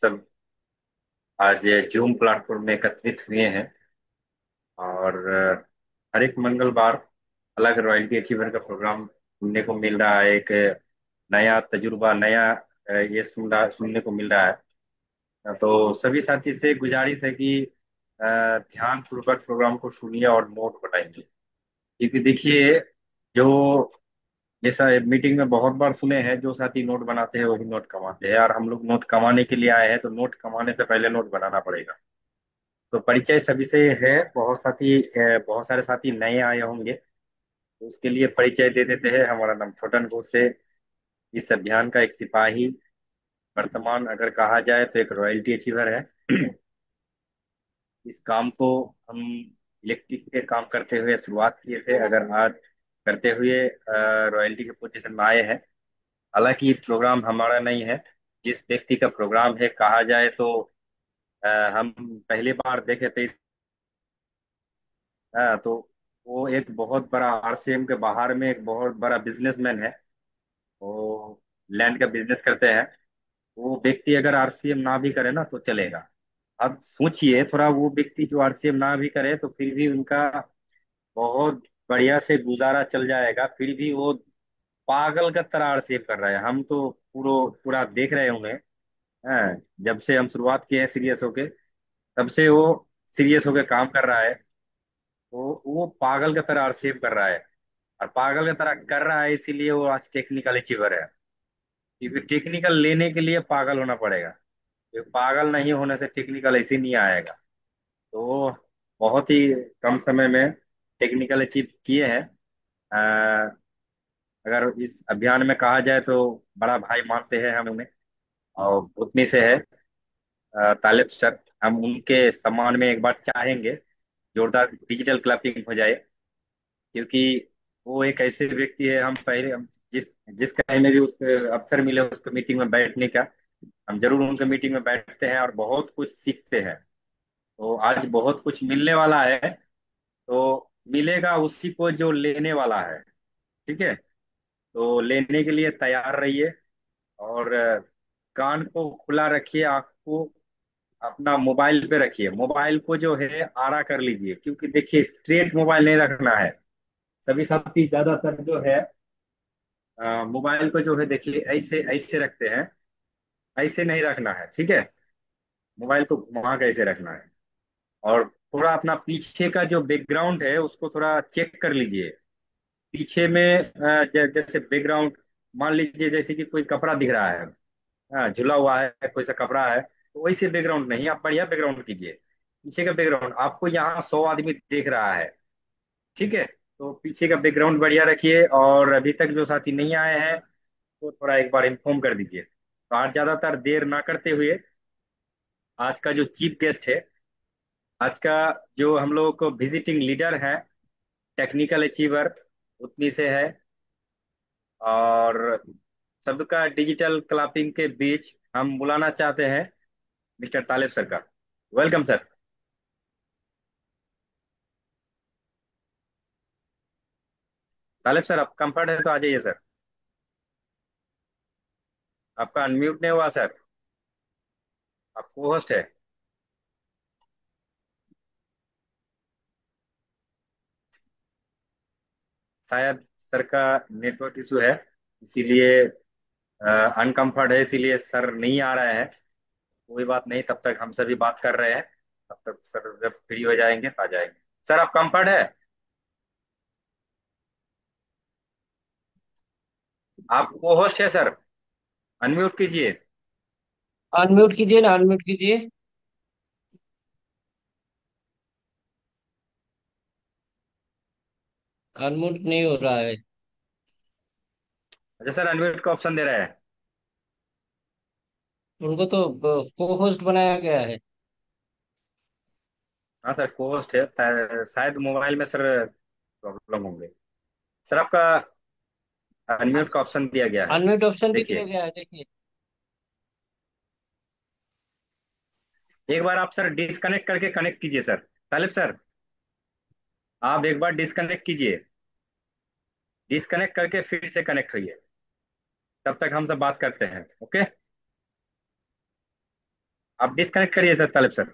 सब आज zoom platform में एकत्रित हुए हैं और हर एक मंगलवार अलग रॉयल्टी अचीवर का प्रोग्राम सुनने को मिल रहा है। एक नया तजुर्बा, नया सुनने को मिल रहा है। तो सभी साथी से गुजारिश है कि ध्यान पूर्वक प्रोग्राम को सुनिए और नोट बनाइए, क्योंकि देखिए, जो जैसा मीटिंग में बहुत बार सुने हैं, जो साथी नोट बनाते हैं वही नोट कमाते हैं, और हम लोग नोट कमाने के लिए आए हैं, तो नोट कमाने से पहले नोट बनाना पड़ेगा। तो परिचय सभी से है। बहुत सारे साथी नए आए होंगे, तो उसके लिए परिचय दे देते हैं। हमारा नाम छोटन घोष है, इस अभियान का एक सिपाही। वर्तमान अगर कहा जाए तो एक रॉयल्टी अचीवर है। इस काम को हम इलेक्ट्रिक के काम करते हुए शुरुआत किए थे, अगर आज करते हुए रॉयल्टी के पोजीशन में आए हैं। हालांकि ये प्रोग्राम हमारा नहीं है, जिस व्यक्ति का प्रोग्राम है कहा जाए तो हम पहली बार देखे थे। तो वो एक बहुत बड़ा आरसीएम के बाहर में एक बहुत बड़ा बिजनेसमैन है। वो लैंड का बिजनेस करते हैं। वो व्यक्ति अगर आरसीएम ना भी करे ना तो चलेगा। अब सोचिए थोड़ा, वो व्यक्ति जो आरसीएम ना भी करे तो फिर भी उनका बहुत बढ़िया से गुजारा चल जाएगा, फिर भी वो पागल का तरह आरसीएम कर रहा है। हम तो पूरा पूरा देख रहे होंगे। हाँ, जब से हम शुरुआत किए हैं सीरियस होके, तब से वो सीरियस होके काम कर रहा है। वो पागल की तरह रिसीव कर रहा है, और पागल की तरह कर रहा है, इसीलिए वो आज टेक्निकल अचीवर है। क्योंकि टेक्निकल लेने के लिए पागल होना पड़ेगा, क्योंकि पागल नहीं होने से टेक्निकल ऐसे नहीं आएगा। तो वो बहुत ही कम समय में टेक्निकल अचीव किए हैं। अ, अगर इस अभियान में कहा जाए तो बड़ा भाई मानते हैं हम उन्हें, और उतनी से है तालिब सर। हम उनके सम्मान में एक बार चाहेंगे जोरदार डिजिटल क्लैपिंग हो जाए, क्योंकि वो एक ऐसे व्यक्ति है। हम जिस जिस कहीं में भी उसके अवसर मिले उसके मीटिंग में बैठने का, हम जरूर उनके मीटिंग में बैठते हैं और बहुत कुछ सीखते हैं। तो आज बहुत कुछ मिलने वाला है। तो मिलेगा उसी को जो लेने वाला है। ठीक है, तो लेने के लिए तैयार रहिए, और कान को खुला रखिए, आंख को अपना मोबाइल पे रखिए। मोबाइल को जो है आड़ा कर लीजिए, क्योंकि देखिए स्ट्रेट मोबाइल नहीं रखना है। सभी साथी ज्यादातर जो है मोबाइल को जो है देखिए ऐसे ऐसे रखते हैं। ऐसे नहीं रखना है, ठीक है। मोबाइल को घुमा के ऐसे रखना है, और थोड़ा अपना पीछे का जो बैकग्राउंड है उसको थोड़ा चेक कर लीजिए। पीछे में जैसे बैकग्राउंड, मान लीजिए जैसे कि कोई कपड़ा दिख रहा है, झुला हुआ है कोई सा कपड़ा है, तो वैसे बैकग्राउंड नहीं, आप बढ़िया बैकग्राउंड कीजिए। पीछे का बैकग्राउंड आपको यहाँ 100 आदमी देख रहा है, ठीक है। तो पीछे का बैकग्राउंड बढ़िया रखिए, और अभी तक जो साथी नहीं आए हैं तो थोड़ा एक बार इन्फॉर्म कर दीजिए। तो आज ज्यादातर देर ना करते हुए, आज का जो चीफ गेस्ट है, आज का जो हम लोगों को विजिटिंग लीडर है, टेक्निकल अचीवर उतनी से है, और सबका डिजिटल क्लैपिंग के बीच हम बुलाना चाहते हैं मिस्टर तालिब सर का। Welcome sir. तालिब सर, आप कंफर्ट है तो आ जाइए सर। आपका अनम्यूट नहीं हुआ सर, आप को होस्ट है। शायद सर का नेटवर्क इशू है, इसीलिए अनकंफर्ट है, इसीलिए सर नहीं आ रहे हैं। कोई बात नहीं, तब तक हम सभी बात कर रहे हैं। तब तक सर जब फ्री हो जाएंगे तो आ जाएंगे। सर आप कंफर्ट है? आप को होस्ट है सर, अनम्यूट कीजिए। अनम्यूट कीजिए ना, अनम्यूट कीजिए। अनम्यूट नहीं हो रहा है। अच्छा सर, अनम्यूट का ऑप्शन दे रहा है। उनको तो को होस्ट बनाया गया है। हाँ सर, को होस्ट है, शायद मोबाइल में सर प्रॉब्लम होंगे। सर आपका अनम्यूट का ऑप्शन दिया गया है, अनम्यूट ऑप्शन भी दिया देखिए। गया है, देखिए। एक बार आप सर डिस्कनेक्ट करके कनेक्ट कीजिए सर। तालिब सर, आप एक बार डिस्कनेक्ट कीजिए, डिस्कनेक्ट करके फिर से कनेक्ट होइए। तब तक हम सब बात करते हैं, ओके। आप डिस्कनेक्ट करिए sir, Talib sir.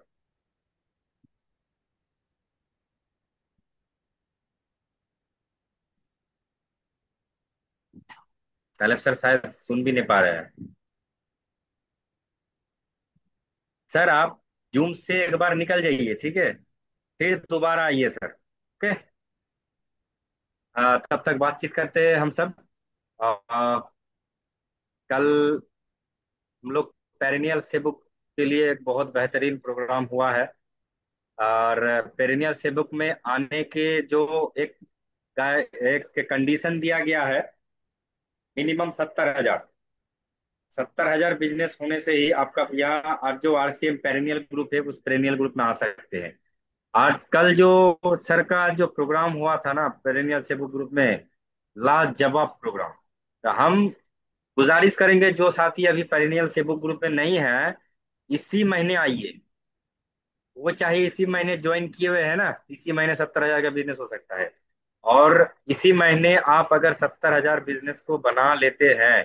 Talib sir शायद सुन भी नहीं पा रहे हैं। सर आप जूम से एक बार निकल जाइए, ठीक है, फिर दोबारा आइए सर। ओके। तब तक बातचीत करते हैं हम सब। कल हम लोग पेरिनियल सेबुक के लिए एक बहुत बेहतरीन प्रोग्राम हुआ है। और पेरिनियल सेबुक में आने के जो एक एक कंडीशन दिया गया है, मिनिमम 70,000। 70,000 बिजनेस होने से ही आपका यहाँ आप जो आरसीएम पेरिनियल ग्रुप है उस पेरिनियल ग्रुप में आ सकते हैं। आज कल जो सर का जो प्रोग्राम हुआ था ना पेरिनियल सेबुक ग्रुप में, लाजवाब प्रोग्राम। तो हम गुजारिश करेंगे जो साथी अभी पेरिनियल सेबुक ग्रुप में नहीं है, इसी महीने आइए। वो चाहे इसी महीने ज्वाइन किए हुए हैं ना, इसी महीने 70,000 का बिजनेस हो सकता है। और इसी महीने आप अगर 70,000 बिजनेस को बना लेते हैं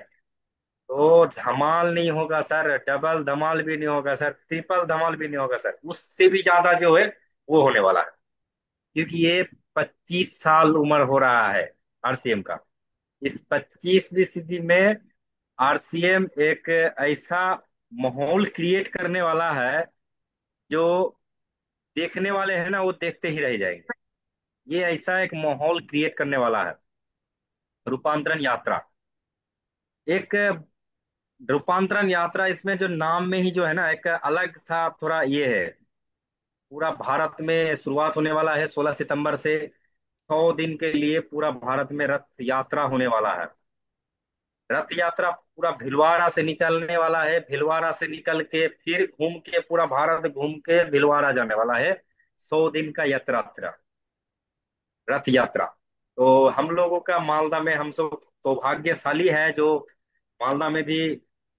तो धमाल नहीं होगा सर, डबल धमाल भी नहीं होगा सर, ट्रिपल धमाल भी नहीं होगा सर, उससे भी ज्यादा जो है वो होने वाला है। क्योंकि ये 25 साल उम्र हो रहा है आरसीएम का। इस 25वीं सदी में आरसीएम एक ऐसा माहौल क्रिएट करने वाला है जो देखने वाले हैं ना वो देखते ही रह जाएंगे। ये ऐसा एक माहौल क्रिएट करने वाला है। रूपांतरण यात्रा, एक रूपांतरण यात्रा, इसमें जो नाम में ही जो है ना एक अलग सा थोड़ा ये है। पूरा भारत में शुरुआत होने वाला है 16 सितंबर से। 100 दिन के लिए पूरा भारत में रथ यात्रा होने वाला है। रथ यात्रा पूरा भीलवाड़ा से निकलने वाला है, भीलवाड़ा से निकल के फिर घूम के पूरा भारत घूम के भीलवाड़ा जाने वाला है। 100 दिन का यात्रा, रथ यात्रा। तो हम लोगों का मालदा में हम सब सौभाग्यशाली है जो मालदा में भी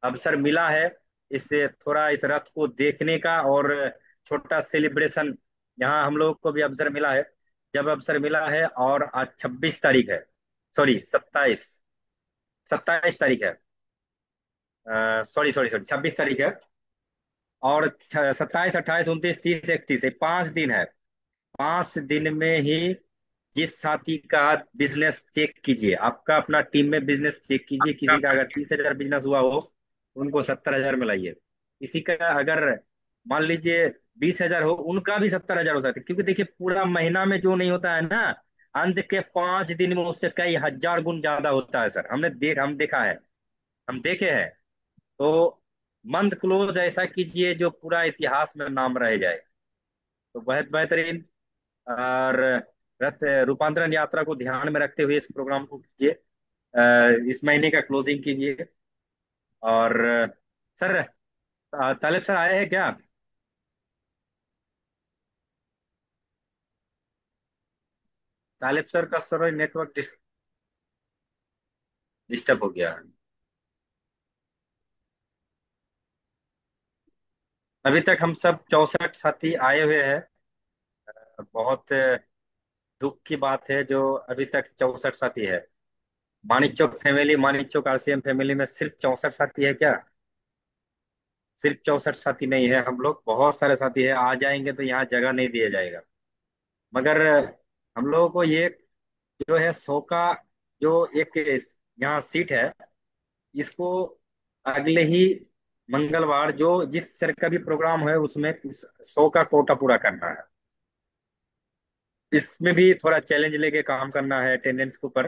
अवसर मिला है इससे थोड़ा इस रथ को देखने का, और छोटा सेलिब्रेशन यहाँ हम लोगों को भी अवसर मिला है। जब अवसर मिला है, और आज 26 तारीख है, सॉरी 27, 27 तारीख है, सॉरी सॉरी सॉरी 26 तारीख है। और 27, 28, 29, 30, 31, 5 दिन है। 5 दिन में ही जिस साथी का बिजनेस चेक कीजिए, आपका अपना टीम में बिजनेस चेक कीजिए, किसी का अगर 30,000 बिजनेस हुआ हो उनको 70,000 में लाइए। किसी का अगर मान लीजिए 20,000 हो, उनका भी 70,000 हो सकता है। क्योंकि देखिए पूरा महीना में जो नहीं होता है ना, अंत के 5 दिन में उससे कई हजार गुण ज्यादा होता है सर। हम देखा है, हम देखे हैं। तो मंथ क्लोज ऐसा कीजिए जो पूरा इतिहास में नाम रह जाए। तो बहुत बेहतरीन। और रथ रूपांतरण यात्रा को ध्यान में रखते हुए इस प्रोग्राम को कीजिए। इस महीने का क्लोजिंग कीजिए। और सर, तालिब सर आए हैं क्या? तालिब सर का सर नेटवर्क डिस्टर्ब हो गया है। अभी तक हम सब 64 साथी आए हुए हैं। बहुत दुख की बात है जो अभी तक 64 साथी है। मानिक चौक फैमिली, मानिक चौक आरसीएम फैमिली में सिर्फ 64 साथी है क्या? सिर्फ 64 साथी नहीं है, हम लोग बहुत सारे साथी है। आ जाएंगे तो यहाँ जगह नहीं दिया जाएगा। मगर हम लोगों को ये जो है 100 का जो एक यहाँ सीट है, इसको अगले ही मंगलवार जो जिस सर का भी प्रोग्राम है उसमें 100 का कोटा पूरा करना है। इसमें भी थोड़ा चैलेंज लेके काम करना है अटेंडेंस के ऊपर।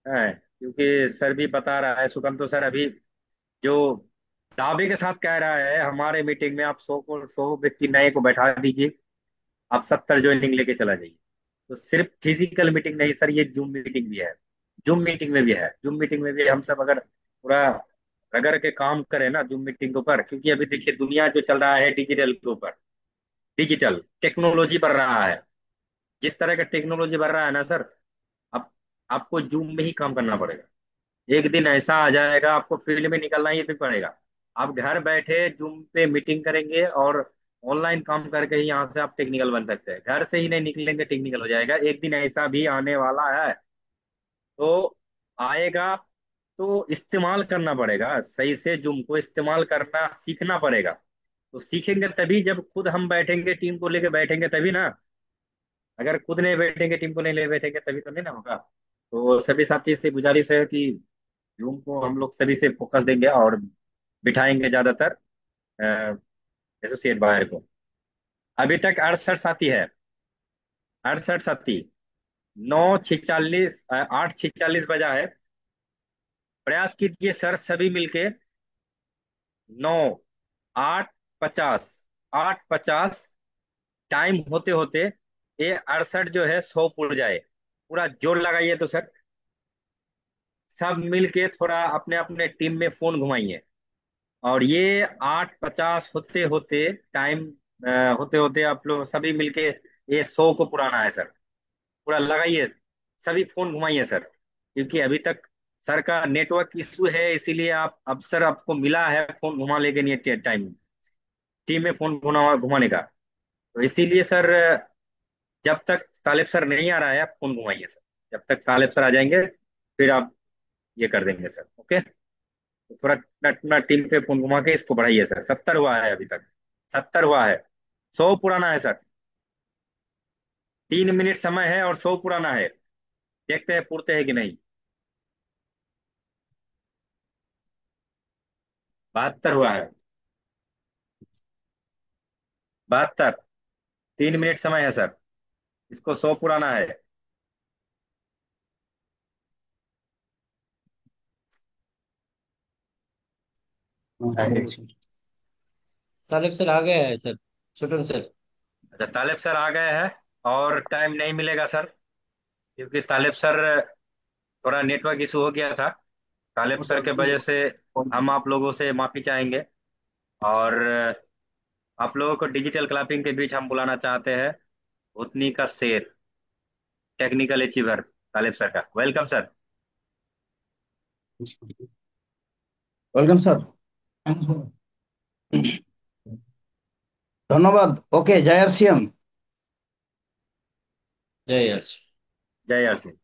है, क्योंकि सर भी बता रहा है, सुकम तो सर अभी जो दावे के साथ कह रहा है हमारे मीटिंग में, आप 100 व्यक्ति नए को बैठा दीजिए, आप 70 ज्वाइनिंग लेके चला जाइए। तो सिर्फ फिजिकल मीटिंग नहीं सर, ये जूम मीटिंग भी है। जूम मीटिंग में भी है, जूम मीटिंग में भी हम सब अगर पूरा रगड़ के काम करें ना जूम मीटिंग के ऊपर, क्योंकि अभी देखिए दुनिया जो चल रहा है डिजिटल के ऊपर, डिजिटल टेक्नोलॉजी बढ़ रहा है। जिस तरह का टेक्नोलॉजी बढ़ रहा है ना सर, अब आपको जूम में ही काम करना पड़ेगा। एक दिन ऐसा आ जाएगा आपको फील्ड में निकलना ही भी पड़ेगा। आप घर बैठे जूम पे मीटिंग करेंगे और ऑनलाइन काम करके ही यहाँ से आप टेक्निकल बन सकते हैं। घर से ही नहीं निकलेंगे टेक्निकल हो जाएगा। एक दिन ऐसा भी आने वाला है। तो आएगा तो इस्तेमाल करना पड़ेगा, सही से जूम को इस्तेमाल करना सीखना पड़ेगा। तो सीखेंगे तभी जब खुद हम बैठेंगे, टीम को लेके बैठेंगे तभी ना। अगर खुद नहीं बैठेंगे, टीम को नहीं ले बैठेंगे, तभी तो नहीं ना होगा। तो सभी साथी से गुजारिश है कि जूम को हम लोग सभी से फोकस देंगे और बिठाएंगे ज्यादातर एसोसिएट बाहर को। अभी तक 68 साथी है, 68 साथी। 9:46, 8:46 बजा है। प्रयास कीजिए सर, सभी मिलके। 9:08, 8:50 टाइम होते होते ये 68 जो है 100 पुड़ जाए। पूरा जोर लगाइए तो सर। सब मिलके थोड़ा अपने अपने टीम में फोन घुमाइए। और ये 8:50 होते होते टाइम होते होते आप लोग सभी मिलके ये 100 को पुराना है सर। पूरा लगाइए, सभी फोन घुमाइए सर। क्योंकि अभी तक सर का नेटवर्क इशू है, इसीलिए आप अब सर आपको मिला है फोन घुमा लेके नहीं टाइम, टीम में फोन घुमाने का। तो इसीलिए सर, जब तक तालिब सर नहीं आ रहा है आप फोन घुमाइए सर। जब तक तालिब सर आ जाएंगे फिर आप ये कर देंगे सर, ओके। तो थोड़ा अपना टीम पे फोन घुमा के इसको बढ़ाइए सर। 70 हुआ है अभी तक, 70 हुआ है। 100 पुराना है सर। 3 मिनट समय है और 100 पुराना है। देखते हैं पूरते हैं कि नहीं। 72 हुआ है। 72। 3 मिनट समय है सर। इसको 100 पुराना है। अच्छा, तालिब सर आ गया है सर, छोटन सर। अच्छा, तालिब सर आ गए हैं। और टाइम नहीं मिलेगा सर, क्योंकि तालिब सर थोड़ा नेटवर्क इशू हो गया था। तालिब सर के वजह से हम आप लोगों से माफी चाहेंगे। और आप लोगों को डिजिटल क्लैपिंग के बीच हम बुलाना चाहते हैं भूतनी का शेर, टेक्निकल अचीवर तालिब सर का। Welcome sir. Welcome sir. ধন্যবাদ। ওকে, জয় আর সিএম। जय हर्ष। जय यासीन।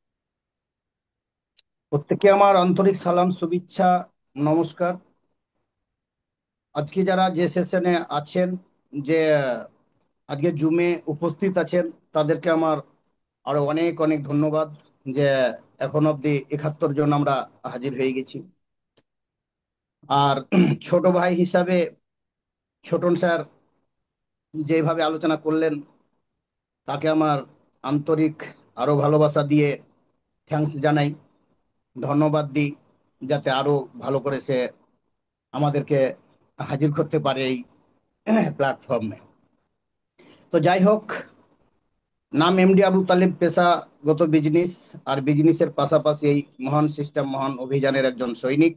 প্রত্যেককে আমার আন্তরিক সালাম, শুভেচ্ছা, নমস্কার। আজকে যারা যে সেশনে আছেন, যে আজকে জুমে উপস্থিত আছেন, তাদেরকে আমার আরো অনেক অনেক ধন্যবাদ যে এখন অবধি 71 জন আমরা হাজির হয়ে গেছি। আর ছোট ভাই হিসাবে ছোটন স্যার যেভাবে আলোচনা করলেন, তাকে আমার আন্তরিক আরো ভালোবাসা দিয়ে থ্যাঙ্কস জানাই, ধন্যবাদ দিই, যাতে আরো ভালো করে সে আমাদেরকে হাজির করতে পারে এই প্ল্যাটফর্মে। তো যাই হোক, নাম এমডি আবু তালেব, পেশাগত বিজনেস, আর বিজনেসের পাশাপাশি এই মহান সিস্টেম মহান অভিযানের একজন সৈনিক।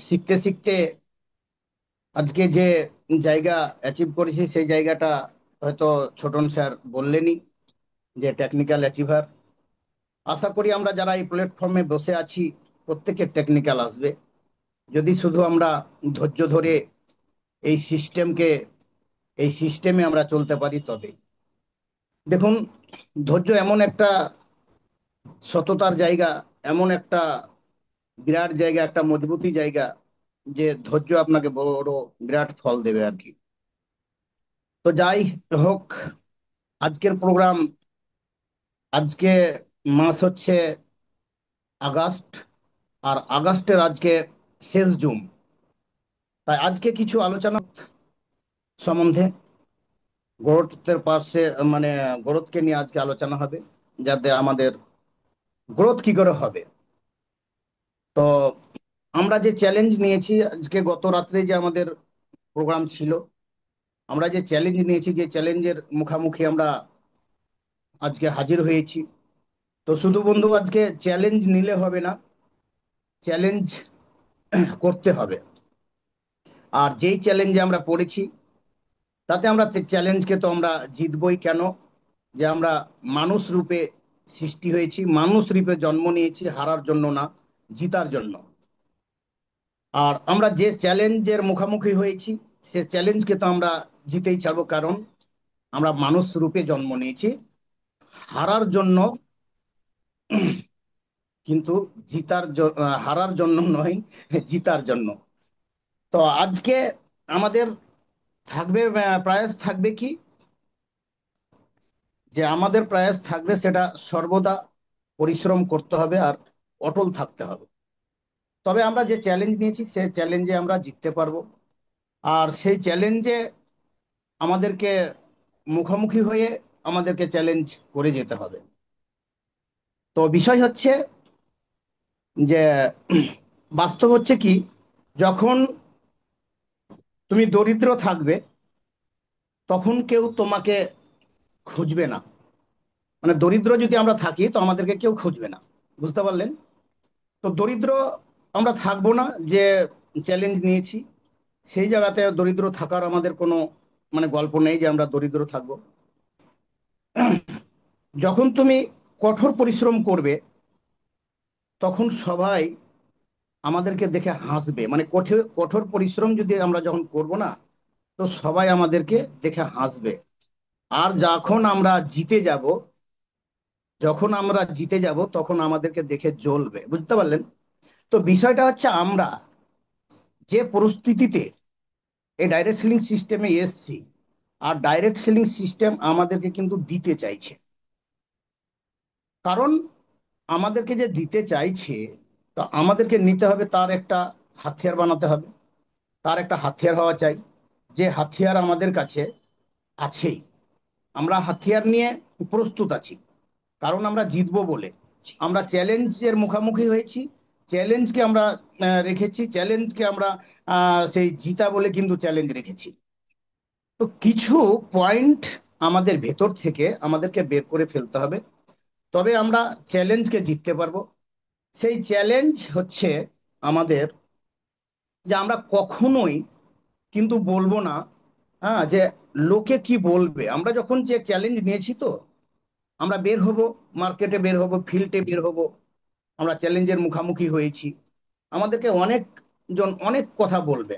শিখতে শিখতে আজকে যে জায়গা অ্যাচিভ করেছি, সেই জায়গাটা হয়তো ছোটন স্যার বললেনই, যে টেকনিক্যাল অ্যাচিভার। আশা করি আমরা যারা এই প্ল্যাটফর্মে বসে আছি প্রত্যেকের টেকনিক্যাল আসবে, যদি শুধু আমরা ধৈর্য ধরে এই সিস্টেমকে, এই সিস্টেমে আমরা চলতে পারি তবে। দেখুন, ধৈর্য এমন একটা সততার জায়গা, এমন একটা বিরাট জায়গা, একটা মজবুতি জায়গা, যে ধৈর্য আপনাকে বড় বড় বিরাট ফল দেবে আর কি। তো যাই হোক, আজকের প্রোগ্রাম, আজকে মাস হচ্ছে আগস্ট, আর আগস্টের আজকে শেষ জুন। তাই আজকে কিছু আলোচনা সম্বন্ধে গ্রোথের পাশে, মানে গ্রোথকে নিয়ে আজকে আলোচনা হবে, যাতে আমাদের গ্রোথ কি করে হবে। তো আমরা যে চ্যালেঞ্জ নিয়েছি, আজকে গত রাত্রে যে আমাদের প্রোগ্রাম ছিল, আমরা যে চ্যালেঞ্জ নিয়েছি, যে চ্যালেঞ্জের মুখামুখি আমরা আজকে হাজির হয়েছি। তো শুধু বন্ধু আজকে চ্যালেঞ্জ নিলে হবে না, চ্যালেঞ্জ করতে হবে। আর যেই চ্যালেঞ্জে আমরা পড়েছি, তাতে আমরা চ্যালেঞ্জকে তো আমরা জিতবই কেন, যে আমরা মানুষ রূপে সৃষ্টি হয়েছি, মানুষ রূপে জন্ম নিয়েছি হারার জন্য না, জিতার জন্য। আর আমরা যে চ্যালেঞ্জের মুখোমুখি হয়েছি, সে চ্যালেঞ্জকে তো আমরা জিতেই ছাড়বো, কারণ আমরা মানুষ রূপে জন্ম নিয়েছি হারার জন্য, কিন্তু হারার জন্য নয়, জিতার জন্য। তো আজকে আমাদের থাকবে প্রয়াস থাকবে কি, যে আমাদের প্রয়াস থাকবে সেটা সর্বদা পরিশ্রম করতে হবে আর অটল থাকতে হবে। তবে আমরা যে চ্যালেঞ্জ নিয়েছি সেই চ্যালেঞ্জে আমরা জিততে পারবো। আর সেই চ্যালেঞ্জে আমাদেরকে মুখোমুখি হয়ে আমাদেরকে চ্যালেঞ্জ করে যেতে হবে। তো বিষয় হচ্ছে যে বাস্তব হচ্ছে কি, যখন তুমি দরিদ্র থাকবে তখন কেউ তোমাকে খুঁজবে না। মানে দরিদ্র যদি আমরা থাকি তো আমাদেরকে কেউ খুঁজবে না, বুঝতে পারলেন? তো দরিদ্র আমরা থাকবো না, যে চ্যালেঞ্জ নিয়েছি সেই জায়গাতে দরিদ্র থাকার আমাদের কোনো মানে গল্প নেই যে আমরা দরিদ্র থাকবো। যখন তুমি কঠোর পরিশ্রম করবে তখন সবাই আমাদেরকে দেখে হাসবে। মানে কঠোর কঠোর পরিশ্রম যদি আমরা যখন করব না, তো সবাই আমাদেরকে দেখে হাসবে। আর যখন আমরা জিতে যাব তখন আমাদেরকে দেখে জ্বলবে, বুঝতে পারলেন? তো বিষয়টা হচ্ছে আমরা যে পরিস্থিতিতে এই ডাইরেক্ট সেলিং সিস্টেমে এসছি, আর ডাইরেক্ট সেলিং সিস্টেম আমাদেরকে কিন্তু দিতে চাইছে। কারণ আমাদেরকে যে দিতে চাইছে, তো আমাদেরকে নিতে হবে, তার একটা হাতিয়ার বানাতে হবে। তার একটা হাতিয়ার হওয়া চাই, যে হাতিয়ার আমাদের কাছে আছেই। আমরা হাতিয়ার নিয়ে প্রস্তুত আছি, কারণ আমরা জিতবো বলে আমরা চ্যালেঞ্জের মুখোমুখি হয়েছি। চ্যালেঞ্জকে আমরা রেখেছি, চ্যালেঞ্জকে আমরা সেই জিতা বলে কিন্তু চ্যালেঞ্জ রেখেছি। তো কিছু পয়েন্ট আমাদের ভেতর থেকে আমাদেরকে বের করে ফেলতে হবে, তবে আমরা চ্যালেঞ্জকে জিততে পারবো। সেই চ্যালেঞ্জ হচ্ছে আমাদের, যে আমরা কখনোই কিন্তু বলবো না হ্যাঁ যে লোকে কি বলবে। আমরা যখন যে চ্যালেঞ্জ নিয়েছি, তো আমরা বের হব, মার্কেটে বের হব, ফিল্ডে বের হব, আমরা চ্যালেঞ্জের মুখোমুখি হয়েছি, আমাদেরকে অনেকজন অনেক কথা বলবে।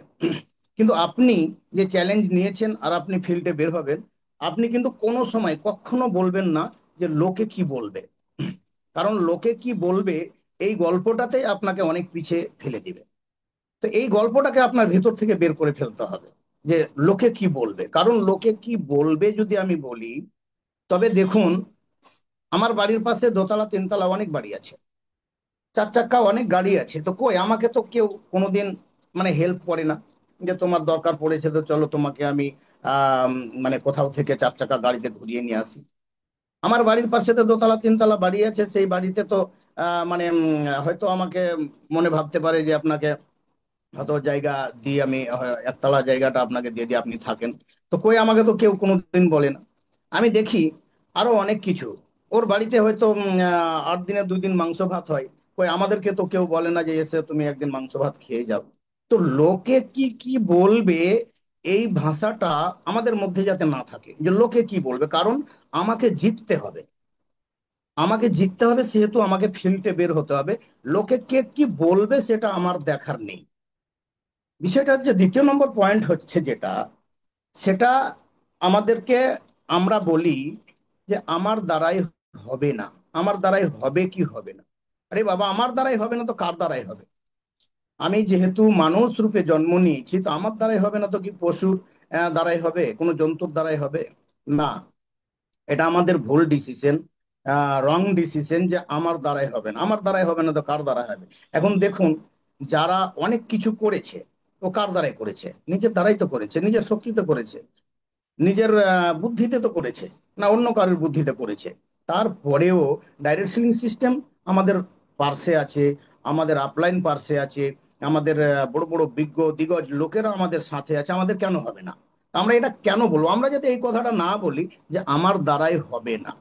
কিন্তু আপনি যে চ্যালেঞ্জ নিয়েছেন আর আপনি ফিল্ডে বের হবেন, আপনি কিন্তু কোনো সময় কখনো বলবেন না যে লোকে কি বলবে। কারণ লোকে কি বলবে এই গল্পটাতে আপনাকে অনেক পিছিয়ে ফেলে দিবে। তো এই গল্পটাকে আপনার ভেতর থেকে বের করে ফেলতে হবে, যে লোকে কি বলবে। কারণ লোকে কি বলবে যদি আমি বলি, তবে দেখুন, আমার বাড়ির পাশে দোতলা তিনতলা অনেক বাড়ি আছে, চার চাক্কা অনেক গাড়ি আছে। তো কই আমাকে তো কেউ কোনোদিন মানে হেল্প করে না, যে তোমার দরকার পড়েছে তো চলো তোমাকে আমি আহ মানে কোথাও থেকে চার চাকা গাড়িতে ঘুরিয়ে নিয়ে আসি। আমার বাড়ির পাশে তো দোতলা তিনতলা বাড়ি আছে, সেই বাড়িতে তো মানে হয়তো আমাকে মনে ভাবতে পারে যে আপনাকে হয়তো জায়গা দিয়ে আমি একতলা জায়গাটা আপনাকে দিয়ে দিয়ে আপনি থাকেন। তো কই আমাকে তো কেউ কোনোদিন বলে না। আমি দেখি আরো অনেক কিছু, ওর বাড়িতে হয়তো 8 দিনে 2 দিন মাংস ভাত হয়, কই আমাদেরকে তো কেউ বলে না যে এসে তুমি একদিন মাংস ভাত খেয়ে যাও। তো লোকে কি কি বলবে, এই ভাষাটা আমাদের মধ্যে যাতে না থাকে, যে লোকে কি বলবে। কারণ আমাকে জিততে হবে, আমাকে জিততে হবে, সেহেতু আমাকে ফিল্ডে বের হতে হবে। লোকে কে কি বলবে সেটা আমার দেখার নেই। বিষয়টা হচ্ছে, দ্বিতীয় নম্বর পয়েন্ট হচ্ছে যেটা, সেটা আমাদেরকে আমরা বলি যে আমার দ্বারাই হবে না। আমার দ্বারাই হবে কি হবে না, আরে বাবা, আমার দ্বারাই হবে না তো কার দ্বারাই হবে? আমি যেহেতু মানুষ রূপে জন্ম নিয়েছি, তো আমার দ্বারাই হবে না তো কি পশুর দ্বারাই হবে, কোনো জন্তুর দ্বারাই হবে? না, এটা আমাদের ভুল ডিসিশন, রং ডিসিশন, যে আমার দ্বারাই হবে না। আমার দ্বারাই হবে না তো কার দ্বারা হবে? এখন দেখুন, যারা অনেক কিছু করেছে, ও কার দ্বারাই করেছে? নিজের দ্বারাই তো করেছে, নিজের শক্তিতে করেছে, নিজের বুদ্ধিতে তো করেছে, না অন্য কারোর বুদ্ধিতে করেছে। তারপরেও ডাইরেক্ট সেলিং সিস্টেম আমাদের পার্শ্বে আছে, আমাদের আপলাইন পার্শ্বে আছে, আমাদের বড় বড় বিজ্ঞ দিগ্গজ লোকেরা আমাদের সাথে আছে, আমাদের কেন হবে না? আমরা এটা কেন বলবো? আমরা যাতে এই কথাটা না বলি যে আমার দ্বারাই হবে না।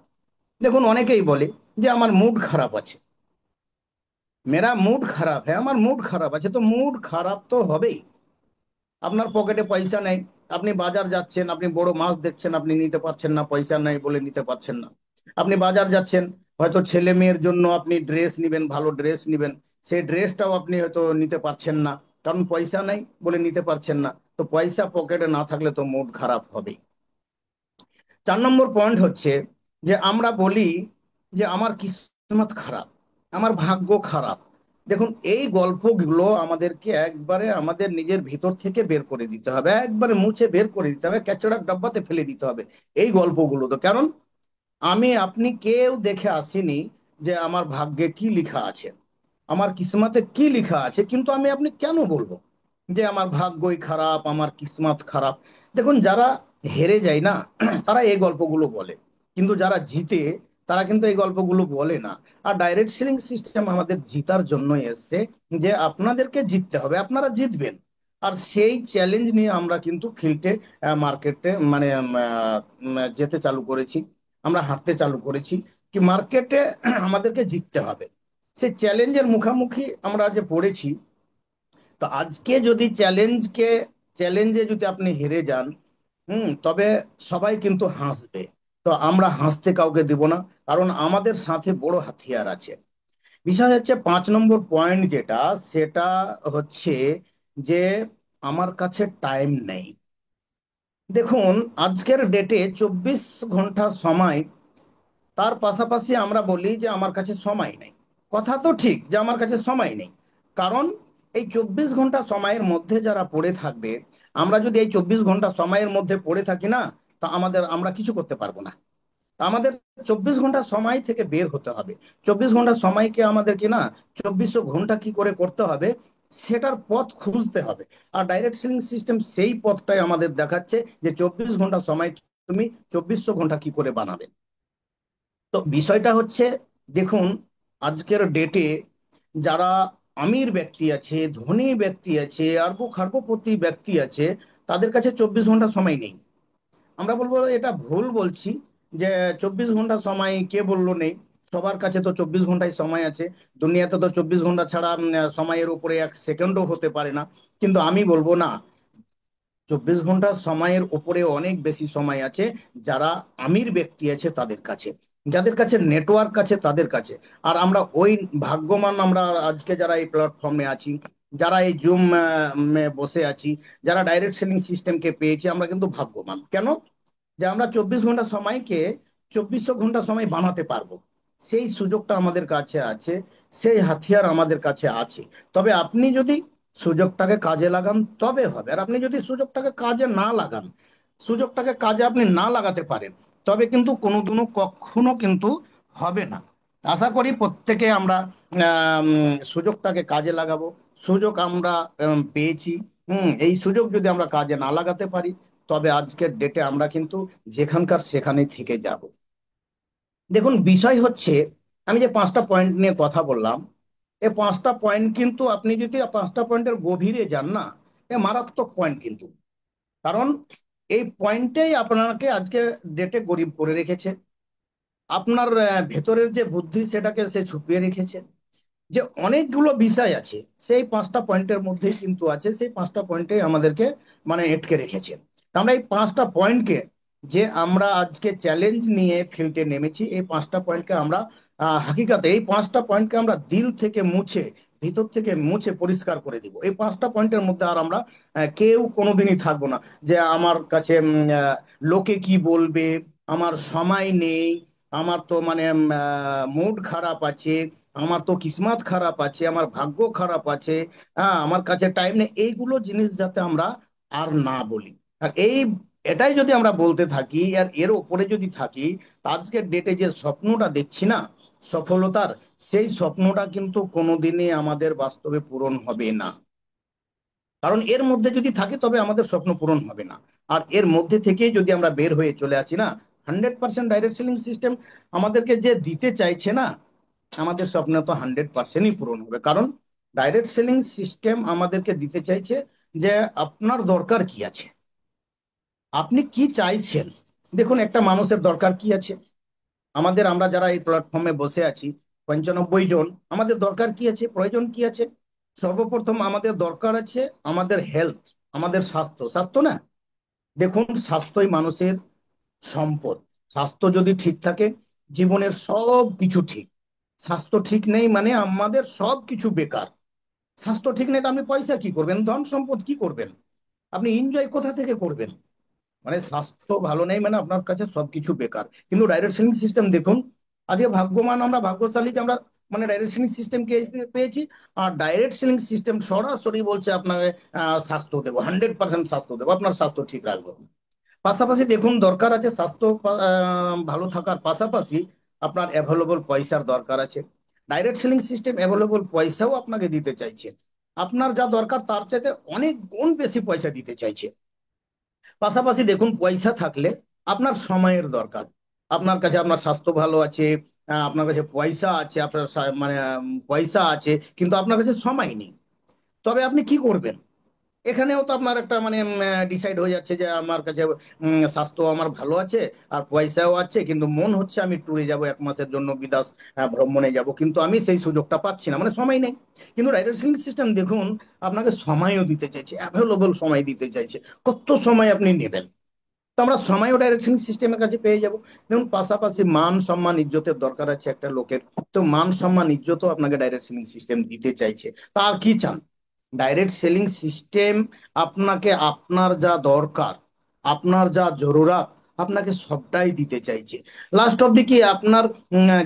দেখুন, অনেকেই বলে যে আমার মুড খারাপ আছে, মেরা মুড খারাপ হ্যাঁ, আমার মুড খারাপ আছে। তো মুড খারাপ তো হবেই, আপনার পকেটে পয়সা নেই, আপনি বাজার যাচ্ছেন, আপনি বড় মাছ দেখছেন, আপনি নিতে পারছেন না, পয়সা নেই বলে নিতে পারছেন না। আপনি বাজার যাচ্ছেন, হয়তো ছেলে মেয়ের জন্য আপনি ড্রেস নিবেন, ভালো ড্রেস নিবেন, সেই ড্রেসটাও আপনি হয়তো নিতে পারছেন না, কারণ পয়সা নেই বলে নিতে পারছেন না। তো পয়সা পকেটে না থাকলে তো মুড খারাপ হবেই। 4 নম্বর পয়েন্ট হচ্ছে যে আমরা বলি যে আমার কিসমত খারাপ, আমার ভাগ্য খারাপ। দেখুন, এই গল্পগুলো আমাদেরকে একবারে আমাদের নিজের ভিতর থেকে বের করে দিতে হবে, একবারে মুছে বের করে দিতে হবে, ক্যাচড়ার ডাব্বাতে ফেলে দিতে হবে এই গল্পগুলো। তো কারণ আমি আপনি কেউ দেখে আসিনি যে আমার ভাগ্যে কি লেখা আছে, আমার কিসমতে কি লেখা আছে। কিন্তু আমি আপনি কেন বলবো যে আমার ভাগ্যই খারাপ, আমার কিসমত খারাপ? দেখুন, যারা হেরে যায় না তারা এই গল্পগুলো বলে, কিন্তু যারা জিতে তারা কিন্তু এই গল্পগুলো বলে না। আর ডাইরেক্ট সেলিং সিস্টেম আমাদের জিতার জন্য এসছে, যে আপনাদেরকে জিততে হবে, আপনারা জিতবেন। আর সেই চ্যালেঞ্জ নিয়ে আমরা কিন্তু ফিল্ডে, মার্কেটে মানে যেতে চালু করেছি, আমরা হাঁটতে চালু করেছি, কি মার্কেটে আমাদেরকে জিততে হবে। সেই চ্যালেঞ্জের মুখোমুখি আমরা যে পড়েছি। তো আজকে যদি চ্যালেঞ্জে যদি আপনি হেরে যান, তবে সবাই কিন্তু হাসবে। তো আমরা হাসতে কাউকে দিব না, কারণ আমাদের সাথে বড় হাতিয়ার আছে। বিষয় হচ্ছে 5 নম্বর পয়েন্ট যেটা, সেটা হচ্ছে যে আমার কাছে টাইম নেই। দেখুন, আজকের ডেটে 24 ঘন্টা সময়, তার পাশাপাশি আমরা বলি যে আমার কাছে সময় নেই। কথা তো ঠিক যে আমার কাছে সময় নেই, কারণ এই 24 ঘন্টা সময়ের মধ্যে যারা পড়ে থাকবে, আমরা যদি এই 24 ঘন্টা সময়ের মধ্যে পড়ে থাকি না, তা আমরা কিছু করতে পারবো না। তা আমাদের 24 ঘন্টা সময় থেকে বের হতে হবে। 24 ঘন্টা সময়কে আমাদেরকে না 2400 ঘন্টা কি করে করতে হবে, সেটার পথ খুঁজতে হবে। আর ডাইরেক্ট সেলিং সিস্টেম সেই পথটাই আমাদের দেখাচ্ছে, যে 24 ঘন্টা সময় তুমি 2400 ঘন্টা কি করে বানাবে। তো বিষয়টা হচ্ছে, দেখুন, আজকের ডেটে যারা আমির ব্যক্তি আছে, ধনী ব্যক্তি আছে, আরবো খারবোপতি ব্যক্তি আছে, তাদের কাছে 24 ঘন্টা সময় নেই। আমরা বলবো এটা ভুল বলছি, যে 24 ঘন্টা সময় কে বললো নেই? সবার কাছে তো 24 ঘন্টায় সময় আছে। দুনিয়াতে তো 24 ঘন্টা ছাড়া সময়ের উপরে 1 সেকেন্ডও হতে পারে না। কিন্তু আমি বলবো না, 24 ঘন্টা সময়ের উপরে অনেক বেশি সময় আছে যারা আমির ব্যক্তি আছে তাদের কাছে, যাদের কাছে নেটওয়ার্ক আছে তাদের কাছে। আর আমরা ওই ভাগ্যবান, আমরা আজকে যারা এই প্ল্যাটফর্মে আছি, যারা এই জুম বসে আছি, যারা ডাইরেক্ট সেলিং সিস্টেমকে পেয়েছি, আমরা কিন্তু ভাগ্যবান। কেন? যে আমরা 24 ঘন্টা সময়কে 2400 ঘন্টা সময় বানাতে পারবো, সেই সুযোগটা আমাদের কাছে আছে, সেই হাতিয়ার আমাদের কাছে আছে। তবে আপনি যদি সুযোগটাকে কাজে লাগান তবে হবে। আর আপনি যদি সুযোগটাকে কাজে না লাগান, সুযোগটাকে কাজে আপনি না লাগাতে পারেন, তবে কিন্তু কোনোদিনও কখনো কিন্তু হবে না। আশা করি প্রত্যেকে আমরা সুযোগটাকে কাজে লাগাবো। সুযোগ আমরা পেয়েছি। এই সুযোগ যদি আমরা কাজে না লাগাতে পারি, তবে আজকের ডেটে আমরা কিন্তু যেখানকার সেখানেই থেকে যাব। দেখুন, বিষয় হচ্ছে, আমি যে 5টা পয়েন্ট নিয়ে কথা বললাম, এই 5টা পয়েন্ট কিন্তু আপনি যদি 5টা পয়েন্টের গভীরে যান না, এ মারাত্মক পয়েন্ট কিন্তু। কারণ এই পয়েন্টেই আপনাকে আজকে ডেটে গরিব করে রেখেছে। আপনার ভেতরের যে বুদ্ধি, সেটাকে সে ছুপিয়ে রেখেছে। যে অনেকগুলো বিষয় আছে, সেই 5টা পয়েন্টের মধ্যেই কিন্তু আছে, সেই 5টা পয়েন্টে আমাদেরকে মানে আটকে রেখেছে। তা আমরা এই 5টা পয়েন্টকে, যে আমরা আজকে চ্যালেঞ্জ নিয়ে ফিল্ডে নেমেছি, এই 5টা পয়েন্টকে আমরা হাকিকাতে এই 5টা পয়েন্টকে আমরা দিল থেকে মুছে, ভিতর থেকে মুছে পরিষ্কার করে দিব। এই 5টা পয়েন্টের মধ্যে আর আমরা কেউ কোনোদিনই থাকবো না, যে আমার কাছে লোকে কি বলবে, আমার সময় নেই, আমার তো মানে মুড খারাপ আছে, আমার তো কিসমত খারাপ আছে, আমার ভাগ্য খারাপ আছে, হ্যাঁ, আমার কাছে টাইম নেই, এইগুলো জিনিস যাতে আমরা আর না বলি। আর এটাই যদি আমরা বলতে থাকি, আর এর উপরে যদি থাকি, তা আজকের ডেটে যে স্বপ্নটা দেখছি না সফলতার, সেই স্বপ্নটা কিন্তু কোনোদিনই আমাদের বাস্তবে পূরণ হবে না। কারণ এর মধ্যে যদি থাকে, তবে আমাদের স্বপ্ন পূরণ হবে না। আর এর মধ্যে থেকে যদি আমরা বের হয়ে চলে আসি না, 100% ডাইরেক্ট সেলিং সিস্টেম আমাদেরকে যে দিতে চাইছে না, আমাদের স্বপ্ন তো 100%ই পূরণ হবে। কারণ ডাইরেক্ট সেলিং সিস্টেম আমাদেরকে দিতে চাইছে যে আপনার দরকার কি আছে, আপনি কি চাইছেন। দেখুন, একটা মানুষের দরকার কি আছে, আমরা যারা এই প্ল্যাটফর্মে বসে আছি, 95 জন, আমাদের দরকার কি আছে, প্রয়োজন কি আছে? সর্বপ্রথম আমাদের দরকার আছে আমাদের হেলথ, আমাদের স্বাস্থ্য। স্বাস্থ্য না, দেখুন, স্বাস্থ্যই মানুষের সম্পদ। স্বাস্থ্য যদি ঠিক থাকে, জীবনের সব কিছু ঠিক। স্বাস্থ্য ঠিক নেই মানে আমাদের সব কিছু বেকার। স্বাস্থ্য ঠিক নেই তো আপনি পয়সা কি করবেন, ধন সম্পদ কি করবেন, আপনি এনজয় কোথা থেকে করবেন? মানে স্বাস্থ্য ভালো নেই মানে আপনার কাছে সবকিছু বেকার। কিন্তু ডাইরেক্ট সেলিং সিস্টেম দেখুন, আজকে ভাগ্যবান, আমরা ভাগ্যশালী যে আমরা মানে ডাইরেক্ট সেলিং সিস্টেম কে পেয়েছি। আর ডাইরেক্ট সেলিং সিস্টেম সরাসরি বলছে আপনাকে স্বাস্থ্য দেবো, 100% স্বাস্থ্য দেবো, আপনার স্বাস্থ্য ঠিক রাখবো। পাশাপাশি দেখুন, দরকার আছে স্বাস্থ্য ভালো থাকার পাশাপাশি আপনার অ্যাভেলেবল পয়সার দরকার আছে। ডাইরেক্ট সেলিং সিস্টেম অ্যাভেলেবল পয়সাও আপনাকে দিতে চাইছে, আপনার যা দরকার তার চাইতে অনেক গুণ বেশি পয়সা দিতে চাইছে। পাশাপাশি দেখুন, পয়সা থাকলে আপনার সময়ের দরকার। আপনার কাছে আপনার স্বাস্থ্য ভালো আছে, আপনার কাছে পয়সা আছে, আপনার মানে পয়সা আছে, কিন্তু আপনার কাছে সময় নেই। তবে আপনি কি করবেন? এখানেও তো আপনার একটা মানে ডিসাইড হয়ে যাচ্ছে যে আমার কাছে স্বাস্থ্য আমার ভালো আছে আর পয়সাও আছে, কিন্তু মন হচ্ছে আমি ট্যুরে যাব, 1 মাসের জন্য বিদেশ ভ্রমণে যাব, কিন্তু আমি সেই সুযোগটা পাচ্ছি না, মানে সময় নেই। কিন্তু ডাইরেকশন সিস্টেম দেখুন, আপনাকে সময়ও দিতে চাইছে, অ্যাভেলেবল সময় দিতে চাইছে। কত সময় আপনি নেবেন? তো আমরা সময়ও ডাইরেকশন সিস্টেমের কাছে পেয়ে যাব। দেখুন, পাশাপাশি মান সম্মান ইজ্জতের দরকার আছে একটা লোকের। তো মান সম্মান ইজ্জতও আপনাকে ডাইরেকশন সিস্টেম দিতে চাইছে। তার কি চান? ডাইরেক্ট সেলিং সিস্টেম আপনাকে আপনার যা দরকার, আপনার যা জরুরাত, আপনাকে সবটাই দিতে চাইছে। লাস্ট অব্দি কি আপনার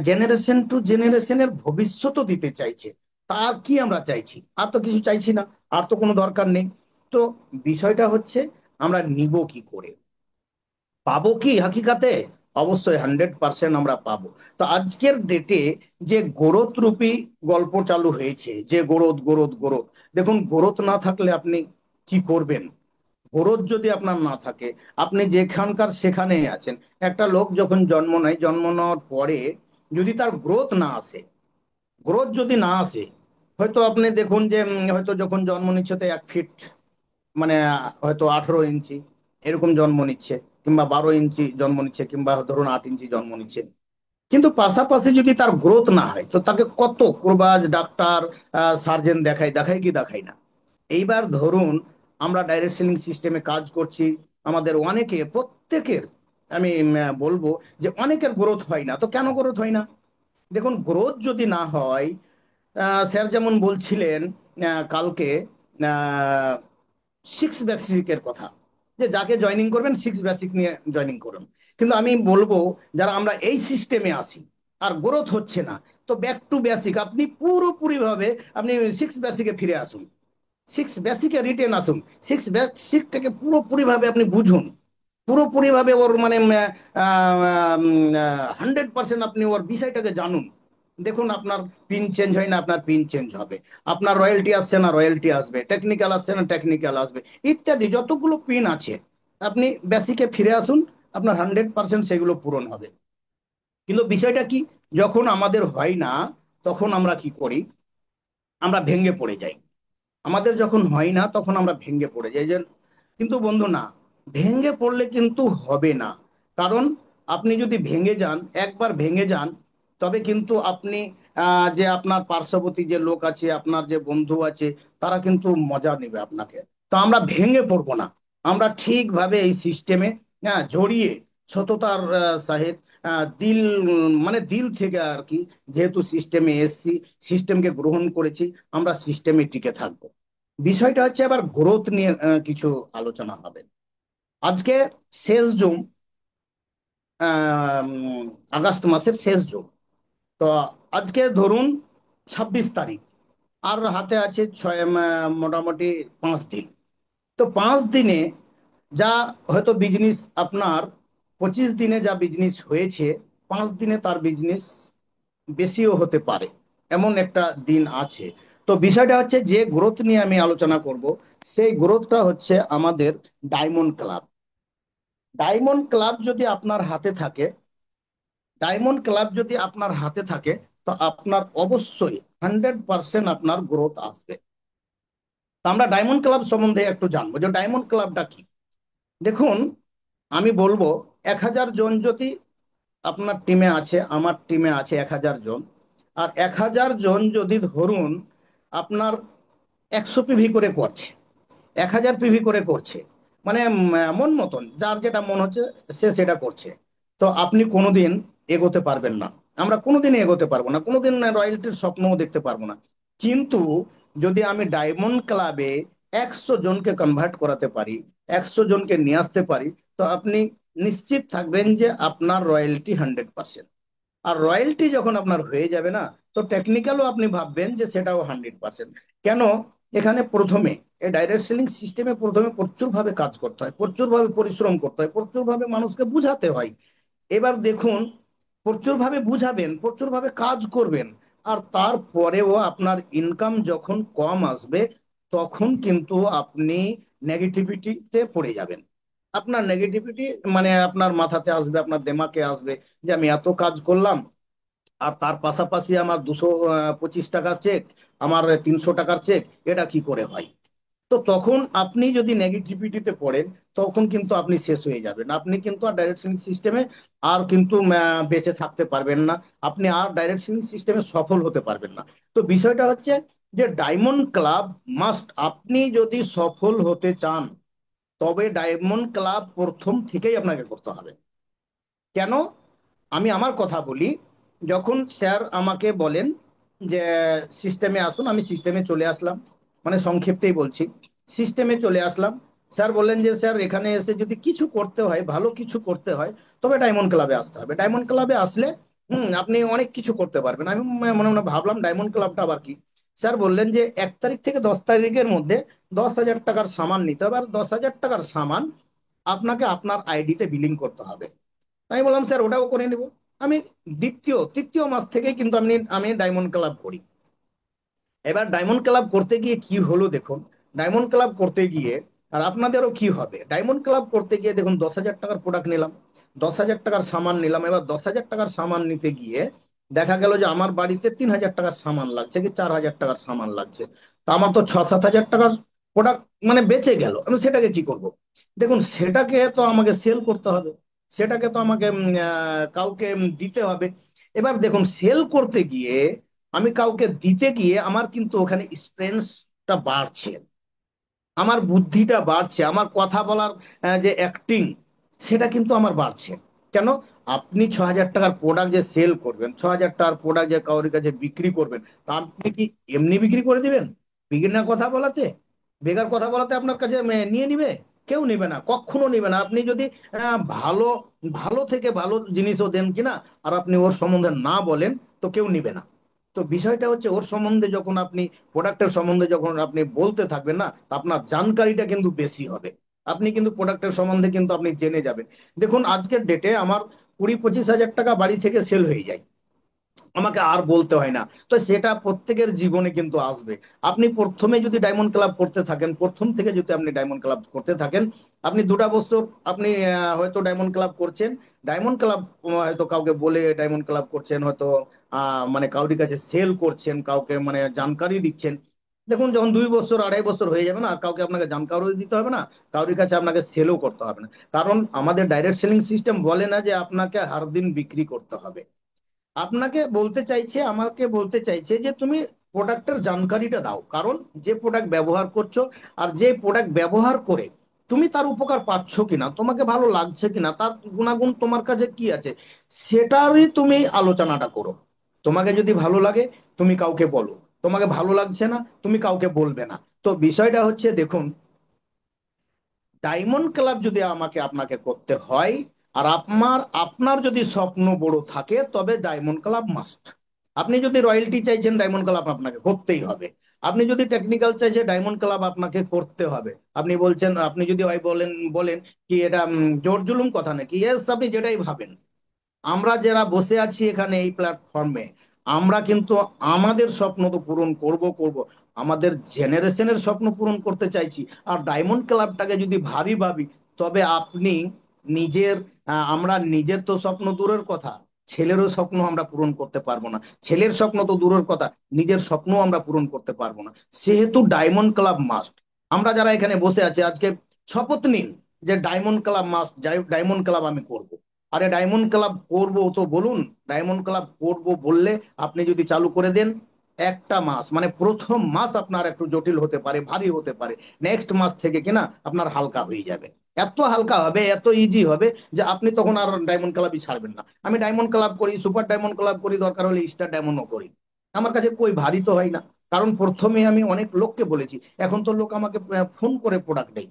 জেনারেশন টু জেনারেশনের ভবিষ্যৎও দিতে চাইছে। তার কি আমরা চাইছি? আর তো কিছু চাইছি না, আর তো কোনো দরকার নেই। তো বিষয়টা হচ্ছে, আমরা নিব কি করে? পাবো কি হাকিকাতে? অবশ্যই 100% আমরা পাবো। তো আজকের ডেটে যে গ্রোথ রূপী গল্প চালু হয়েছে, যে গ্রোথ গ্রোথ গ্রোথ, দেখুন, গ্রোথ না থাকলে আপনি কি করবেন? গ্রোথ যদি আপনার না থাকে, আপনি যেখানকার সেখানেই আছেন। একটা লোক যখন জন্ম নেয়, জন্ম নেওয়ার পরে যদি তার গ্রোথ না আসে, গ্রোথ যদি না আসে, হয়তো আপনি দেখুন যে হয়তো যখন জন্ম নিচ্ছে তো 1 ফিট, মানে হয়তো 18 ইঞ্চি এরকম জন্ম নিচ্ছে, কিংবা 12 ইঞ্চি জন্ম নিচ্ছে, কিংবা ধরুন 8 ইঞ্চি জন্ম নিচ্ছে। কিন্তু পাশাপাশি যদি তার গ্রোথ না হয়, তো তাকে কত ক্রবাজ ডাক্তার সার্জেন দেখাই, দেখাই কি দেখাই না? এইবার ধরুন, আমরা ডাইরেক্ট সেলিং সিস্টেমে কাজ করছি, আমাদের অনেকে, প্রত্যেকের, আমি বলবো যে অনেকের গ্রোথ হয় না। তো কেন গ্রোথ হয় না? দেখুন, গ্রোথ যদি না হয়, স্যার যেমন বলছিলেন কালকে 6 বেসিকের কথা, যে যাকে জয়নিং করবেন 6 বেসিক নিয়ে জয়নিং করুন। কিন্তু আমি বলবো, যারা আমরা এই সিস্টেমে আসি আর গ্রোথ হচ্ছে না, তো ব্যাক টু বেসিক, আপনি পুরোপুরি ভাবে আপনি 6 বেসিকে ফিরে আসুন, 6 বেসিকে রিটেন আসুন। 6 বেসিকটাকে পুরোপুরি ভাবে আপনি বুঝুন, পুরোপুরি ভাবে ওর মানে 100% আপনি ওর বিষয়টাকে জানুন। দেখুন, আপনার পিন চেঞ্জ হয় না, আপনার পিন চেঞ্জ হবে। আপনার রয়্যালটি আসছে না, রয়্যালটি আসবে। টেকনিক্যাল আসছে না, টেকনিক্যাল আসবে। ইত্যাদি যতগুলো পিন আছে, আপনি বেসিকে ফিরে আসুন, আপনার 100% সেগুলো পূরণ হবে। কিন্তু বিষয়টা কি, যখন আমাদের হয় না, তখন আমরা কি করি? আমরা ভেঙে পড়ে যাই। আমাদের যখন হয় না, তখন আমরা ভেঙে পড়ে যাই যে, কিন্তু বন্ধু না, ভেঙে পড়লে কিন্তু হবে না। কারণ আপনি যদি ভেঙে যান, একবার ভেঙে যান, তবে কিন্তু আপনি যে আপনার পার্শ্ববর্তী যে লোক আছে, আপনার যে বন্ধু আছে, তারা কিন্তু মজা নেবে আপনাকে। তো আমরা ভেঙে পড়বো না, আমরা ঠিকভাবে এই সিস্টেমে জড়িয়ে সততার সাথে দিল, মানে দিল থেকে আর কি, যেহেতু সিস্টেমে এসছি, সিস্টেমকে গ্রহণ করেছি, আমরা সিস্টেমে টিকে থাকবো। বিষয়টা হচ্ছে আবার গ্রোথ নিয়ে কিছু আলোচনা হবে আজকে। শেষ জুন, আগস্ট মাসের শেষ জুন। তো আজকে ধরুন 26 তারিখ, আর হাতে আছে মোটামুটি 5 দিন। তো 5 দিনে যা হয়তো বিজনেস আপনার, 25 দিনে যা বিজনেস হয়েছে, 5 দিনে তার বিজনেস বেশিও হতে পারে, এমন একটা দিন আছে। তো বিষয়টা হচ্ছে, যে গ্রোথ নিয়ে আমি আলোচনা করব, সেই গ্রোথটা হচ্ছে আমাদের ডায়মন্ড ক্লাব। ডায়মন্ড ক্লাব যদি আপনার হাতে থাকে, ডায়মন্ড ক্লাব যদি আপনার হাতে থাকে, তো আপনার অবশ্যই 100% আপনার গ্রোথ আসবে। তো আমরা ডায়মন্ড ক্লাব সম্বন্ধে একটু জানবো, যে ডায়মন্ড ক্লাবটা কি। দেখুন, আমি বলবো, 1000 জন যদি আপনার টিমে আছে, আমার টিমে আছে 1000 জন, আর 1000 জন যদি ধরুন আপনার 100 পিভি করে করছে, 1000 পিভি করে করছে, মানে মন মতন যার যেটা মন হচ্ছে সে সেটা করছে, তো আপনি কোনোদিন এগোতে পারবেন না। আমরা কোনোদিন এগোতে পারবো না, কোনোদিন রয়্যালটির স্বপ্নও দেখতে পারবো না। কিন্তু যদি আমি ডায়মন্ড ক্লাবে 100 জনকে কনভার্ট করাতে পারি, 100 জনকে নিয়ে আসতে পারি, তো আপনি নিশ্চিত থাকবেন যে আপনার রয়্যালটি 100%। আর রয়্যালটি যখন আপনার হয়ে যাবে না, তো টেকনিক্যালও আপনি ভাববেন যে সেটাও 100%। কেন? এখানে প্রথমে এই ডাইরেক্ট সেলিং সিস্টেমে প্রথমে প্রচুরভাবে কাজ করতে হয়, প্রচুরভাবে পরিশ্রম করতে হয়, প্রচুরভাবে মানুষকে বুঝাতে হয়। এবার দেখুন, প্রচুরভাবে বুঝাবেন, প্রচুরভাবে কাজ করবেন, আর তারপরেও আপনার ইনকাম যখন কম আসবে, তখন কিন্তু আপনি নেগেটিভিটিতে পড়ে যাবেন। আপনার নেগেটিভিটি মানে আপনার মাথাতে আসবে, আপনার দেমাকে আসবে যে আমি এত কাজ করলাম, আর তার পাশাপাশি আমার 225 টাকার চেক, আমার 300 টাকার চেক, এটা কি করে হয়? তো তখন আপনি যদি নেগেটিভিটিতে পড়েন, তখন কিন্তু আপনি শেষ হয়ে যাবেন। আপনি কিন্তু আর ডাইরেক্ট সেলিং সিস্টেমে আর কিন্তু বেঁচে থাকতে পারবেন না। আপনি আর ডাইরেক্ট সেলিং সিস্টেমে সফল হতে পারবেন না। তো বিষয়টা হচ্ছে যে ডায়মন্ড ক্লাব মাস্ট। আপনি যদি সফল হতে চান, তবে ডায়মন্ড ক্লাব প্রথম থেকেই আপনাকে করতে হবে। কেন? আমি আমার কথা বলি। যখন স্যার আমাকে বলেন যে সিস্টেমে আসুন, আমি সিস্টেমে চলে আসলাম, মানে সংক্ষেপতেই বলছি, সিস্টেমে চলে আসলাম। স্যার বললেন যে স্যার এখানে এসে যদি কিছু করতে হয়, ভালো কিছু করতে হয়, তবে ডায়মন্ড ক্লাবে আসতে হবে। ডায়মন্ড ক্লাবে আসলে আপনি অনেক কিছু করতে পারবেন। আমি মনে মনে ভাবলাম ডায়মন্ড ক্লাবটা আবার কি। স্যার বললেন যে 1 তারিখ থেকে 10 তারিখের মধ্যে 10,000 টাকার সামান নিতে হবে, আর 10,000 টাকার সামান আপনাকে আপনার আইডিতে বিলিং করতে হবে। আমি বললাম স্যার ওটাও করে নেব। আমি দ্বিতীয় তৃতীয় মাস থেকে কিন্তু আমি আমি ডায়মন্ড ক্লাব করি। এবার ডায়মন্ড ক্লাব করতে গিয়ে কি হলো দেখুন। ডায়মন্ড ক্লাব করতে গিয়ে, আর আপনাদেরও কি হবে, ডায়মন্ড ক্লাব করতে গিয়ে দেখুন 10,000 টাকার প্রোডাক্ট নিলাম, 10,000 টাকার সামান নিলাম। এবার 10,000 টাকার সামান নিতে গিয়ে দেখা গেল যে আমার বাড়িতে 3,000 টাকার সামান লাগছে, কি 4,000 টাকার সামান লাগছে। তা আমার তো 6-7 হাজার টাকার প্রোডাক্ট মানে বেঁচে গেল। আমি সেটাকে কি করব? দেখুন, সেটাকে তো আমাকে সেল করতে হবে, সেটাকে তো আমাকে কাউকে দিতে হবে। এবার দেখুন, সেল করতে গিয়ে, আমি কাউকে দিতে গিয়ে আমার কিন্তু ওখানে এক্সপেন্সটা বাড়ছে, আমার বুদ্ধিটা বাড়ছে, আমার কথা বলার যে অ্যাক্টিং, সেটা কিন্তু আমার বাড়ছে। কেন? আপনি 6,000 টাকার প্রোডাক্ট যে সেল করবেন, 6,000 টাকার প্রোডাক্ট যে কারোর কাছে বিক্রি করবেন, তা আপনি কি এমনি বিক্রি করে দিবেন? বিগিনার কথা বলাতে, বেকার কথা বলাতে আপনার কাছে নিয়ে নিবে? কেউ নিবে না, কখনো নিবে না। আপনি যদি ভালো ভালো থেকে ভালো জিনিসও দেন কিনা, আর আপনি ওর সম্বন্ধে না বলেন, তো কেউ নিবে না। তো বিষয়টা হচ্ছে, ওর সম্বন্ধে যখন আপনি, প্রোডাক্টের সম্বন্ধে যখন আপনি বলতে থাকবেন না, তা আপনার জানকারিটা কিন্তু বেশি হবে। আপনি কিন্তু প্রোডাক্টের সম্বন্ধে কিন্তু আপনি জেনে যাবেন। দেখুন, আজকের ডেটে আমার 20-25 হাজার টাকা বাড়ি থেকে সেল হয়ে যায়, আমাকে আর বলতে হয় না। তো সেটা প্রত্যেকের জীবনে কিন্তু আসবে। আপনি প্রথমে যদি ডায়মন্ড ক্লাব করতে থাকেন, প্রথম থেকে যদি আপনি ডায়মন্ড ক্লাব করতে থাকেন, আপনি 2টা বছর আপনি হয়তো ডায়মন্ড ক্লাব করছেন, ডায়মন্ড ক্লাব হয়তো কাউকে বলে ডায়মন্ড ক্লাব করছেন, হয়তো মানে কাউরির কাছে সেল করছেন, কাউকে মানে জানকারি দিচ্ছেন। দেখুন, যখন 2 বছর 2.5 বছর হয়ে যাবে না, কাউকে আপনাকে জানকারি দিতে হবে না, কাউরির কাছে আপনাকে সেলও করতে হবে না। কারণ আমাদের ডাইরেক্ট সেলিং সিস্টেম বলে না যে আপনাকে হার দিন বিক্রি করতে হবে। আপনাকে বলতে চাইছে, আমাকে বলতে চাইছে যে তুমি প্রোডাক্টের জানকারিটা দাও। কারণ যে প্রোডাক্ট ব্যবহার করছো, আর যে প্রোডাক্ট ব্যবহার করে তুমি তার উপকার পাচ্ছ কিনা, তোমাকে ভালো লাগছে কিনা, তার গুণাগুণ তোমার কাছে কি আছে, সেটারই তুমি আলোচনাটা করো। তোমাকে যদি ভালো লাগে, তুমি কাউকে বলো। তোমাকে ভালো লাগছে না, তুমি কাউকে বলবে না। তো বিষয়টা হচ্ছে দেখুন, ডায়মন্ড ক্লাব যদি আমাকে আপনাকে করতে হয়, আর আপনার আপনার যদি স্বপ্ন বড় থাকে, তবে ডায়মন্ড ক্লাব মাস্ট। আপনি যদি রয়্যালটি চাইছেন, ডায়মন্ড ক্লাব আপনাকে করতেই হবে। আপনি যদি টেকনিক্যাল চাইছেন, ডায়মন্ড ক্লাব আপনাকে করতে হবে। আপনি বলছেন, আপনি যদি হয় বলেন বলেন কি এটা জোর জুলুম কথা নাকি, ইয়েস, আপনি যেটাই ভাবেন। আমরা যারা বসে আছি এখানে এই প্ল্যাটফর্মে, আমরা কিন্তু আমাদের স্বপ্ন তো পূরণ করব করব, আমাদের জেনারেশনের স্বপ্ন পূরণ করতে চাইছি। আর ডায়মন্ড ক্লাবটাকে যদি ভাবি ভাবি, তবে আপনি নিজের, আমরা নিজের তো স্বপ্ন দূরের কথা, ছেলেরও স্বপ্ন আমরা পূরণ করতে পারবো না। ছেলের স্বপ্ন তো দূরের কথা, নিজের স্বপ্ন আমরা পূরণ করতে পারবো না। সেহেতু ডায়মন্ড ক্লাব মাস্ট। আমরা যারা এখানে বসে আছি আজকে, শপথ নিন যে diamond club must, diamond club আমি করব। আরে ডায়মন্ড ক্লাব করবো তো বলুন। ডায়মন্ড ক্লাব করব বললে আপনি যদি চালু করে দেন, একটা মাস মানে প্রথম মাস আপনার একটু জটিল হতে পারে, ভারী হতে পারে, নেক্সট মাস থেকে কিনা আপনার হালকা হয়ে যাবে। এত হালকা হবে, এত ইজি হবে, যে আপনি তখন আর ডায়মন্ড ক্লাবই ছাড়বেন না। আমি ডায়মন্ড ক্লাব করি, সুপার ডায়মন্ড ক্লাব করি, দরকার হলে স্টার ডায়মন্ডও করি, আমার কাছে কই ভারী তো হয় না। কারণ প্রথমে আমি অনেক লোককে বলেছি, এখন তো লোক আমাকে ফোন করে প্রোডাক্ট দেয়।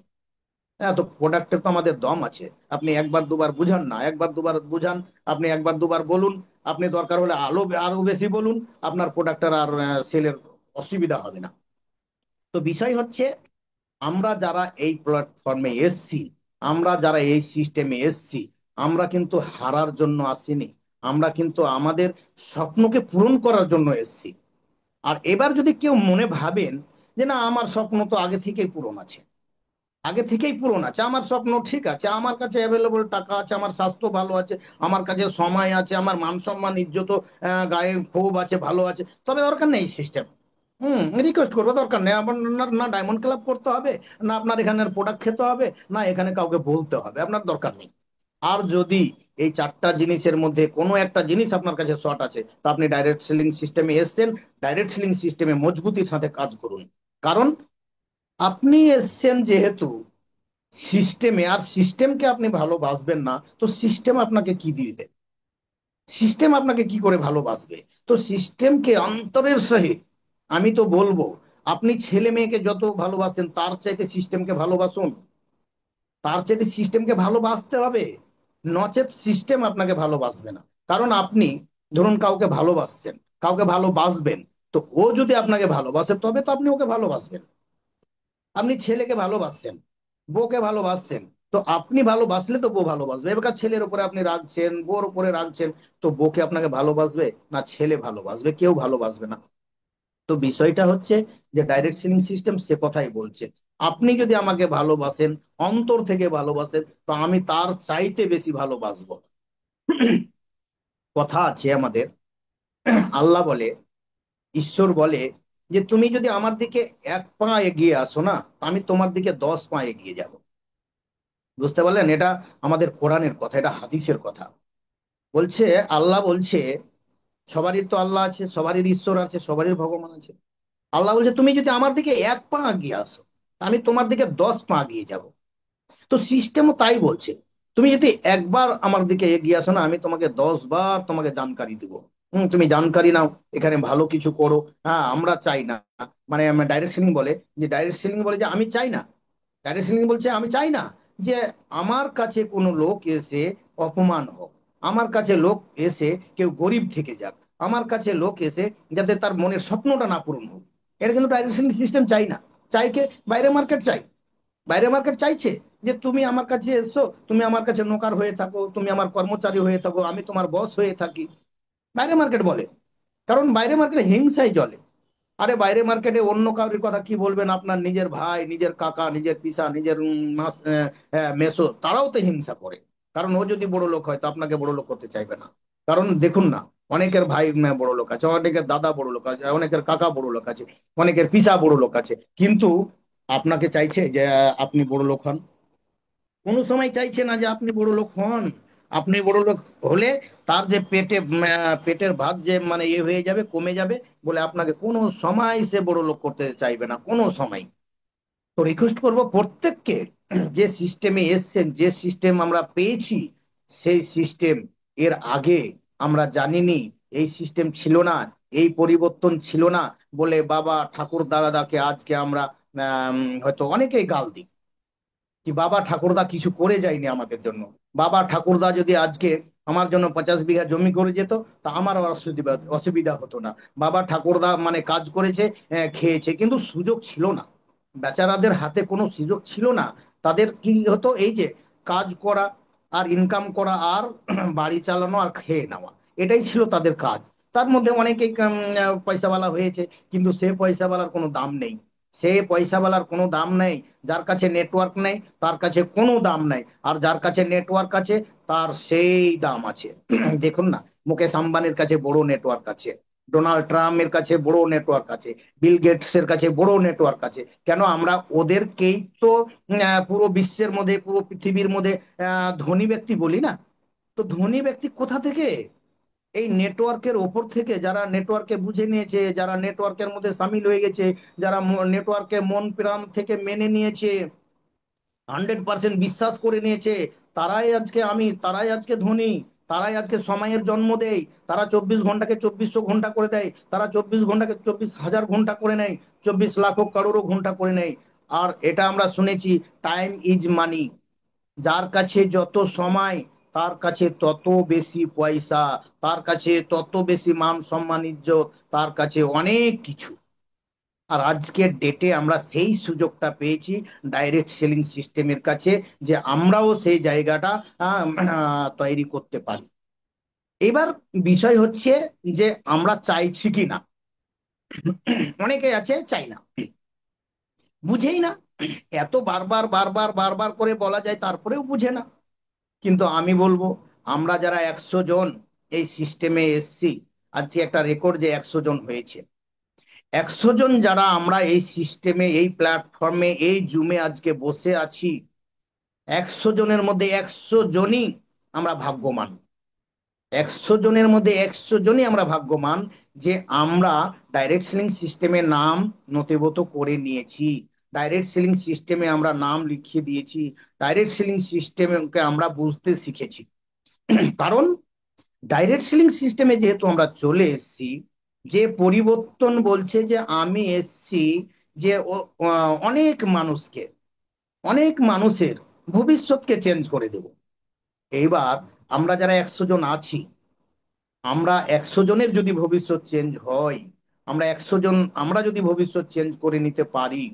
হ্যাঁ, তো প্রোডাক্টের তো আমাদের দম আছে। আপনি একবার দুবার বুঝান না, একবার দুবার বুঝান, আপনি একবার দুবার বলুন, আপনি দরকার হলে আরো বেশি বলুন, আপনার প্রোডাক্টের আর সেলের অসুবিধা হবে না। তো বিষয় হচ্ছে, আমরা যারা এই প্ল্যাটফর্মে এসছি, আমরা যারা এই সিস্টেমে এসছি, আমরা কিন্তু হারার জন্য আসিনি, আমরা কিন্তু আমাদের স্বপ্নকে পূরণ করার জন্য এসছি। আর এবার যদি কেউ মনে ভাবেন যে না, আমার স্বপ্ন তো আগে থেকেই পূরণ আছে, আগে থেকেই পূরণ আছে, আমার স্বপ্ন ঠিক আছে, আমার কাছে অ্যাভেলেবল টাকা আছে, আমার স্বাস্থ্য ভালো আছে, আমার কাছে সময় আছে, আমার মান সম্মান ইজ্জত গায়ে ক্ষোভ আছে, ভালো আছে, তবে দরকার নেই সিস্টেম। রিকোয়েস্ট করবো, দরকার নেই আপনার। না না ডায়মন্ড ক্লাব করতে হবে, না আপনার এখানের প্রোডাক্ট খেতে হবে, না এখানে কাউকে বলতে হবে, আপনার দরকার নেই। আর যদি এই চারটা জিনিসের মধ্যে কোনো একটা জিনিস আপনার কাছে শর্ট আছে, তা আপনি ডাইরেক্ট সেলিং সিস্টেমে এসছেন, ডাইরেক্ট সেলিং সিস্টেমে মজবুতির সাথে কাজ করুন। কারণ আপনি এসছেন যেহেতু সিস্টেমে, আর সিস্টেমকে আপনি ভালোবাসবেন না, তো সিস্টেম আপনাকে কি দিবে? সিস্টেম আপনাকে কি করে ভালোবাসবে? তো সিস্টেমকে অন্তরের সহিত, আমি তো বলবো, আপনি ছেলে মেয়েকে যত ভালোবাসেন তার চাইতে সিস্টেমকে ভালোবাসুন, তার চাইতে সিস্টেমকে ভালোবাসতে হবে, নচেত সিস্টেম আপনাকে ভালোবাসবে না। কারণ আপনি ধরুন কাউকে ভালোবাসছেন, কাউকে ভালোবাসবেন, তো ও যদি আপনাকে ভালোবাসে তবে তো আপনি ওকে ভালোবাসবেন। আপনি ছেলেকে ভালোবাসছেন, বউকে ভালোবাসছেন, তো আপনি ভালোবাসলে তো বউ ভালোবাসবে। এবার ছেলের উপরে আপনি রাখছেন, বউর উপরে রাখছেন, তো বউকে আপনাকে ভালোবাসবে না ছেলে ভালোবাসবে? কেউ ভালোবাসবে না। তো বিষয়টা হচ্ছে যে ডাইরেক্ট সেলিং সিস্টেম সে কথাই বলছে, আপনি যদি আমাকে ভালোবাসেন, অন্তর থেকে ভালোবাসেন, তো আমি তার চাইতে বেশি ভালোবাসবো। কথা আছে আমাদের, আল্লাহ বলে, ঈশ্বর বলে যে তুমি যদি আমার দিকে 1 পা এগিয়ে আসো না, আমি তোমার দিকে 10 পা এগিয়ে যাব। বুঝতে পারলেন? এটা আমাদের কোরআনের কথা, এটা হাদিসের কথা। বলছে, আল্লাহ বলছে, সবারই তো আল্লাহ আছে, সবারই ঈশ্বর আছে, সবারই ভগবান আছে। আল্লাহ বলছে তুমি যদি আমার দিকে 1 পা এগিয়ে আসো, আমি তোমার দিকে 10 পা এগিয়ে যাব। তো সিস্টেমও তাই বলছে, তুমি যদি একবার আমার দিকে এগিয়ে আসো না, আমি তোমাকে 10 বার তোমাকে জানকারি দিব। তুমি জানকারি নাও, এখানে ভালো কিছু করো। হ্যাঁ, আমরা চাই না, মানে ডাইরেক্ট সেলিং বলে, যে ডাইরেক্ট সেলিং বলে যে আমি চাই না, ডাইরেক্ট সেলিং বলছে আমি চাই না যে আমার কাছে কোনো লোক এসে অপমান হোক, আমার কাছে লোক এসে কেউ গরিব থেকে যাক, আমার কাছে লোক এসে যাতে তার মনের স্বপ্নটা না পূরণ হোক। এটা কিন্তু ডাইরেক্ট সেলিং সিস্টেম চাই না। চাই কে? বাইরে মার্কেট চাই। বাইরে মার্কেট চাইছে যে তুমি আমার কাছে এসছো, তুমি আমার কাছে নৌকার হয়ে থাকো, তুমি আমার কর্মচারী হয়ে থাকো, আমি তোমার বস হয়ে থাকি। বাইরে মার্কেট বলে, কারণ বাইরে মার্কেটে হিংসাই চলে। আরে বাইরে মার্কেটে অন্য কাউরির কথা কি বলবেন, আপনার নিজের ভাই, নিজের কাকা, নিজের পিসা, নিজের মেসো, তারাও তো হিংসা করে। কারণ ও যদি বড় লোক হয় তো আপনাকে বড় লোক করতে চাইবে না। কারণ দেখুন না, অনেকের ভাই বড় লোক আছে, অনেকের দাদা বড় লোক আছে, অনেকের কাকা বড় লোক আছে, অনেকের পিসা বড় লোক আছে, কিন্তু আপনাকে চাইছে যে আপনি বড় লোক হন? কোনো সময় চাইছে না যে আপনি বড় লোক হন। আপনি বড় লোক হলে তার যে পেটের ভাত যে মানে ইয়ে হয়ে যাবে, কমে যাবে, বলে আপনাকে কোনো সময় সে বড় লোক করতে চাইবে না, কোনো সময়। তো রিকোয়েস্ট করব প্রত্যেককে, যে সিস্টেমে এসছেন, যে সিস্টেম আমরা পেয়েছি, সেই সিস্টেম এর আগে আমরা জানিনি, এই সিস্টেম ছিল না, এই পরিবর্তন ছিল না, বলে বাবা ঠাকুর দাদাকে আজকে আমরা হয়তো অনেকেই গাল দিই কি বাবা ঠাকুরদা কিছু করে যায়নি আমাদের জন্য। বাবা ঠাকুরদা যদি আজকে আমার জন্য 50 বিঘা জমি করে যেত, তা আমার আর অসুবিধা অসুবিধা হতো না। বাবা ঠাকুরদা মানে কাজ করেছে, খেয়েছে, কিন্তু সুযোগ ছিল না, বেচারাদের হাতে কোনো সুযোগ ছিল না। তাদের কি হতো, এই যে কাজ করা আর ইনকাম করা আর বাড়ি চালানো আর খেয়ে নেওয়া, এটাই ছিল তাদের কাজ। তার মধ্যে অনেকেই পয়সাওয়ালা হয়েছে, কিন্তু সে পয়সাওয়ালার কোনো দাম নেই, সে পয়সাওয়ালার কোনো দাম নেই। যার কাছে নেটওয়ার্ক নেই তার কাছে কোনো দাম নাই, আর যার কাছে নেটওয়ার্ক আছে তার সেই দাম আছে। দেখুন না, মুকেশ আম্বানির কাছে বড় নেটওয়ার্ক আছে, ডোনাল্ড ট্রাম্পের কাছে বড় নেটওয়ার্ক আছে, বিল গেটসের কাছে বড় নেটওয়ার্ক আছে। কেন? আমরা ওদেরকেই তো পুরো বিশ্বের মধ্যে, পুরো পৃথিবীর মধ্যে ধনী ব্যক্তি বলি না। তো ধনী ব্যক্তি কোথা থেকে? এই নেটওয়ার্কের ওপর থেকে, যারা নেটওয়ার্কে বুঝে নিয়েছে, যারা নেটওয়ার্কের মধ্যে সামিল হয়ে গেছে, যারা নেটওয়ার্কে মন প্রাণ থেকে মেনে নিয়েছে, 100% বিশ্বাস করে নিয়েছে, তারাই আজকে আমির, তারাই আজকে ধনী, তারাই আজকে সময়ের জন্ম দেয়। তারা 24 ঘন্টাকে 2400 ঘন্টা করে দেয়, তারা 24 ঘন্টাকে 24,000 ঘন্টা করে নেয়, 24 লাখ কারোরও ঘন্টা করে নেয়। আর এটা আমরা শুনেছি, টাইম ইজ মানি। যার কাছে যত সময়, তার কাছে তত বেশি পয়সা, তার কাছে তত বেশি মান সম্মান ইজ্জত, তার কাছে অনেক কিছু। আর আজকের ডেটে আমরা সেই সুযোগটা পেয়েছি ডাইরেক্ট সেলিং সিস্টেমের কাছে, যে আমরাও সেই জায়গাটা তৈরি করতে পারি। এবার বিষয় হচ্ছে যে আমরা চাইছি কি না। অনেকে আছে চাই না, বুঝেই না। এত বারবার বারবার বারবার করে বলা যায় তারপরেও বুঝে না। কিন্তু আমি বলবো, আমরা যারা 100 জন এই সিস্টেমে এসছি, আজকে একটা রেকর্ড যে 100 জন হয়েছে, 100 জন যারা আমরা এই সিস্টেমে, এই প্ল্যাটফর্মে, এই জুমে আজকে বসে আছি, 100 জনের মধ্যে 100 জনই আমরা ভাগ্যবান। 100 জনের মধ্যে 100 জনই আমরা ভাগ্যবান যে আমরা ডাইরেক্ট সেলিং সিস্টেমে নাম নথিভুক্ত করে নিয়েছি, ডাইরেক্ট সেলিং সিস্টেমে আমরা নাম লিখিয়ে দিয়েছি, ডাইরেক্ট সেলিং সিস্টেমকে আমরা বুঝতে শিখেছি। কারণ ডাইরেক্ট সেলিং সিস্টেমে যেহেতু আমরা চলে এসেছি, যে পরিবর্তন বলছে যে আমি এসছি যে অনেক মানুষকে, অনেক মানুষের ভবিষ্যৎকে চেঞ্জ করে দেব। এইবার আমরা যারা 100 জন আছি, আমরা 100 জনের যদি ভবিষ্যৎ চেঞ্জ হয়, আমরা 100 জন আমরা যদি ভবিষ্যৎ চেঞ্জ করে নিতে পারি,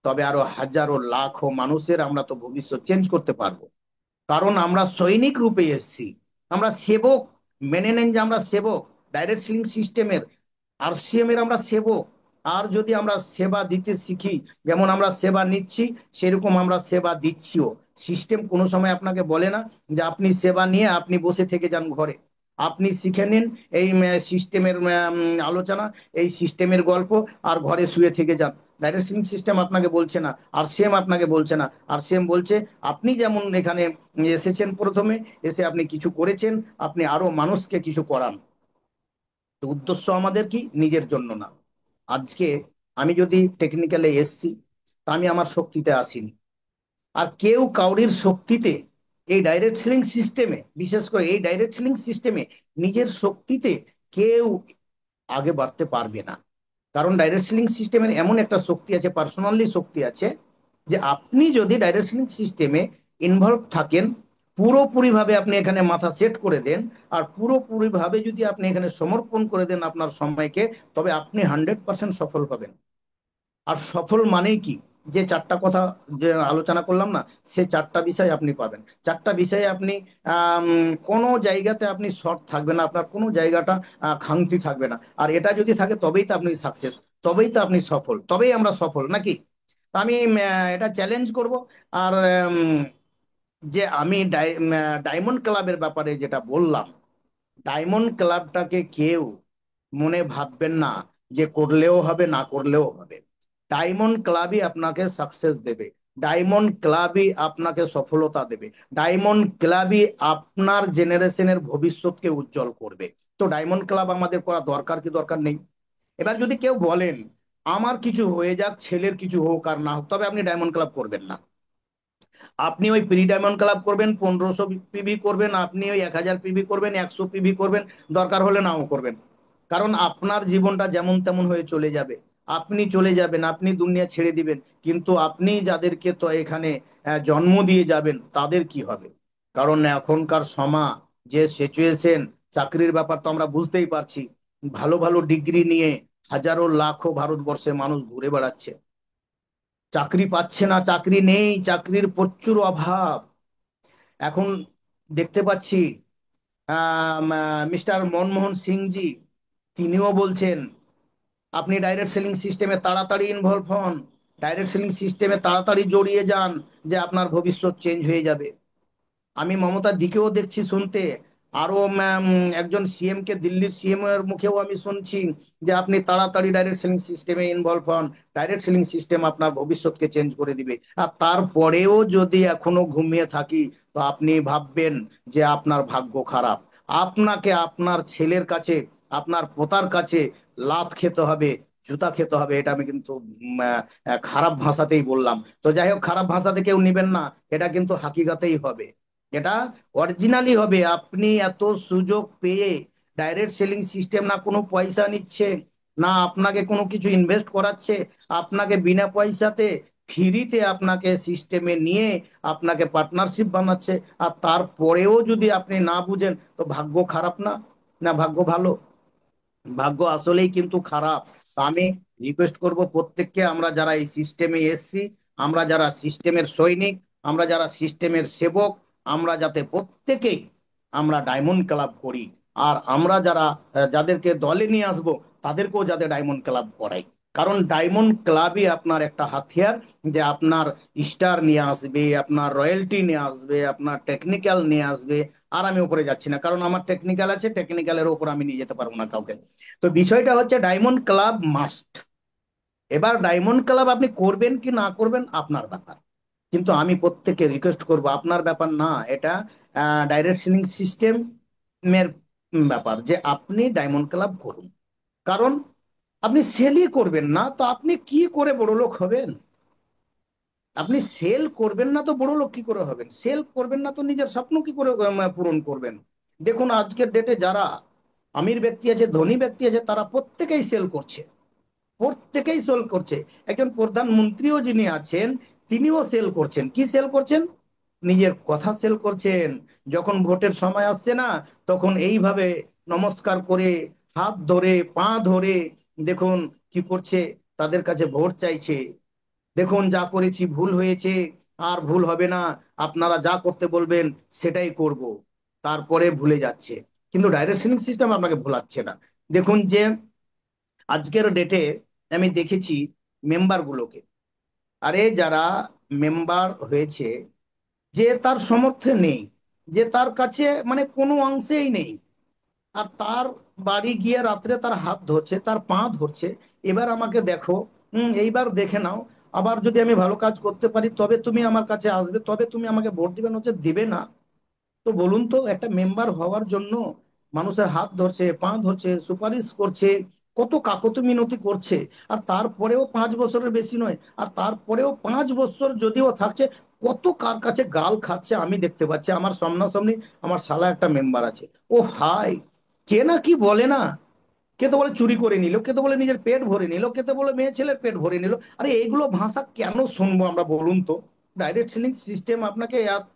তবে আরো হাজারো লাখো মানুষের আমরা তো ভবিষ্যৎ চেঞ্জ করতে পারবো। কারণ আমরা সৈনিক রূপে এসেছি, আমরা সেবক। মেনে নেন যে আমরা সেবক ডাইরেক্ট সেলিং সিস্টেমের, আরসিএম এর আমরা সেবক। আর যদি আমরা সেবা দিতে শিখি, যেমন আমরা সেবা নিচ্ছি সেরকম আমরা সেবা দিচ্ছিও। সিস্টেম কোনো সময় আপনাকে বলে না যে আপনি সেবা নিয়ে আপনি বসে থেকে যান ঘরে, আপনি শিখে নিন এই সিস্টেমের আলোচনা, এই সিস্টেমের গল্প, আর ঘরে শুয়ে থেকে যান। ডাইরেক্ট সেলিং সিস্টেম আপনাকে বলছে না, আর সেম আপনাকে বলছে না। আর সেম বলছে আপনি যেমন এখানে এসেছেন, প্রথমে এসে আপনি কিছু করেছেন, আপনি আরো মানুষকে কিছু করান। তো উদ্দেশ্য আমাদের কি? নিজের জন্য না। আজকে আমি যদি টেকনিক্যালে এসছি, তা আমি আমার শক্তিতে আসিনি। আর কেউ কাউরির শক্তিতে, এই ডাইরেক্ট সেলিং সিস্টেমে, বিশেষ করে এই ডাইরেক্ট সেলিং সিস্টেমে নিজের শক্তিতে কেউ আগে বাড়তে পারবে না। কারণ ডাইরেক্ট সেলিং সিস্টেমের এমন একটা শক্তি আছে, পার্সোনালি শক্তি আছে, যে আপনি যদি ডাইরেক্ট সেলিং সিস্টেমে ইনভলভ থাকেন, পুরোপুরিভাবে আপনি এখানে মাথা সেট করে দেন, আর পুরোপুরিভাবে যদি আপনি এখানে সমর্পণ করে দেন আপনার সময়কে, তবে আপনি 100% সফল পাবেন। আর সফল মানেই কি? যে চারটা কথা যে আলোচনা করলাম না, সে চারটা বিষয় আপনি পাবেন। চারটা বিষয়ে আপনি কোনো জায়গাতে আপনি শর্ট থাকবে না, আপনার কোনো জায়গাটা খামতি থাকবে না। আর এটা যদি থাকে তবেই তো আপনি সাকসেস, তবেই তো আপনি সফল, তবেই আমরা সফল নাকি। তা আমি এটা চ্যালেঞ্জ করব। আর যে আমি ডায়মন্ড ক্লাবের ব্যাপারে যেটা বললাম, ডায়মন্ড ক্লাবটাকে কেউ মনে ভাববেন না যে করলেও হবে না করলেও হবে। ডায়মন্ড ক্লাবই আপনাকে সাকসেস দেবে, ডায়মন্ড ক্লাবই আপনাকে সফলতা দেবে, ডায়মন্ড ক্লাবই আপনার জেনারেশনের ভবিষ্যৎকে উজ্জ্বল করবে। তো ডায়মন্ড ক্লাব আমাদের করা দরকার কি দরকার নেই? এবার যদি কেউ বলেন আমার কিছু হয়ে যাক, ছেলের কিছু হোক আর না হোক, তবে আপনি ডায়মন্ড ক্লাব করবেন না। আপনি ওই প্রি ডায়মন্ড ক্লাব করবেন, 1500 পিভি করবেন, আপনি ওই 1000 পিভি করবেন, 100 পিভি করবেন, দরকার হলে নাও করবেন। কারণ আপনার জীবনটা যেমন তেমন হয়ে চলে যাবে, আপনি চলে যাবেন, আপনি দুনিয়া ছেড়ে দিবেন, কিন্তু আপনি যাদেরকে তো এখানে জন্ম দিয়ে যাবেন তাদের কি হবে? কারণ এখনকার সময় যে সিচুয়েশন, চাকরির ব্যাপার তো আমরা বুঝতেই পারছি। ভালো ভালো ডিগ্রি নিয়ে হাজারো লাখো ভারতবর্ষে মানুষ ঘুরে বেড়াচ্ছে, চাকরি পাচ্ছে না, চাকরি নেই, চাকরির প্রচুর অভাব। এখন দেখতে পাচ্ছি মিস্টার মনমোহন সিংজি, তিনিও বলছেন আপনি ডাইরেক্ট সেলিং সিস্টেমে তাড়াতাড়ি ইনভলভ হন, ডাইরেক্ট সেলিং সিস্টেমে তাড়াতাড়ি জড়িয়ে যান, যে আপনার ভবিষ্যৎ চেঞ্জ হয়ে যাবে। আমি মমতার দিকেও দেখছি শুনতে, আরো একজন সিএম কে, দিল্লির সিএম এর মুখেও আমি শুনছি যে আপনি তাড়াতাড়ি ডাইরেক্ট সেলিং সিস্টেমে ইনভলভ হন, ডাইরেক্ট সেলিং সিস্টেম আপনার ভবিষ্যৎকে চেঞ্জ করে দিবে। আর তারপরেও যদি এখনো ঘুমিয়ে থাকি, তো আপনি ভাববেন যে আপনার ভাগ্য খারাপ। আপনাকে আপনার ছেলের কাছে, আপনার পোতার কাছে লাত খেতে হবে, জুতা খেতে হবে। এটা আমি কিন্তু খারাপ ভাষাতেই বললাম। তো যাই হোক, খারাপ ভাষাতে কেউ নিবেন না, এটা কিন্তু হাকিকাতেই হবে, এটা অরিজিনালি হবে। আপনি এত সুযোগ পেয়ে ডাইরেক্ট সেলিং সিস্টেম না কোনো পয়সা নিচ্ছে, না আপনাকে কোনো কিছু ইনভেস্ট করাচ্ছে, আপনাকে বিনা পয়সাতে ফ্রিতে আপনাকে সিস্টেমে নিয়ে আপনাকে পার্টনারশিপ বানাচ্ছে, আর তারপরেও যদি আপনি না বুঝেন তো ভাগ্য খারাপ না, না ভাগ্য ভালো? ভাগ্য আসলেই কিন্তু খারাপ। তা আমি রিকোয়েস্ট করব প্রত্যেককে, আমরা যারা এই সিস্টেমে এসছি, আমরা যারা সিস্টেমের সৈনিক, আমরা যারা সিস্টেমের সেবক, আমরা যাতে প্রত্যেকেই আমরা ডায়মন্ড ক্লাব করি। আর আমরা যারা যাদেরকে দলে নিয়ে আসব তাদেরকেও যাতে ডায়মন্ড ক্লাব করাই। কারণ ডায়মন্ড ক্লাবই আপনার একটা হাতিয়ার, যে আপনার স্টার নিয়ে আসবে, আপনার রয়্যালটি নিয়ে আসবে, আপনার টেকনিক্যাল নিয়ে আসবে। আর আমি উপরে যাচ্ছি না, কারণ আমার টেকনিক্যাল আছে, টেকনিক্যালের উপর আমি নিয়ে যেতে পারবো না কাউকে। তো বিষয়টা হচ্ছে ডায়মন্ড ক্লাব মাস্ট। এবার ডায়মন্ড ক্লাব আপনি করবেন কি না করবেন আপনার ব্যাপার, কিন্তু আমি প্রত্যেককে রিকোয়েস্ট করব, আপনার ব্যাপার না এটা, ডাইরেক্ট সেলিং সিস্টেমের ব্যাপার, যে আপনি ডায়মন্ড ক্লাব করুন। কারণ আপনি সেলই করবেন না তো আপনি কি করে বড় লোক হবেন? আপনি সেল করবেন না তো বড় লোক কি করে হবেন? সেল করবেন না তো নিজের স্বপ্ন কি করে পূরণ করবেন? দেখুন আজকের ডেটে যারা আমির ব্যক্তি আছে, ধনী ব্যক্তি আছে, তারা প্রত্যেকেই সেল করছে, প্রত্যেকেই সেল করছে। একজন প্রধানমন্ত্রীও যিনি আছেন তিনিও সেল করছেন। কি সেল করছেন? নিজের কথা সেল করছেন। যখন ভোটের সময় আসছে না, তখন এইভাবে নমস্কার করে, হাত ধরে, পা ধরে, দেখুন কি করছে, তাদের কাছে ভোট চাইছে। দেখুন যা করেছি ভুল হয়েছে, আর ভুল হবে না, আপনারা যা করতে বলবেন সেটাই করব, তারপরে ভুলে যাচ্ছে। কিন্তু ডাইরেকশন সিস্টেম আপনাকে ভোলাচ্ছে না। দেখুন যে আজকের ডেটে আমি দেখেছি মেম্বার গুলোকে, আরে যারা মেম্বার হয়েছে, যে তার সমর্থে নেই, যে তার কাছে মানে কোনো অংশেই নেই, আর তার বাড়ি গিয়ে রাত্রে তার হাত ধরছে, তার পা ধরছে, এবার আমাকে দেখো, এইবার দেখে নাও, আবার যদি আমি ভালো কাজ করতে পারি তবে তুমি আমার কাছে আসবে, তবে তুমি আমাকে ভোট দিবে, হচ্ছে দিবে না। তো বলুন তো, একটা মেম্বার হওয়ার জন্য মানুষের হাত ধরছে, পা ধরছে, সুপারিশ করছে, কত কাকতি মিনতি করছে, আর তারপরেও 5 বছরের বেশি নয়, আর তারপরেও 5 বছর যদিও থাকছে, কত কার কাছে গাল খাচ্ছে আমি দেখতে পাচ্ছি। আমার সামনাসামনি আমার শালা একটা মেম্বার আছে, ও হাই, কে না কি বলে না, কে তো বলে চুরি করে নিল, কে তো বলে নিজের পেট ভরে নিল, কে তো বলে মেয়ে ছেলের পেট ভরে নিল। আরে এইগুলো ভাষা কেন শুনবো আমরা বলুন তো? ডাইরেক্ট সেলিং সিস্টেম আপনাকে এত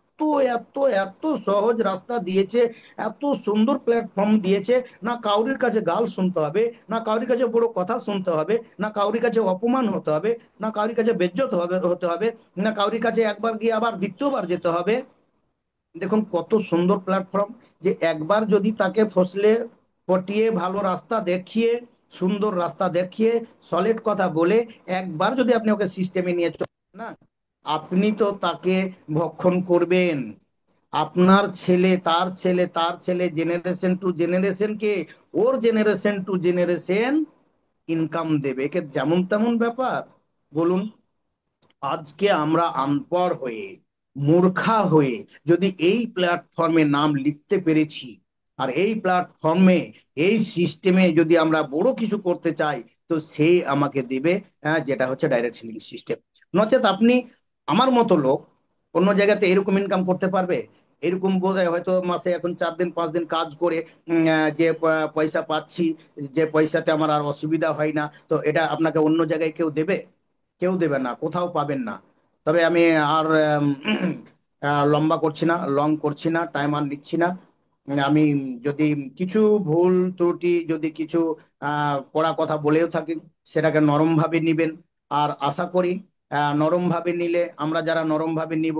এত এত সহজ রাস্তা দিয়েছে, এত সুন্দর প্ল্যাটফর্ম দিয়েছে, না কাউরির কাছে গাল শুনতে হবে, না কাউরির কাছে বড় কথা শুনতে হবে, না কাউরির কাছে অপমান হতে হবে, না কাউরির কাছে বেজ্জত হতে হবে, না কাউরির কাছে একবার গিয়ে আবার দ্বিতীয়বার যেতে হবে। দেখুন কত সুন্দর প্ল্যাটফর্ম, যে একবার যদি তাকে ফসলে পটিয়ে ভালো রাস্তা দেখিয়ে, সুন্দর রাস্তা দেখিয়ে, সলিড কথা বলে একবার যদি আপনি ওকে সিস্টেমে নিয়ে চলেন না, আপনি তো তাকে ভক্ষণ করবেন। আপনার ছেলে, তার ছেলে, তার ছেলে, generation to জেনারেশনকে, or generation to generation income দেবে। একে যেমন তেমন ব্যাপার বলুন? আজকে আমরা আনপড় হয়ে, মূর্খা হয়ে যদি এই প্ল্যাটফর্মে নাম লিখতে পেরেছি, আর এই প্ল্যাটফর্মে, এই সিস্টেমে যদি আমরা বড় কিছু করতে চাই, তো সে আমাকে দেবে, যেটা হচ্ছে ডাইরেক্ট সেলিং সিস্টেম। নচেত আপনি আমার মতো লোক অন্য জায়গাতে এরকম ইনকাম করতে পারবে? এরকম বোধহয় হয়তো মাসে এখন 4 দিন 5 দিন কাজ করে যে পয়সা পাচ্ছি, যে পয়সাতে আমার আর অসুবিধা হয় না, তো এটা আপনাকে অন্য জায়গায় কেউ দেবে? কেউ দেবে না, কোথাও পাবেন না। তবে আমি আর লম্বা করছি না, লং করছি না, টাইম আর নিচ্ছি না। আমি যদি কিছু ভুল ত্রুটি, যদি কিছু কড়া কথা বলেও থাকি, সেটাকে নরম ভাবে নিবেন। আর আশা করি নরম ভাবে নিলে, আমরা যারা নরম ভাবে নিব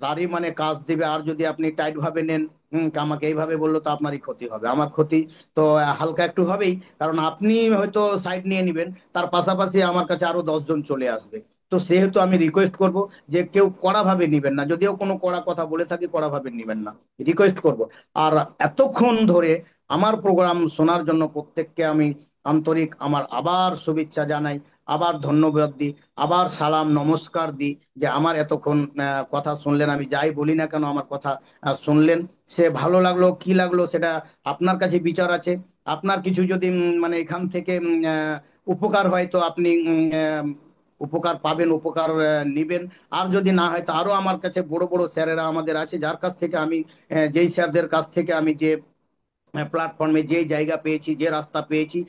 তারই মানে কাজ দিবে। আর যদি আপনি টাইট ভাবে নেন, আমাকে এইভাবে বললো তো আপনারই ক্ষতি হবে, আমার ক্ষতি তো হালকা একটু হবেই, কারণ আপনি হয়তো সাইড নিয়ে নিবেন, তার পাশাপাশি আমার কাছে আরো 10 জন চলে আসবে। তো সেহেতু আমি রিকোয়েস্ট করব যে কেউ কড়া ভাবে নিবেন না, যদিও কোনো কড়া কথা বলে থাকি কড়া ভাবে নিবেন না, রিকোয়েস্ট করব। আর এতক্ষণ ধরে আমার প্রোগ্রাম শোনার জন্য প্রত্যেককে আমি আন্তরিক আমার আবার শুভেচ্ছা জানাই, আবার ধন্যবাদ দিই, আবার সালাম নমস্কার দিই, যে আমার এতক্ষণ কথা শুনলেন। আমি যাই বলি না কেন আমার কথা শুনলেন। সে ভালো লাগলো কি লাগলো সেটা আপনার কাছে বিচার আছে। আপনার কিছু যদি মানে এখান থেকে উপকার হয় তো আপনি উপকার পাবেন, উপকার নিবেন। আর যদি না হয় তো আরো আমার কাছে বড় বড় স্যারেরা আমাদের আছে, যার কাছ থেকে আমি যেই স্যারদের কাছ থেকে আমি যে প্ল্যাটফর্মে যে জায়গা পেয়েছি, যে রাস্তা পেয়েছি,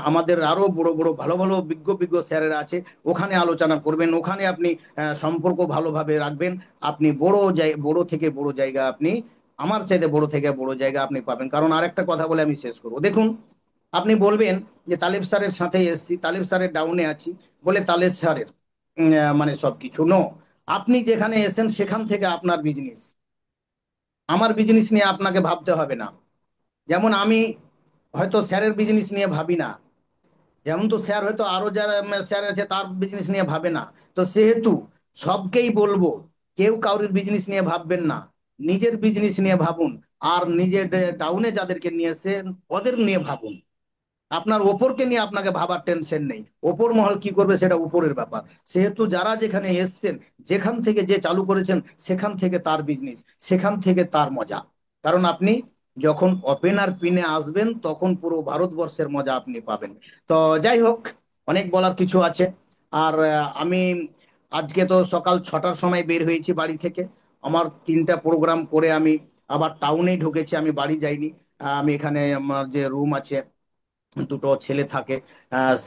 আমাদের আরো বড় বড় ভালো ভালো বিজ্ঞ বিজ্ঞ স্যারেরা আছে, ওখানে আলোচনা করবেন, ওখানে আপনি সম্পর্ক ভালোভাবে রাখবেন। আপনি বড় থেকে বড় জায়গা আপনি, আমার চাইতে বড় থেকে বড় জায়গা আপনি পাবেন। কারণ আরেকটা কথা বলে আমি শেষ করবো, দেখুন, আপনি বলবেন যে তালিব স্যারের সাথে এসছি, তালিব স্যারের ডাউনে আছি বলে তালিব স্যারের মানে সবকিছু নো। আপনি যেখানে এসেন সেখান থেকে আপনার বিজনেস, আমার বিজনেস নিয়ে আপনাকে ভাবতে হবে না। যেমন আমি হয়তো স্যারের বিজনেস নিয়ে ভাবি না, যেমন তো স্যার হয়তো আরো যারা স্যার আছে তার বিজনেস নিয়ে ভাবে না। তো সেহেতু সবকেই বলবো, কেউ কারোর বিজনেস নিয়ে ভাববেন না, নিজের বিজনেস নিয়ে ভাবুন। আর নিজের টাউনে যাদেরকে নিয়ে এসেছেন ওদের নিয়ে ভাবুন। আপনার ওপরকে নিয়ে আপনাকে ভাবার টেনশন নেই, ওপর মহল কি করবে সেটা উপরের ব্যাপার। সেহেতু যারা যেখানে এসছেন, যেখান থেকে যে চালু করেছেন সেখান থেকে তার বিজনেস, সেখান থেকে তার মজা। কারণ আপনি যখন ওপেনার পিনে আসবেন তখন পুরো ভারতবর্ষের মজা আপনি পাবেন। তো যাই হোক, অনেক বলার কিছু আছে। আর আমি আজকে তো সকাল 6টার সময় বের হয়েছি বাড়ি থেকে। আমার 3টা প্রোগ্রাম করে আমি আবার টাউনেই ঢুকেছি, আমি বাড়ি যাইনি। আমি এখানে আমার যে রুম আছে, দুটো ছেলে থাকে,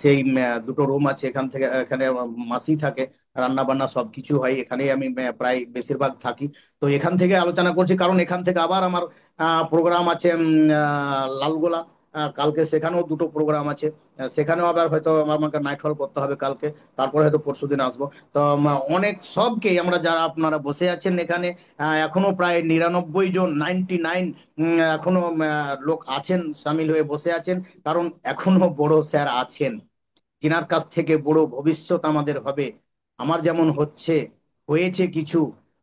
সেই দুটো রুম আছে, এখান থেকে এখানে মাসি থাকে, রান্না বান্না সবকিছু হয় এখানেই, আমি প্রায় বেশিরভাগ থাকি। তো এখান থেকে আলোচনা করছি, কারণ এখান থেকে আবার আমার প্রোগ্রাম আছে লালগোলা। কালকে সেখানেও দুটো প্রোগ্রাম আছে। সেখানেও আবার হয়তো আমাকে নাইট হল করতে হবে কালকে, তারপরে হয়তো পরশুদিন আসবো। তো অনেক সবকেই, আমরা যারা আপনারা বসে আছেন এখানে, এখনো প্রায় 99 জন, 99 এখনো লোক আছেন, সামিল হয়ে বসে আছেন। কারণ এখনো বড় স্যার আছেন, যিনার কাছ থেকে বড় ভবিষ্যৎ আমাদের হবে। আমার যেমন হচ্ছে, হয়েছে কিছু,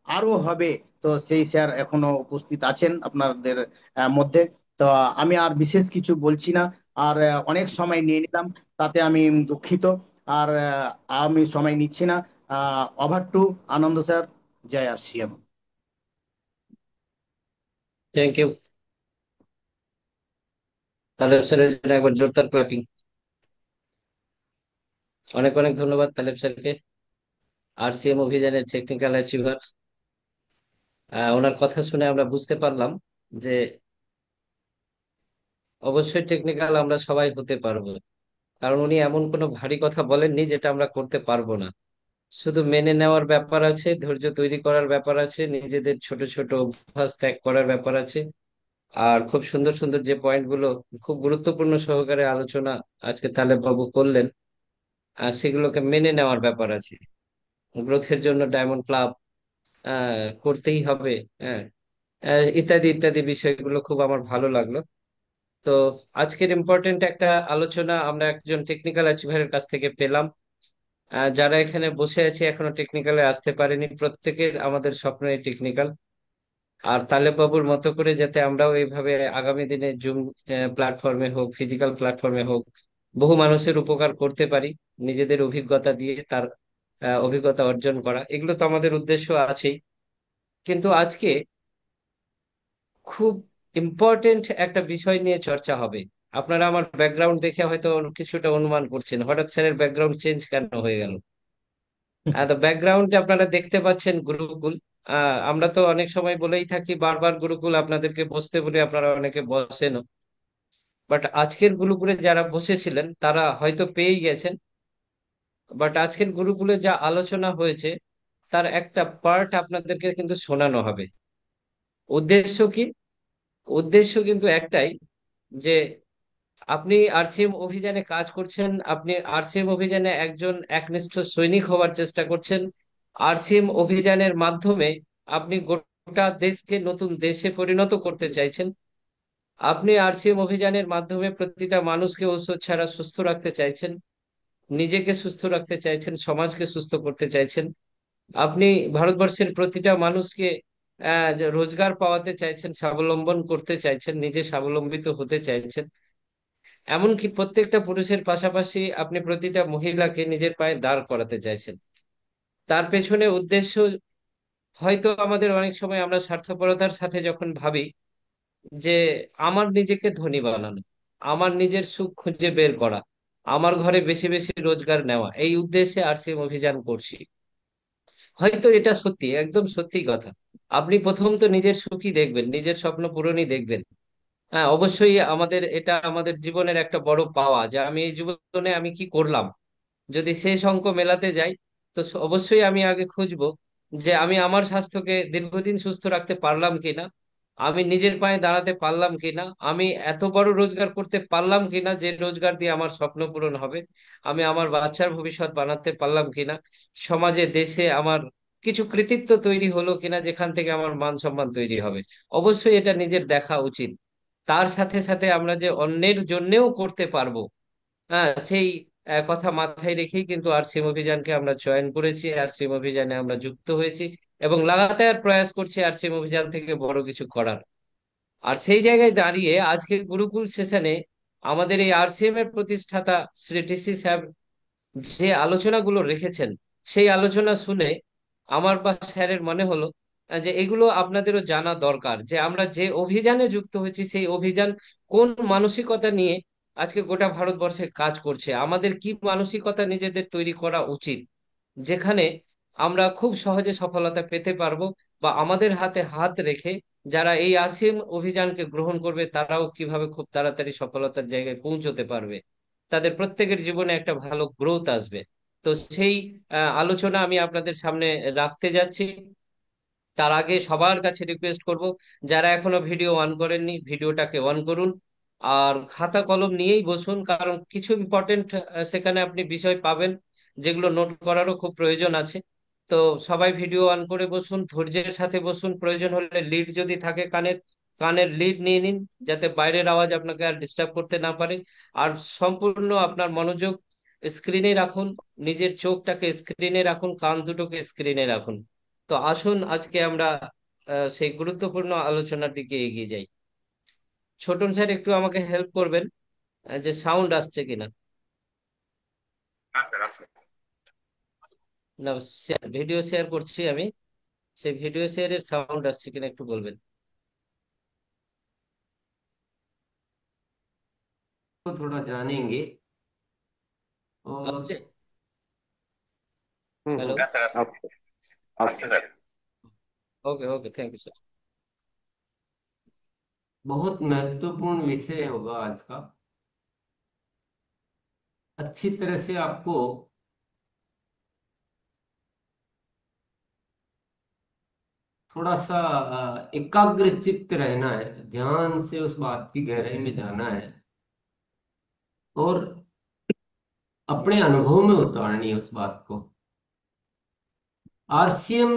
আরো হবে। তো সেই স্যার এখনো উপস্থিত আছেন আপনাদের মধ্যে। তো আমি আর বিশেষ কিছু বলছি না। আর অনেক সময় নিয়ে নিলাম, তাতে আমি দুঃখিত। আর আমি সময় নিচ্ছি না। Over to Anand sir. জয় R C M. Thank you. Taleb স্যারের জন্য একবার জোরদার ক্লাপিং। অনেক অনেক ধন্যবাদ তালেব স্যারকে, আরসিএম অভিযানের টেকনিক্যাল অ্যাচিভার। ওনার কথা শুনে আমরা বুঝতে পারলাম যে অবশ্যই টেকনিক্যাল আমরা সবাই হতে পারবো, কারণ উনি এমন কোনো ভারী কথা বলেননি যেটা আমরা করতে পারবো না। শুধু মেনে নেওয়ার ব্যাপার আছে, ধৈর্য তৈরি করার ব্যাপার আছে, নিজেদের ছোট ছোট অভ্যাস ত্যাগ করার ব্যাপার আছে। আর খুব সুন্দর সুন্দর যে পয়েন্ট গুলো খুব গুরুত্বপূর্ণ সহকারে আলোচনা আজকে তালেব বাবু করলেন, আর সেগুলোকে মেনে নেওয়ার ব্যাপার আছে। গ্রোথের জন্য ডায়মন্ড ক্লাব করতেই হবে, হ্যাঁ, ইত্যাদি ইত্যাদি বিষয়গুলো খুব আমার ভালো লাগলো। তো আজকের ইম্পর্টেন্ট একটা আলোচনা আমরা একজন টেকনিক্যাল অ্যাচিভারের কাছ থেকে পেলাম। যারা এখানে বসে আছে এখনো টেকনিক্যালে আসতে পারেনি, প্রত্যেকের আমাদের স্বপ্ন এই টেকনিক্যাল। আর তালেব বাবুর মতো করে যাতে আমরাও এইভাবে আগামী দিনে জুম প্ল্যাটফর্মে হোক, ফিজিক্যাল প্ল্যাটফর্মে হোক, বহু মানুষের উপকার করতে পারি, নিজেদের অভিজ্ঞতা দিয়ে তার অভিজ্ঞতা অর্জন করা, এগুলো তো আমাদের উদ্দেশ্য আছেই। কিন্তু আজকে খুব ইম্পর্টেন্ট একটা বিষয় নিয়ে চর্চা হবে। আপনারা আমার ব্যাকগ্রাউন্ড দেখে হয়তো কিছুটা অনুমান করছেন হঠাৎ স্যারের ব্যাকগ্রাউন্ড চেঞ্জ কেন হয়ে গেল। তো ব্যাকগ্রাউন্ডে আপনারা দেখতে পাচ্ছেন গুরুকুল। আমরা তো অনেক সময় বলেই থাকি বারবার গুরুকুল আপনাদেরকে বসতে বলে, আপনারা অনেকে বসেনও। বাট আজকের গুরুকুলে যারা বসেছিলেন তারা হয়তো পেয়েই গেছেন। বাট আজকের গুরুকুলে যা আলোচনা হয়েছে তার একটা পার্ট আপনাদেরকে কিন্তু শোনানো হবে। উদ্দেশ্য কি? উদ্দেশ্য কিন্তু একটাই, যে আপনি আরসিএম অভিযানে কাজ করছেন, আপনি আরসিএম অভিযানে একজন একনিষ্ঠ সৈনিক হওয়ার চেষ্টা করছেন। আরসিএম অভিযানের মাধ্যমে আপনি গোটা দেশকে নতুন দেশে পরিণত করতে চাইছেন। আপনি আরসিএম অভিযানের মাধ্যমে প্রতিটা মানুষকে ওষুধ ছাড়া সুস্থ রাখতে চাইছেন, নিজেকে সুস্থ রাখতে চাইছেন, সমাজকে সুস্থ করতে চাইছেন। আপনি ভারতবর্ষের প্রতিটা মানুষকে রোজগার পাওয়াতে চাইছেন, স্বাবলম্বন করতে চাইছেন, নিজে স্বাবলম্বিত হতে চাইছেন। এমনকি প্রত্যেকটা পুরুষের পাশাপাশি আপনি প্রতিটা মহিলাকে নিজের পায়ে দাঁড় করাতে চাইছেন। তার পেছনে উদ্দেশ্য হয়তো আমাদের অনেক সময় আমরা স্বার্থপরতার সাথে যখন ভাবি যে আমার নিজেকে ধনী বানানো, আমার নিজের সুখ খুঁজে বের করা, আমার ঘরে বেশি বেশি রোজগার নেওয়া, এই উদ্দেশ্যে আরসিএম অভিযান করছি। হয়তো এটা সত্যি, একদম সত্যি কথা। আপনি প্রথম তো নিজের সুখই দেখবেন, নিজের স্বপ্ন পূরণই দেখবেন, হ্যাঁ, অবশ্যই আমাদের এটা আমাদের জীবনের একটা বড় পাওয়া, যে আমি এই জীবনে আমি কি করলাম। যদি শেষ অঙ্ক মেলাতে যাই, তো অবশ্যই আমি আগে খুঁজবো যে আমি আমার স্বাস্থ্যকে দীর্ঘদিন সুস্থ রাখতে পারলাম কিনা, আমি নিজের পায়ে দাঁড়াতে পারলাম কিনা, আমি এত বড় রোজগার করতে পারলাম কিনা যে রোজগার দিয়ে আমার স্বপ্ন পূরণ হবে, আমি আমার বাচ্চার ভবিষ্যৎ বানাতে পারলাম কিনা, সমাজে দেশে আমার কিছু কৃতিত্ব তৈরি হলো কিনা যেখান থেকে আমার মান সম্মান তৈরি হবে। অবশ্যই এটা নিজের দেখা উচিত। তার সাথে সাথে আমরা যে অন্যের জন্যেও করতে পারবো, হ্যাঁ, সেই কথা মাথায় রেখেই কিন্তু আরসিএম অভিযানকে আমরা চয়ন করেছি, আরসিএম অভিযানে আমরা যুক্ত হয়েছি এবং লাগাতার প্রয়াস করছি আরসিএম অভিযান থেকে বড় কিছু করার। আর সেই জায়গায় দাঁড়িয়ে আজকে গুরুকুল সেশনে আমাদের এই আরসিএম এর প্রতিষ্ঠাতা শ্রী টিসি সাহেব যে আলোচনাগুলো রেখেছেন, সেই আলোচনা শুনে আমার বা স্যারের মনে হলো যে এগুলো আপনাদেরও জানা দরকার, যে আমরা যে অভিযানে যুক্ত হয়েছি সেই অভিযান কোন মানসিকতা নিয়ে আজকে গোটা ভারতবর্ষে কাজ করছে, আমাদের কি মানসিকতা নিজেদের তৈরি করা উচিত, যেখানে আমরা খুব সহজে সফলতা পেতে পারবো, বা আমাদের হাতে হাত রেখে যারা এই আরসিএম অভিযানকে গ্রহণ করবে তারাও কিভাবে খুব তাড়াতাড়ি সফলতার জায়গায় পৌঁছতে পারবে, তাদের প্রত্যেকের জীবনে একটা ভালো গ্রোথ আসবে। তো সেই আলোচনা আমি আপনাদের সামনে রাখতে যাচ্ছি। তার আগে সবার কাছে রিকোয়েস্ট করব, যারা এখনো ভিডিও অন করেননি ভিডিওটাকে অন করুন, আর খাতা কলম নিয়েই বসুন, কারণ কিছু ইম্পর্টেন্ট সেখানে আপনি বিষয় পাবেন যেগুলো নোট করারও খুব প্রয়োজন আছে। তো সবাই ভিডিও অন করে বসুন, ধৈর্যের সাথে বসুন, প্রয়োজন হলে লিড যদি থাকে কানের, কানের লিড নিয়ে নিন, যাতে বাইরের আওয়াজ আপনাকে আর ডিস্টার্ব করতে না পারে। আর সম্পূর্ণ আপনার মনোযোগ স্ক্রিনে রাখুন, নিজের চোখটাকে স্ক্রিনে রাখুন, কান দুটোকে স্ক্রিনে রাখুন। তো আসুন আজকে আমরা সেই গুরুত্বপূর্ণ আলোচনার দিকে এগিয়ে যাই। ছোটন স্যার একটু আমাকে হেল্প করবেন, যে সাউন্ড আসছে কিনা। আচ্ছা আচ্ছা। না, ভিডিও শেয়ার করছি আমি, সেই ভিডিও শেয়ারের সাউন্ড আসছে কিনা একটু বলবেন। को थोड़ा जानेंगे। আসছে। और হ্যালো। হ্যাঁ স্যার, আসছে আসছে sir. Okay okay, thank you sir. बहुत महत्वपूर्ण विषय होगा आज का। अच्छी तरह से आपको थोड़ा सा एकाग्र चित्त रहना है, ध्यान से उस बात की गहराई में जाना है और अपने अनुभव में उतारनी है उस बात को। आरसीएम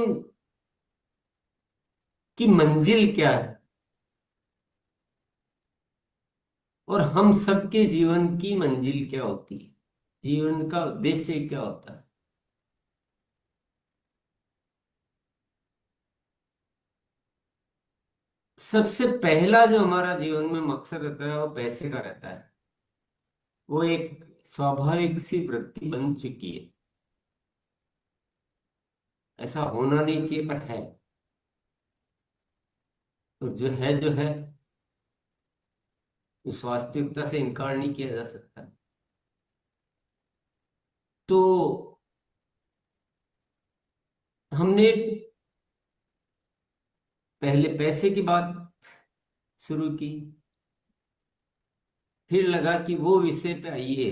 की मंजिल क्या है और हम सबके जीवन की मंजिल क्या होती है, जीवन का उद्देश्य क्या होता है। सबसे पहला जो हमारा जीवन में मकसद रहता है वो पैसे का रहता है। वो एक स्वाभाविक सी वृत्ति बन चुकी है। ऐसा होना नहीं चाहिए पर है। तो जो है उस वास्तविकता से इनकार नहीं किया जा सकता। तो हमने पहले पैसे की बात शुरू की, फिर लगा कि वो विषय पे आइए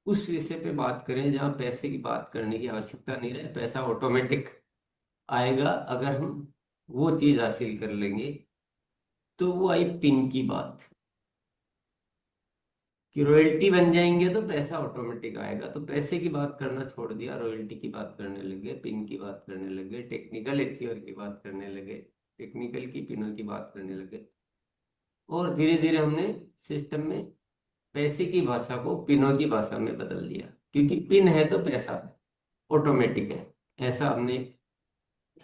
उस विषय पे बात करें जहां पैसे की बात करने की आवश्यकता नहीं रहे, पैसा ऑटोमेटिक आएगा अगर हम वो चीज हासिल कर लेंगे। तो वो आई पिन की बात कि रॉयल्टी बन जाएंगे तो पैसा ऑटोमेटिक आएगा। तो पैसे की बात करना छोड़ दिया, रॉयल्टी की बात करने लगे, पिन की बात करने लगे, टेक्निकल अचीवर की बात करने लगे, टेक्निकल की पिनों की बात करने लगे। और धीरे धीरे हमने सिस्टम में पैसे की भाषा को पिनों की भाषा में बदल दिया, क्योंकि पिन है तो पैसा ऑटोमेटिक है, ऐसा हमने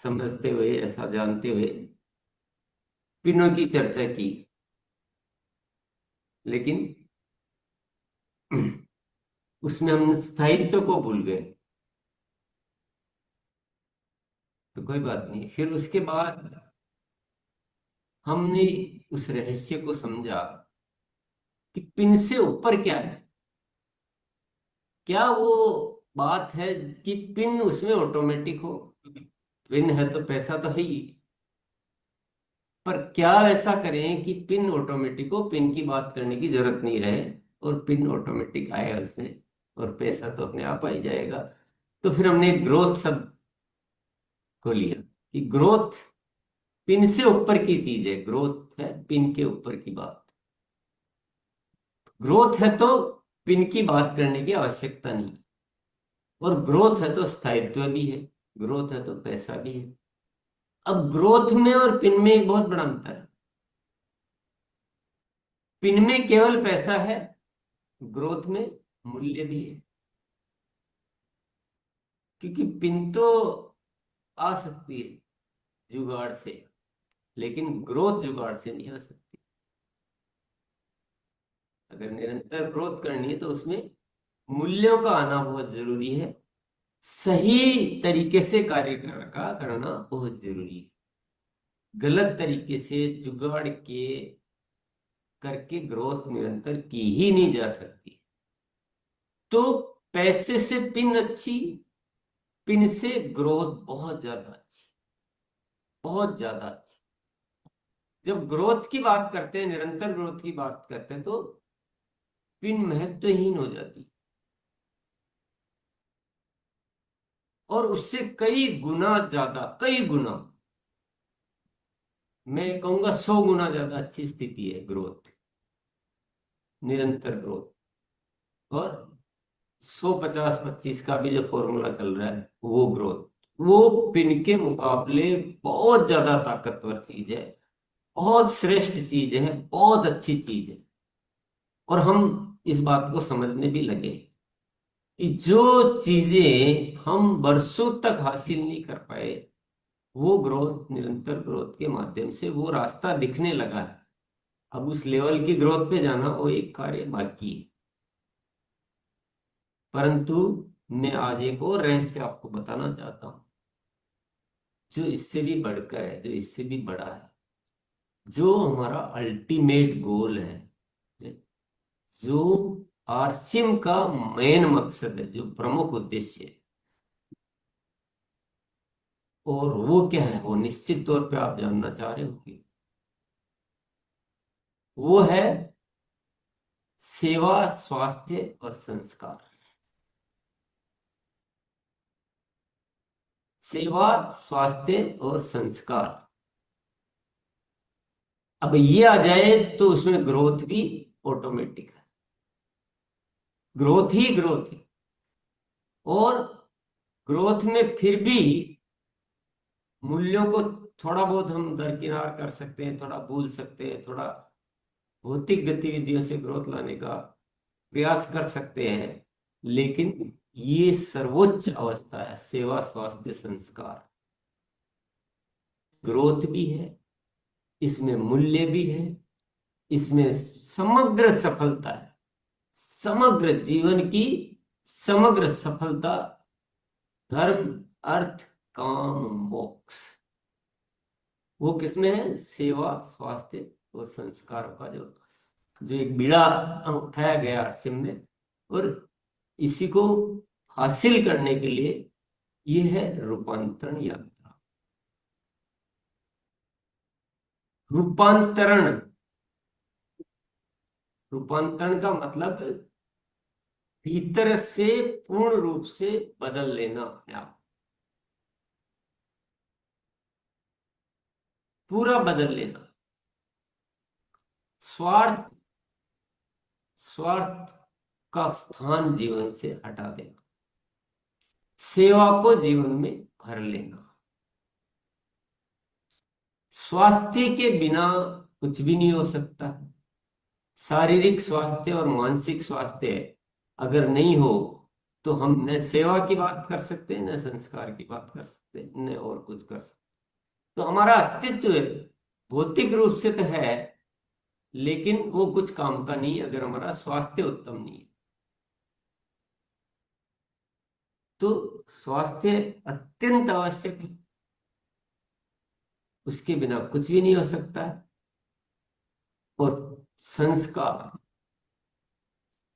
समझते हुए, ऐसा जानते हुए पिनों की चर्चा की। लेकिन उसमें हम स्थायित्व को भूल गए। तो कोई बात नहीं, फिर उसके बाद हमने उस रहस्य को समझा कि पिन से ऊपर क्या है। क्या वो बात है कि पिन उसमें ऑटोमेटिक हो, पिन है तो पैसा तो है ही, पर क्या ऐसा करें कि पिन ऑटोमेटिक को पिन की बात करने की जरूरत नहीं रहे और पिन ऑटोमेटिक आए उसमें, और पैसा तो अपने आप आ ही जाएगा। तो फिर हमने ग्रोथ शब्द को लिया कि ग्रोथ पिन से ऊपर की चीज है, ग्रोथ है पिन के ऊपर की बात। ग्रोथ है तो पिन की बात करने की आवश्यकता नहीं, और ग्रोथ है तो स्थायित्व भी है, ग्रोथ है तो पैसा भी है। अब ग्रोथ में और पिन में एक बहुत बड़ा अंतर है। पिन में केवल पैसा है, ग्रोथ में मूल्य भी है। क्योंकि पिन तो आ सकती है जुगाड़ से, लेकिन ग्रोथ जुगाड़ से नहीं आ सकती। अगर निरंतर ग्रोथ करनी है तो उसमें मूल्यों का आना बहुत जरूरी है, सही तरीके से कार्य करना बहुत जरूरी है। गलत तरीके से जुगाड़ के करके ग्रोथ निरंतर की ही नहीं जा सकती। तो पैसे से पिन अच्छी, पिन से ग्रोथ बहुत ज्यादा अच्छी, बहुत ज्यादा अच्छी। जब ग्रोथ की बात करते हैं, निरंतर ग्रोथ की बात करते हैं, तो पिन महत्वहीन हो जाती और उससे कई गुना ज्यादा, कई गुना, मैं कहूंगा 100 गुना ज्यादा अच्छी स्थिति है ग्रोथ, निरंतर ग्रोथ। और 100 50 25 का भी जो फॉर्मूला चल रहा है वो ग्रोथ, वो पिन के मुकाबले बहुत ज्यादा ताकतवर चीज है, बहुत श्रेष्ठ चीज है, बहुत अच्छी चीज है। और हम इस बात को समझने भी लगे कि जो चीजें हम वर्षों तक हासिल नहीं कर पाए, वो ग्रोथ, निरंतर ग्रोथ के माध्यम से वो रास्ता दिखने लगा है। अब उस लेवल की ग्रोथ पे जाना वो एक कार्य बाकी है। परंतु मैं आज एक और रहस्य आपको बताना चाहता हूं, जो इससे भी बढ़कर है, जो इससे भी बड़ा है, जो हमारा अल्टीमेट गोल है, जो आरसीएम का मेन मकसद है, जो प्रमुख उद्देश्य है। और वो क्या है, वो निश्चित तौर पे आप जानना चाह रहे होंगे। वो है सेवा, स्वास्थ्य और संस्कार। सेवा, स्वास्थ्य और संस्कार। अब ये आ जाए तो उसमें ग्रोथ भी ऑटोमेटिक है, ग्रोथ ही ग्रोथ है। और ग्रोथ में फिर भी मूल्यों को थोड़ा बहुत हम दरकिनार कर सकते हैं, थोड़ा भूल सकते हैं, थोड़ा भौतिक गतिविधियों से ग्रोथ लाने का प्रयास कर सकते हैं। लेकिन ये सर्वोच्च अवस्था है, सेवा स्वास्थ्य संस्कार। ग्रोथ भी है, इसमें मूल्य भी है, इसमें समग्र सफलता है, समग्र जीवन की समग्र सफलता, धर्म अर्थ काम मोक्ष, वो किसमें है, सेवा स्वास्थ्य और संस्कार का जो जो एक बीड़ा उठाया गया आरसीएम में। और इसी को हासिल करने के लिए ये है रूपांतरण यात्रा। रूपांतरण, रूपांतरण का मतलब भीतर से पूर्ण रूप से बदल लेना अपने आप, पूरा बदल लेना। स्वार्थ, स्वार्थ का स्थान जीवन से हटा देना, सेवा को जीवन में भर लेना। स्वास्थ्य के बिना कुछ भी नहीं हो सकता। शारीरिक स्वास्थ्य और मानसिक स्वास्थ्य अगर नहीं हो तो हम न सेवा की बात कर सकते हैं, न संस्कार की बात कर सकते हैं, न और कुछ कर सकते। तो हमारा अस्तित्व भौतिक रूप से तो है, लेकिन वो कुछ काम का नहीं अगर हमारा स्वास्थ्य उत्तम नहीं है। तो स्वास्थ्य अत्यंत आवश्यक है, उसके बिना कुछ भी नहीं हो सकता है। और संस्कार,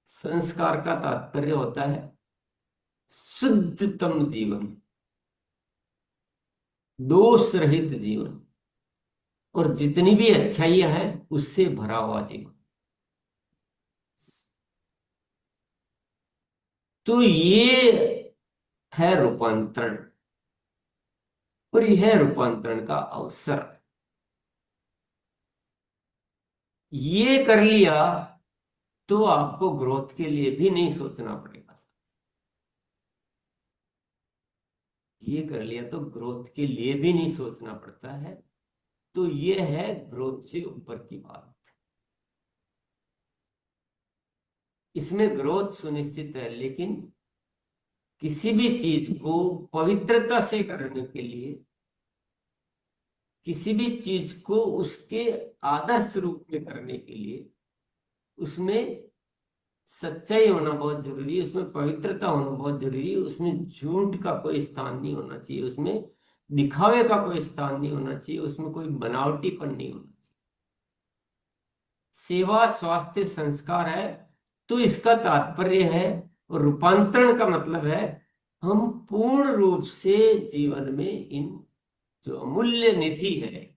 संस्कार का तात्पर्य होता है शुद्धतम जीवन, दोष रहित जीवन। और जितनी भी अच्छाइयां हैं उससे भरा हुआ जीवन। तो ये है रूपांतरण, और यह है रूपांतरण का अवसर। ये कर लिया तो आपको ग्रोथ के लिए भी नहीं सोचना पड़ेगा। ये कर लिया तो ग्रोथ के लिए भी नहीं सोचना पड़ता है। तो ये है ग्रोथ से ऊपर की बात। इसमें ग्रोथ सुनिश्चित है, लेकिन किसी भी चीज को पवित्रता से करने के लिए, किसी भी चीज को उसके आदर्श रूप में करने के लिए, उसमें सच्चाई होना बहुत जरूरी है, उसमें पवित्रता होना बहुत जरूरी है, उसमें झूठ का कोई स्थान नहीं होना चाहिए, उसमें दिखावे का कोई स्थान नहीं होना चाहिए, उसमें कोई बनावटीपन नहीं होना चाहिए। सेवा स्वास्थ्य संस्कार है तो इसका तात्पर्य है, और रूपांतरण का मतलब है हम पूर्ण रूप से जीवन में इन जो अमूल्य निधि है,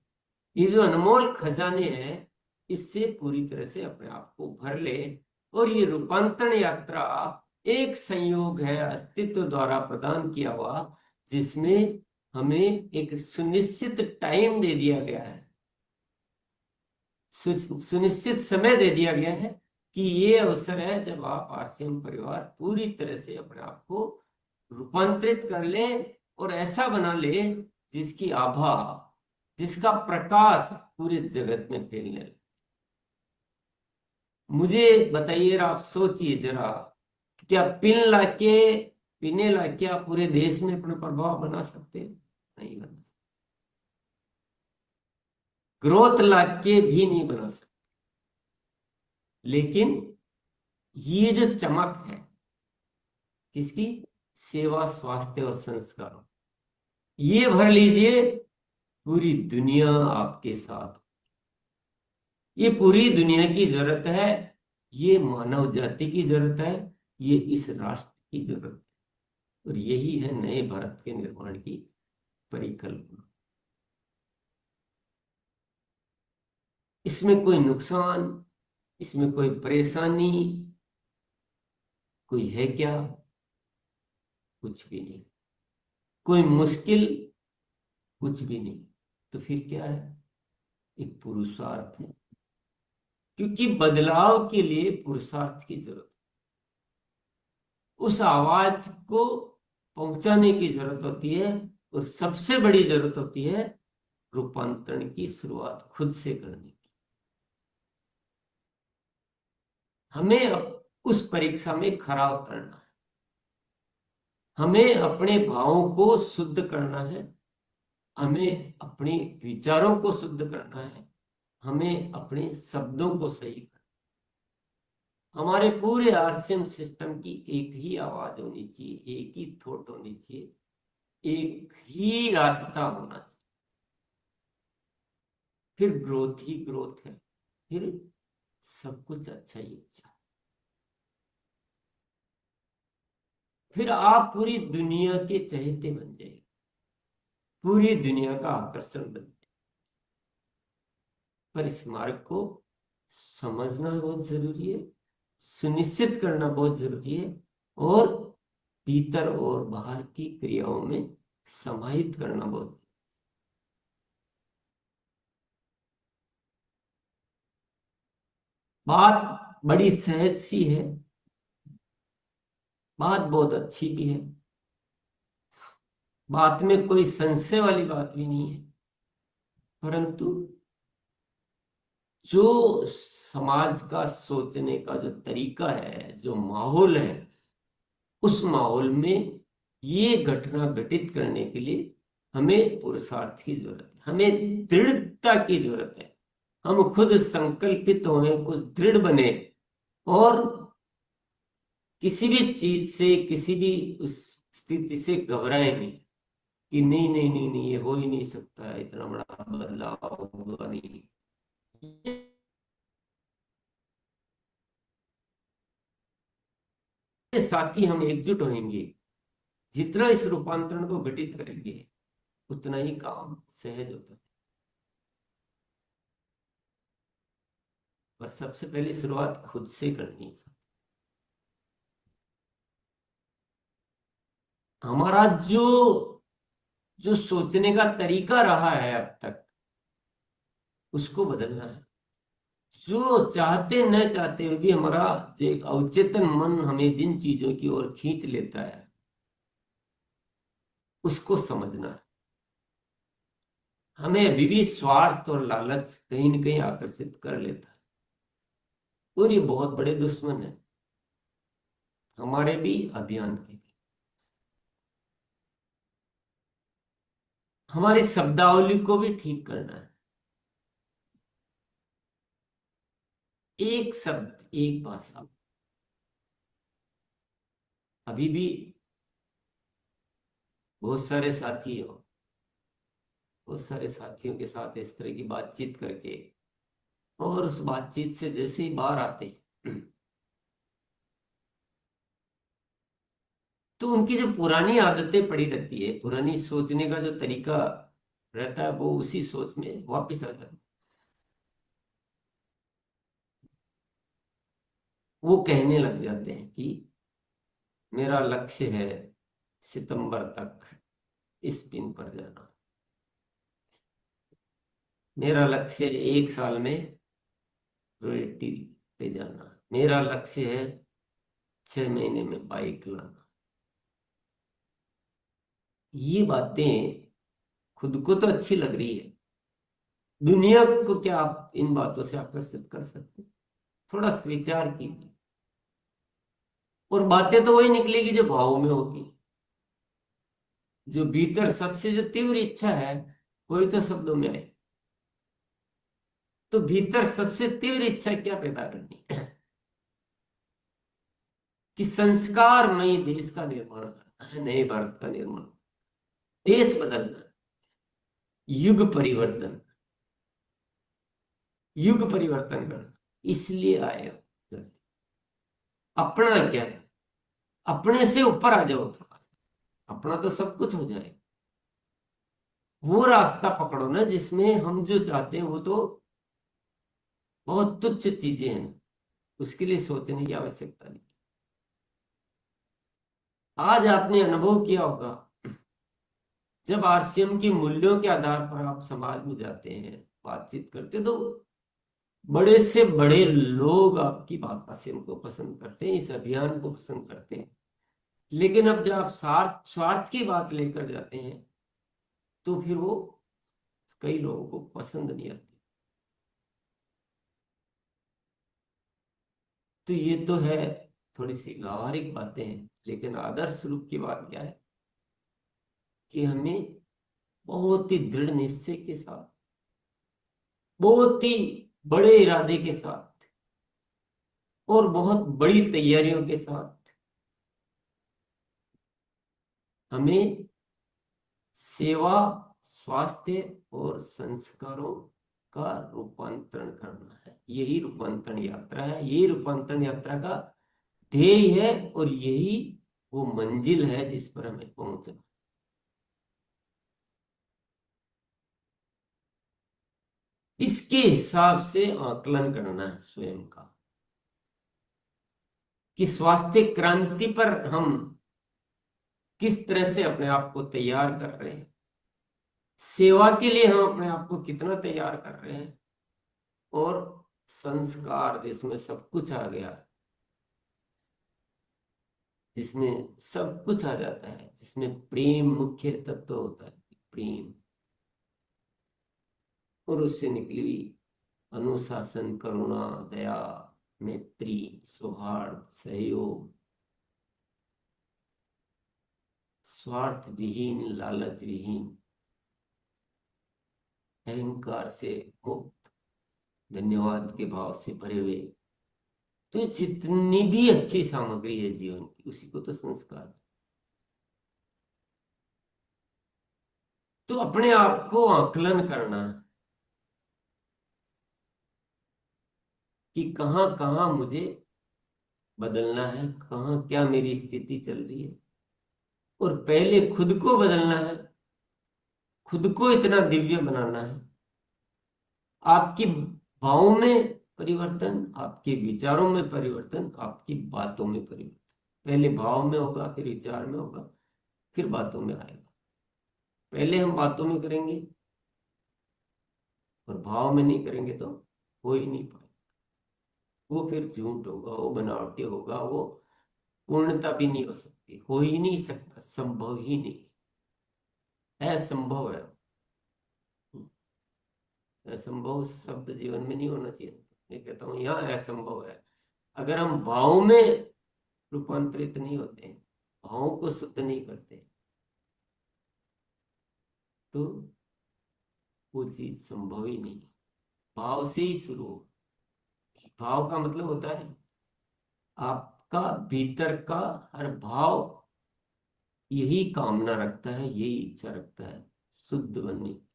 ये जो अनमोल खजाने हैं, इससे पूरी तरह से अपने आप को भर ले। और ये रूपांतरण यात्रा एक संयोग है अस्तित्व द्वारा प्रदान किया हुआ, जिसमें हमें एक सुनिश्चित टाइम दे दिया गया है, सुनिश्चित समय दे दिया गया है कि ये अवसर है जब आप आरसीएम परिवार पूरी तरह से अपने आप को रूपांतरित कर ले और ऐसा बना ले जिसकी आभा, जिसका प्रकाश पूरे जगत में फैलने लगे। मुझे बताइए, आप सोचिए जरा, क्या पिन लाके पीने लाके आप पूरे देश में अपना प्रभाव बना सकते हैं? नहीं बना सकते। ग्रोथ लाके भी नहीं बना सकते। लेकिन ये जो चमक है किसकी? सेवा स्वास्थ्य और संस्कारों, ये भर लीजिए, पूरी दुनिया आपके साथ। ये पूरी दुनिया की जरूरत है, ये मानव जाति की जरूरत है, ये इस राष्ट्र की जरूरत है, और यही है नए भारत के निर्माण की परिकल्पना। इसमें कोई नुकसान, इसमें कोई परेशानी कोई है क्या? कुछ भी नहीं। कोई मुश्किल? कुछ भी नहीं। तो फिर क्या है? एक पुरुषार्थ है, क्योंकि बदलाव के लिए पुरुषार्थ की जरूरत, उस आवाज को पहुंचाने की जरूरत होती है, और सबसे बड़ी जरूरत होती है रूपांतरण की शुरुआत खुद से करने की। हमें अब उस परीक्षा में खरा उतरना है, हमें अपने भावों को शुद्ध करना है, हमें अपने विचारों को शुद्ध करना है, हमें अपने शब्दों को सही करना। हमारे पूरे आरसीएम सिस्टम की एक ही आवाज होनी चाहिए, एक ही थॉट होनी चाहिए, एक ही रास्ता होना चाहिए। फिर ग्रोथ ही ग्रोथ है, फिर सब कुछ अच्छा ही अच्छा। फिर आप पूरी दुनिया के चहेते बन जाएंगे, पूरी दुनिया का आकर्षण बन जाएंगे। पर इस मार्ग को समझना बहुत जरूरी है, सुनिश्चित करना बहुत जरूरी है, और भीतर और बाहर की क्रियाओं में समाहित करना बहुत। बात बड़ी सहज सी है, बात बहुत अच्छी भी है, बात में कोई संशय वाली बात भी नहीं है, परंतु जो समाज का सोचने का जो तरीका है, जो माहौल है, उस माहौल में ये घटना घटित करने के लिए हमें पुरुषार्थ की जरूरत है, हमें दृढ़ता की जरूरत है। हम खुद संकल्पित हों, कुछ दृढ़ बने, और किसी भी चीज से, किसी भी उस स्थिति से घबराए नहीं कि नहीं नहीं नहीं नहीं, ये हो ही नहीं सकता है, इतना बड़ा बदलाव होगा नहीं। साथ ही हम एकजुट होंगे, जितना इस रूपांतरण को घटित करेंगे उतना ही काम सहज होता है। पर सबसे पहले शुरुआत खुद से करनी है। हमारा जो जो सोचने का तरीका रहा है अब तक, उसको बदलना है। जो चाहते न चाहते हुए भी हमारा जो एक अवचेतन मन हमें जिन चीजों की ओर खींच लेता है, उसको समझना है। हमें अभी भी स्वार्थ और लालच कहीं न कहीं आकर्षित कर लेता है, और ये बहुत बड़े दुश्मन है हमारे भी, अभियान के भी। हमारी शब्दावली को भी ठीक करना है। एक शब्द, एक भाषा। अभी भी बहुत सारे साथियों के साथ इस तरह की बातचीत करके, और उस बातचीत से जैसे ही बाहर आते हैं, तो उनकी जो पुरानी आदतें पड़ी रहती है, पुरानी सोचने का जो तरीका रहता है, वो उसी सोच में वापस आ जाता है। वो कहने लग जाते हैं कि मेरा लक्ष्य है सितंबर तक इस पिन पर जाना, मेरा लक्ष्य है 1 साल में रॉयल्टी पे जाना, मेरा लक्ष्य है 6 महीने में बाइक लाना। ये बातें खुद को तो अच्छी लग रही है, दुनिया को क्या आप इन बातों से आकर्षित कर सकते हैं? थोड़ा विचार कीजिए, और बातें तो वही निकलेगी जो भाव में होगी। जो भीतर सबसे जो तीव्र इच्छा है, वही तो शब्दों में आए। तो भीतर सबसे तीव्र इच्छा क्या पैदा करनी है? कि संस्कारमयी देश का निर्माण करना है, नए भारत का निर्माण, देश बदलना, युग परिवर्तन, युग परिवर्तन करना। इसलिए आए हो। अपना क्या है? अपने से ऊपर आ जाओ थोड़ा, अपना तो सब कुछ हो जाए। वो रास्ता पकड़ो ना जिसमें हम जो चाहते हैं वो तो बहुत तुच्छ चीजें हैं, उसके लिए सोचने की आवश्यकता नहीं। आज आपने अनुभव किया होगा, जब आरसीएम की मूल्यों के आधार पर आप समाज में जाते हैं, बातचीत करते, तो बड़े से बड़े लोग आपकी बात आरसीएम को पसंद करते हैं, इस अभियान को पसंद करते हैं। लेकिन अब जब आप स्वार्थ स्वार्थ की बात लेकर जाते हैं, तो फिर वो कई लोगों को पसंद नहीं आती। तो ये तो है थोड़ी सी व्यावहारिक बातें हैं, लेकिन आदर्श रूप की बात क्या है कि हमें बहुत ही दृढ़ निश्चय के साथ, बहुत ही बड़े इरादे के साथ, और बहुत बड़ी तैयारियों के साथ हमें सेवा, स्वास्थ्य और संस्कारों का रूपांतरण करना है। यही रूपांतरण यात्रा है, यही रूपांतरण यात्रा का ध्येय है, और यही वो मंजिल है जिस पर हमें पहुंचना। इसके हिसाब से आकलन करना है स्वयं का, कि स्वास्थ्य क्रांति पर हम किस तरह से अपने आप को तैयार कर रहे हैं, सेवा के लिए हम अपने आप को कितना तैयार कर रहे हैं, और संस्कार जिसमें सब कुछ आ गया, जिसमें सब कुछ आ जाता है, जिसमें प्रेम मुख्य तत्व होता है, प्रेम, और उससे निकली हुई अनुशासन, करुणा, दया, मैत्री, सौहार्द, सहयोग, स्वार्थ विहीन, लालच विहीन, अहंकार से मुक्त, धन्यवाद के भाव से भरे हुए। तो जितनी भी अच्छी सामग्री है जीवन की, उसी को तो संस्कार। तो अपने आप को आकलन करना कि कहाँ कहाँ मुझे बदलना है, कहाँ क्या मेरी स्थिति चल रही है, और पहले खुद को बदलना है, खुद को इतना दिव्य बनाना है। आपकी भावों में परिवर्तन आपके विचारों में, परिवर्तन आपकी बातों में परिवर्तन। पहले भाव में होगा, फिर विचार में होगा, फिर बातों में आएगा। पहले हम बातों में करेंगे और भाव में नहीं करेंगे तो हो ही नहीं पाएगा। वो फिर झूठ होगा, वो बनावटी होगा, वो पूर्णता भी नहीं हो सकती, हो ही नहीं सकता, संभव ही नहीं, असंभव है। असंभव शब्द जीवन में नहीं होना चाहिए। मैं कहता हूँ यहाँ असंभव है। अगर हम भाव में रूपांतरित नहीं होते, भावों को शुद्ध नहीं करते, तो वो चीज संभव ही नहीं। भाव से ही शुरू हो। भाव का मतलब होता है आपका भीतर का हर भाव यही कामना रखता है, यही इच्छा रखता है, शुद्ध बनने की।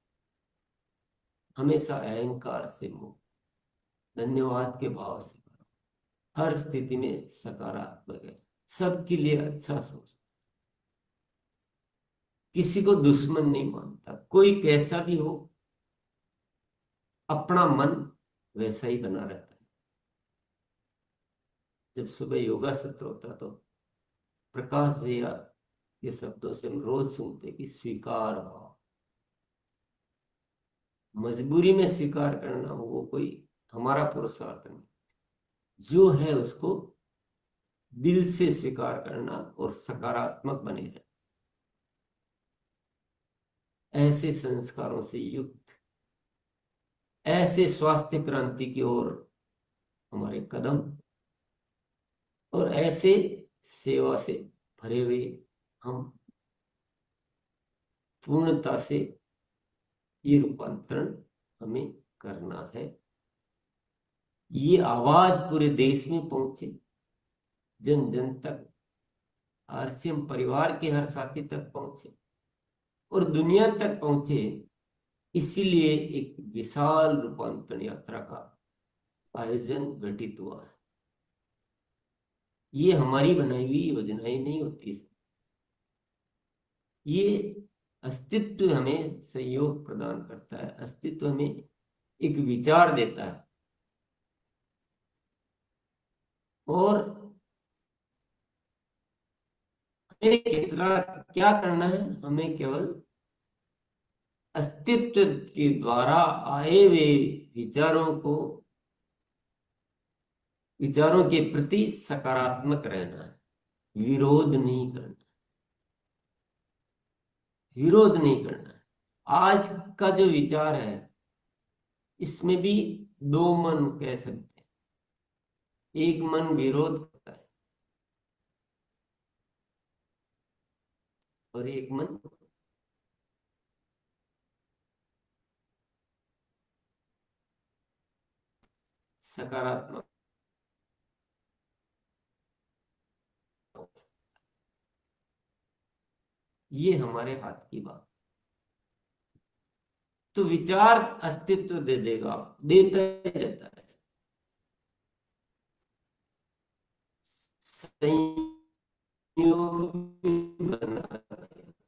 हमेशा अहंकार से मुक्त, धन्यवाद के भाव से भरा, हर स्थिति में सकारात्मक है, सबके लिए अच्छा सोच, किसी को दुश्मन नहीं मानता, कोई कैसा भी हो, अपना मन वैसा ही बना रहता है। जब सुबह योगा सत्र होता तो प्रकाश भैया के शब्दों से हम रोज सुनते कि स्वीकार भाव। मजबूरी में स्वीकार करना वो कोई हमारा पुरुषार्थ नहीं, जो है उसको दिल से स्वीकार करना और सकारात्मक बने रहना। ऐसे संस्कारों से युक्त, ऐसे स्वास्थ्य क्रांति की ओर हमारे कदम, और ऐसे सेवा से भरे हुए हम पूर्णता से ये रूपांतरण हमें करना है। ये आवाज पूरे देश में पहुंचे, जन जन तक, आरसीएम परिवार के हर साथी तक पहुंचे और दुनिया तक पहुंचे। इसीलिए एक विशाल रूपांतरण यात्रा का आयोजन घटित हुआ है। ये हमारी बनाई हुई योजनाएं नहीं होती, ये अस्तित्व हमें सहयोग प्रदान करता है, अस्तित्व हमें एक विचार देता है। और हमें कितना क्या करना है, हमें केवल अस्तित्व के द्वारा आए हुए विचारों को, विचारों के प्रति सकारात्मक रहना है, विरोध नहीं करना, विरोध नहीं करना है। आज का जो विचार है इसमें भी दो मन कह सकते हैं। एक मन विरोध करता है और एक मन सकारात्मक। ये हमारे हाथ की बात। तो विचार अस्तित्व दे देगा, देता ही रहता है। संयोग बना रहेगा।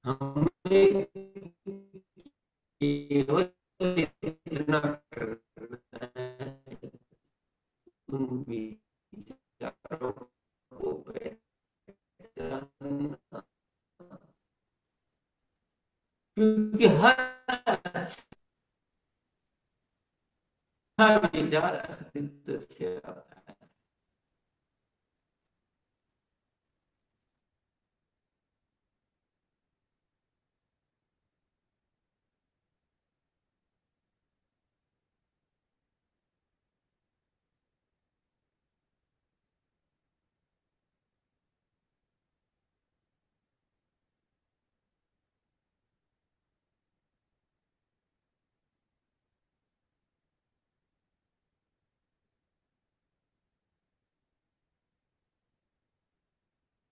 हमें केवल इतना करना है, उन विचारों को पहचानना। क्योंकि हर अच्छा विचार अस्तित्व से आता है।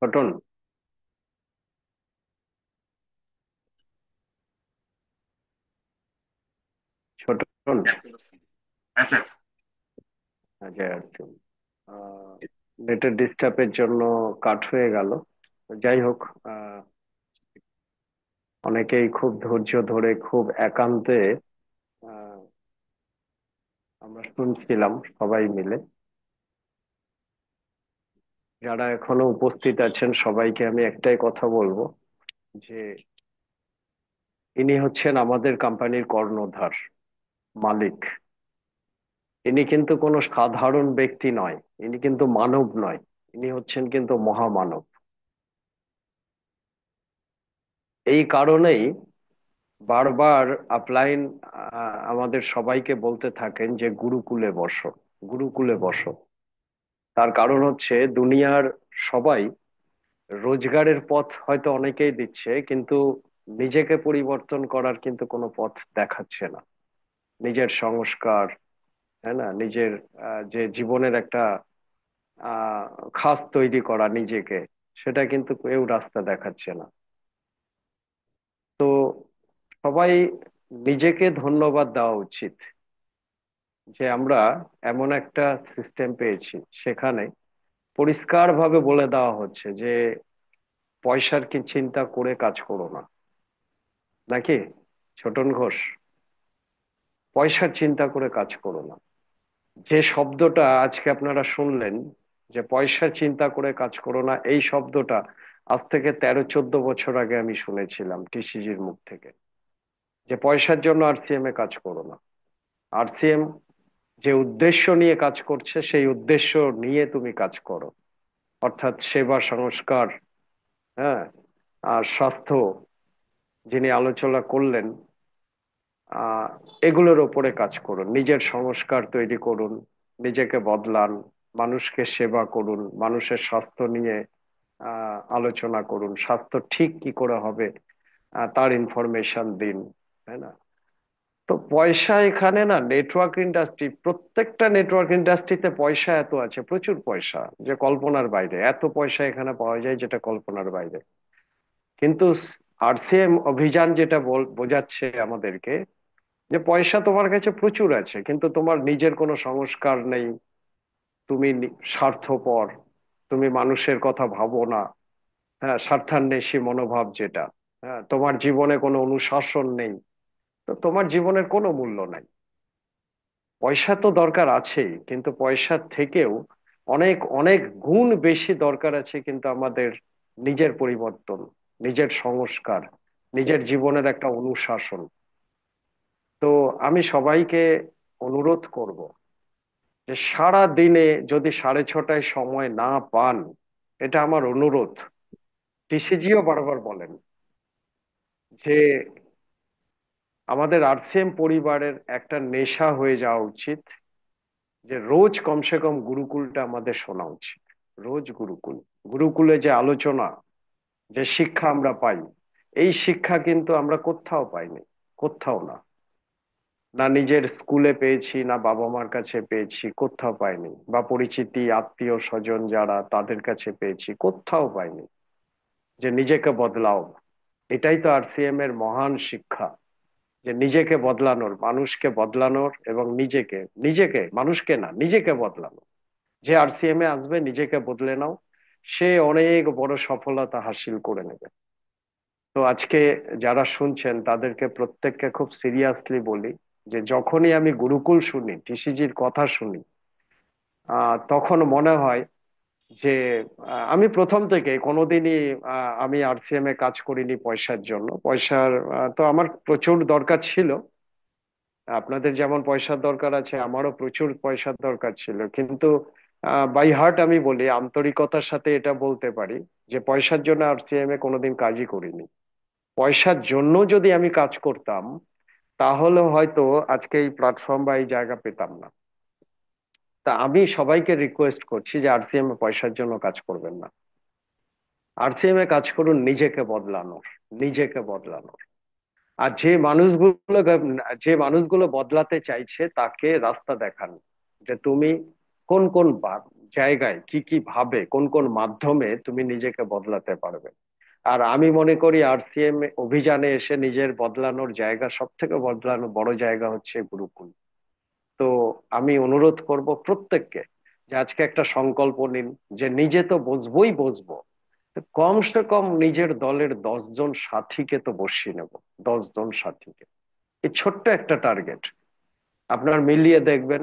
ছোটন ছোটন ऐसा। আচ্ছা আচ্ছা নেটের ডিস্টার্বের জন্য কাট হয়ে গেল। যাই হোক, অনেকেই খুব ধৈর্য ধরে খুব একান্তে আহ, আমরা শুনছিলাম সবাই মিলে। যারা এখনো উপস্থিত আছেন সবাইকে আমি একটাই কথা বলবো, যে ইনি হচ্ছেন আমাদের কোম্পানির কর্ণধার, মালিক। ইনি কিন্তু কোনো সাধারণ ব্যক্তি নয়, ইনি কিন্তু মানব নয়, ইনি হচ্ছেন কিন্তু মহামানব। এই কারণেই বারবার আপলাইন আমাদের সবাইকে বলতে থাকেন যে গুরুকুলে বসো, গুরুকুলে বসো। তার কারণ হচ্ছে দুনিয়ার সবাই রোজগারের পথ হয়তো অনেকেই দিচ্ছে, কিন্তু নিজেকে পরিবর্তন করার কিন্তু কোনো পথ দেখাচ্ছে না। নিজের সংস্কার, হ্যাঁ না, নিজের যে জীবনের একটা আহ খাত তৈরি করা নিজেকে, সেটা কিন্তু কেউ রাস্তা দেখাচ্ছে না। তো সবাই নিজেকে ধন্যবাদ দেওয়া উচিত যে আমরা এমন একটা সিস্টেম পেয়েছি, সেখানে পরিষ্কারভাবে বলে দেওয়া হচ্ছে যে পয়সার কি চিন্তা করে কাজ করো না, নাকি ছোটন ঘোষ? পয়সার চিন্তা করে কাজ করো না। যে শব্দটা আজকে আপনারা শুনলেন, যে পয়সার চিন্তা করে কাজ করো না, এই শব্দটা আজ থেকে 13-14 বছর আগে আমি শুনেছিলাম টিসিজির মুখ থেকে, যে পয়সার জন্য আরসিএম এ কাজ করো না। আরসিএম যে উদ্দেশ্য নিয়ে কাজ করছে সেই উদ্দেশ্য নিয়ে তুমি কাজ করো, অর্থাৎ সেবা সংস্কার, হ্যাঁ, আর স্বাস্থ্য যিনি আলোচনা করলেন, আহ এগুলোর ওপরে কাজ করুন, নিজের সংস্কার তৈরি করুন, নিজেকে বদলান, মানুষকে সেবা করুন, মানুষের স্বাস্থ্য নিয়ে আলোচনা করুন, স্বাস্থ্য ঠিক কি করে হবে তার ইনফরমেশন দিন, তাই না? তো পয়সা এখানে না, নেটওয়ার্ক ইন্ডাস্ট্রি, প্রত্যেকটা নেটওয়ার্ক ইন্ডাস্ট্রিতে পয়সা এত আছে, প্রচুর পয়সা, যে কল্পনার বাইরে। এত পয়সা এখানে পাওয়া যায় যেটা কল্পনার বাইরে। কিন্তু আরসিএম অভিযান যেটা বোঝাচ্ছে আমাদেরকে, যে পয়সা তোমার কাছে প্রচুর আছে কিন্তু তোমার নিজের কোনো সংস্কার নেই, তুমি স্বার্থপর, তুমি মানুষের কথা ভাবো না, হ্যাঁ, স্বার্থান্বেষী মনোভাব যেটা, হ্যাঁ, তোমার জীবনে কোনো অনুশাসন নেই, তো তোমার জীবনের কোনো মূল্য নাই। পয়সা তো দরকার আছেই, কিন্তু পয়সার থেকেও অনেক অনেক গুণ বেশি দরকার আছে কিন্তু আমাদের নিজের পরিবর্তন, নিজের সংস্কার, নিজের জীবনের একটা অনুশাসন। তো আমি সবাইকে অনুরোধ করব যে সারা দিনে যদি 6:30টায় সময় না পান, এটা আমার অনুরোধ। টিসিজিও বারবার বলেন যে আমাদের আরসিএম পরিবারের একটা নেশা হয়ে যাওয়া উচিত, যে রোজ কমসে কম গুরুকুলটা আমাদের শোনা উচিত। রোজ গুরুকুল, গুরুকুলে যে আলোচনা, যে শিক্ষা আমরা পাই, এই শিক্ষা কিন্তু আমরা কোথাও পাইনি, কোথাও না। না নিজের স্কুলে পেয়েছি, না বাবা মার কাছে পেয়েছি, কোথাও পাইনি, বা পরিচিতি আত্মীয় স্বজন যারা তাদের কাছে পেয়েছি, কোথাও পাইনি। যে নিজেকে বদলাও, এটাই তো আরসিএম এর মহান শিক্ষা, যে নিজেকে বদলানোর, মানুষকে বদলানোর, এবং নিজেকে, নিজেকে মানুষকে না, নিজেকে বদলানো। যে আরসিএম এ আসবে, নিজেকে বদলে নাও, সে অনেক বড় সফলতা হাসিল করে নেবে। তো আজকে যারা শুনছেন তাদেরকে প্রত্যেককে খুব সিরিয়াসলি বলি, যে যখনই আমি গুরুকুল শুনি, টিসিজির কথা শুনি, তখন মনে হয় যে আমি প্রথম থেকে কোনোদিনই আমি আরসিএম এ কাজ করিনি পয়সার জন্য। পয়সার তো আমার প্রচুর দরকার ছিল, আপনাদের যেমন পয়সার দরকার আছে, আমারও প্রচুর পয়সার দরকার ছিল, কিন্তু বাই হার্ট আমি বলি, আন্তরিকতার সাথে এটা বলতে পারি, যে পয়সার জন্য আরসিএম এ কোনোদিন কাজই করিনি। পয়সার জন্য যদি আমি কাজ করতাম, তাহলে হয়তো আজকে এই প্ল্যাটফর্ম বা এই জায়গা পেতাম না। তা আমি সবাইকে রিকোয়েস্ট করছি যে আরসিএম এ পয়সার জন্য কাজ করবেন না, আরসিএম এ কাজ করুন নিজেকে বদলানোর, নিজেকে বদলানোর। আর যে মানুষগুলো বদলাতে চাইছে তাকে রাস্তা দেখান, যে তুমি কোন কোন জায়গায়, কি কি ভাবে, কোন কোন মাধ্যমে তুমি নিজেকে বদলাতে পারবে। আর আমি মনে করি আরসিএম অভিযানে এসে নিজের বদলানোর জায়গা, সব থেকে বদলানো বড় জায়গা হচ্ছে গুরুকুল। তো আমি অনুরোধ করব প্রত্যেককে, যে আজকে একটা সংকল্প নিন, যে নিজে তো বসবোই বসবো, তো কমসে কম নিজের দলের 10 জন সাথীকে তো বসিয়ে নেব, 10 জন সাথীকে। এই ছোট্ট একটা টার্গেট আপনার মিলিয়ে দেখবেন,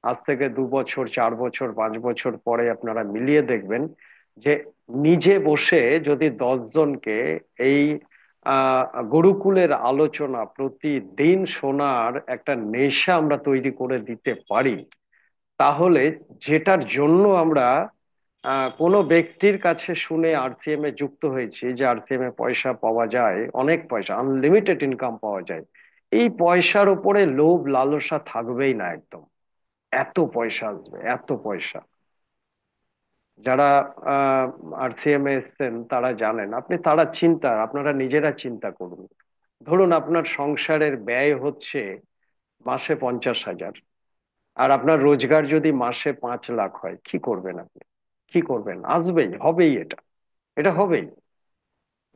আজ থেকে 2 বছর, 4 বছর, 5 বছর পরে আপনারা মিলিয়ে দেখবেন যে নিজে বসে যদি 10 জনকে এই আহ গুরুকুলের আলোচনা প্রতিদিন শোনার একটা নেশা আমরা তৈরি করে দিতে পারি, তাহলে যেটার জন্য আমরা কোনো ব্যক্তির কাছে শুনে আরসিএম এ যুক্ত হয়েছি, যে আরসিএম এ পয়সা পাওয়া যায়, অনেক পয়সা, আনলিমিটেড ইনকাম পাওয়া যায়, এই পয়সার উপরে লোভ লালসা থাকবেই না একদম। এত পয়সা আসবে, এত পয়সা। যারা আরসিএম এ এসছেন তারা জানেন, আপনারা নিজেরা চিন্তা করুন। ধরুন আপনার সংসারের ব্যয় হচ্ছে মাসে 50,000, আর আপনার রোজগার যদি মাসে 5 লাখ হয়, কি করবেন আপনি? কি করবেন? আসবেই, হবেই, এটা এটা হবেই।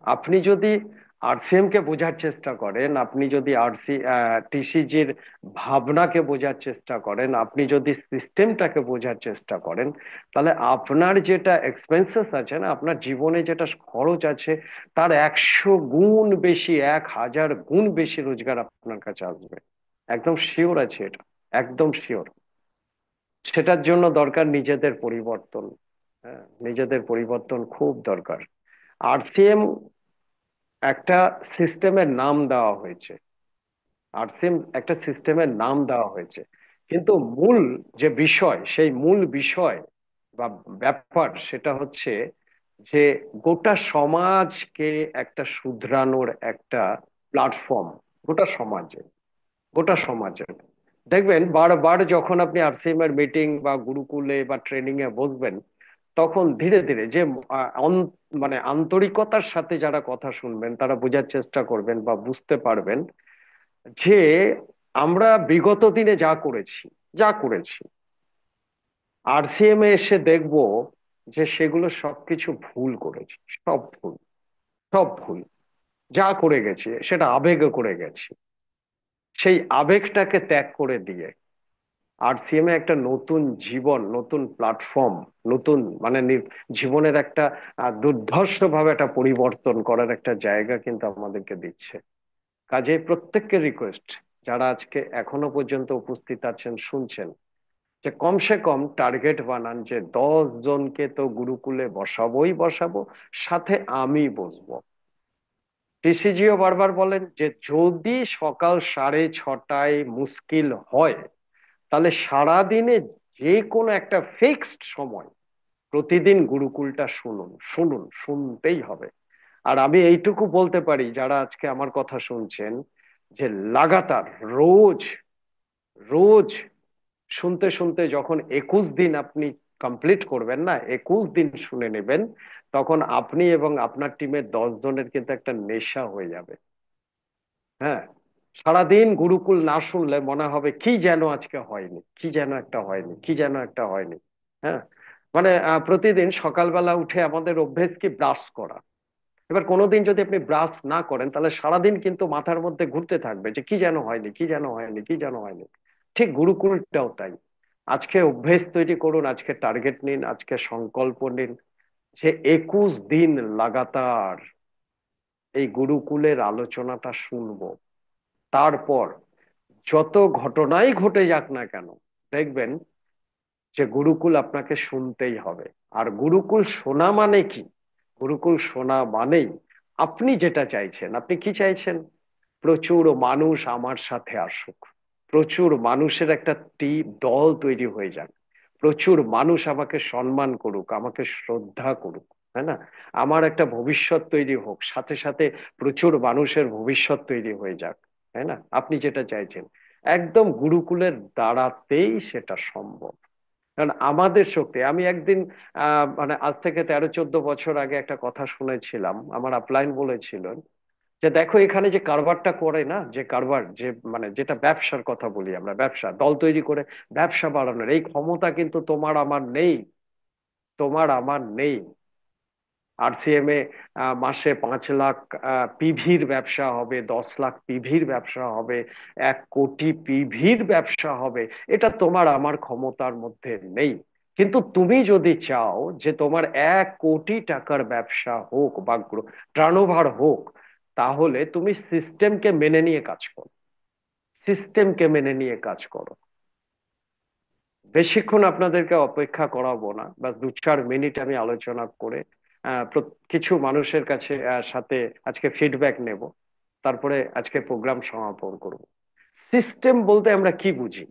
আপনি যদি আরসিএম কে বোঝার চেষ্টা করেন, আপনি যদি টিসিজির ভাবনাকে বোঝার চেষ্টা করেন, আপনি যদি সিস্টেমটাকে বোঝার চেষ্টা করেন, তাহলে আপনার যেটা এক্সপেন্সেস আছে না, আপনার জীবনে যেটা খরচ আছে, তার 100 গুণ বেশি, 1000 গুণ বেশি রোজগার আপনার কাছে আসবে। একদম শিওর আছে এটা, একদম শিওর। সেটার জন্য দরকার নিজেদের পরিবর্তন। হ্যাঁ, নিজেদের পরিবর্তন খুব দরকার। আরসিএম একটা সিস্টেমের নাম দেওয়া হয়েছে, আরসিএম একটা সিস্টেমের নাম দেওয়া হয়েছে, কিন্তু মূল যে বিষয়, সেই মূল বিষয় বা ব্যাপার সেটা হচ্ছে যে গোটা সমাজকে একটা শুধরানোর একটা প্ল্যাটফর্ম। গোটা সমাজে, গোটা সমাজে দেখবেন বারবার যখন আপনি আরসিএম এর মিটিং বা গুরুকুলে বা ট্রেনিং এ বসবেন, তখন ধীরে ধীরে যে মানে আন্তরিকতার সাথে যারা কথা শুনবেন, তারা বোঝার চেষ্টা করবেন বা বুঝতে পারবেন যে আমরা বিগত দিনে যা করেছি আরসিএম এ এসে দেখবো যে সেগুলো সবকিছু ভুল করেছি। সব ভুল, সব ভুল। যা করে গেছি সেটা আবেগে করে গেছি। সেই আবেগটাকে ত্যাগ করে দিয়ে আরসিএম এ একটা নতুন জীবন, নতুন প্ল্যাটফর্ম, নতুন মানে জীবনের একটা দুর্ধর্ষ ভাবে একটা পরিবর্তন করার একটা জায়গা কিন্তু আমাদেরকে দিচ্ছে। কাজে প্রত্যেককে রিকোয়েস্ট, যারা আজকে এখনো পর্যন্ত উপস্থিত আছেন, শুনছেন, যে কমসে কম টার্গেট বানান যে 10 জনকে তো গুরুকুলে বসাবোই বসাবো, সাথে আমি বসবো। টিসিজিও বারবার বলেন যে যদি সকাল 6:30টায় মুশকিল হয়, তাহলে সারাদিনে যে কোনো একটা ফিক্সড সময় প্রতিদিন গুরুকুলটা শুনুন, শুনুন, শুনতেই হবে। আর আমি এইটুকু বলতে পারি, যারা আজকে আমার কথা শুনছেন, যে লাগাতার রোজ রোজ শুনতে শুনতে যখন 21 দিন আপনি কমপ্লিট করবেন না, 21 দিন শুনে নেবেন, তখন আপনি এবং আপনার টিমের 10 জনের কিন্তু একটা নেশা হয়ে যাবে। হ্যাঁ, সারাদিন গুরুকুল না শুনলে মনে হবে কি যেন আজকে হয়নি, কি যেন একটা হয়নি, কি যেন একটা হয়নি। হ্যাঁ, মানে প্রতিদিন সকালবেলা উঠে আমাদের অভ্যেস কি ব্রাশ করা। এবার কোনোদিন যদি আপনি ব্রাশ না করেন, তাহলে সারাদিন কিন্তু মাথার মধ্যে ঘুরতে থাকবে যে কি যেন হয়নি, কি যেন হয়নি, কি যেন হয়নি। ঠিক গুরুকুলটাও তাই। আজকে অভ্যেস তৈরি করুন, আজকে টার্গেট নিন, আজকে সংকল্প নিন যে 21 দিন লাগাতার এই গুরুকুলের আলোচনাটা শুনবো। তারপর যত ঘটনাই ঘটে যাক না কেন, দেখবেন যে গুরুকুল আপনাকে শুনতেই হবে। আর গুরুকুল শোনা মানে কি? গুরুকুল শোনা মানেই আপনি যেটা চাইছেন। আপনি কি চাইছেন? প্রচুর মানুষ আমার সাথে আসুক, প্রচুর মানুষের একটা দল তৈরি হয়ে যাক, প্রচুর মানুষ আমাকে সম্মান করুক, আমাকে শ্রদ্ধা করুক, তাই না? আমার একটা ভবিষ্যৎ তৈরি হোক, সাথে সাথে প্রচুর মানুষের ভবিষ্যৎ তৈরি হয়ে যাক, তাই না? আপনি যেটা চাইছেন, একদম গুরুকুলের দ্বারাতেই সেটা সম্ভব। কারণ আমাদের শক্তি, আমি একদিন মানে আজ থেকে 13-14 বছর আগে একটা কথা শুনেছিলাম, আমার আপলাইন বলেছিলেন যে দেখো এখানে যে কারবারটা করে না, যে কারবার, যে মানে যেটা ব্যবসার কথা বলি আমরা, ব্যবসা দল তৈরি করে ব্যবসা বাড়ানোর এই ক্ষমতা কিন্তু তোমার আমার নেই, তোমার আমার নেই। আরসিএম এ মাসে 5 লাখ পিভির ব্যবসা হবে, 10 লাখ পিভির ব্যবসা হবে, 1 কোটি পিভির ব্যবসা হবে, এটা তোমার আমার ক্ষমতার মধ্যে নেই। কিন্তু তুমি যদি চাও যে তোমার 1 কোটি টাকার ব্যবসা হোক বা টার্নওভার হোক, তাহলে তুমি সিস্টেমকে মেনে নিয়ে কাজ করো, সিস্টেমকে মেনে নিয়ে কাজ করো। বেশিক্ষণ আপনাদেরকে অপেক্ষা করাবো না, বা 2-4 মিনিট আমি আলোচনা করে কিছু মানুষের কাছে সাথে আজকে ফিডব্যাক নেব, তারপরে আজকে প্রোগ্রাম সমাপন করব। সিস্টেম বলতে আমরা কি বুঝি?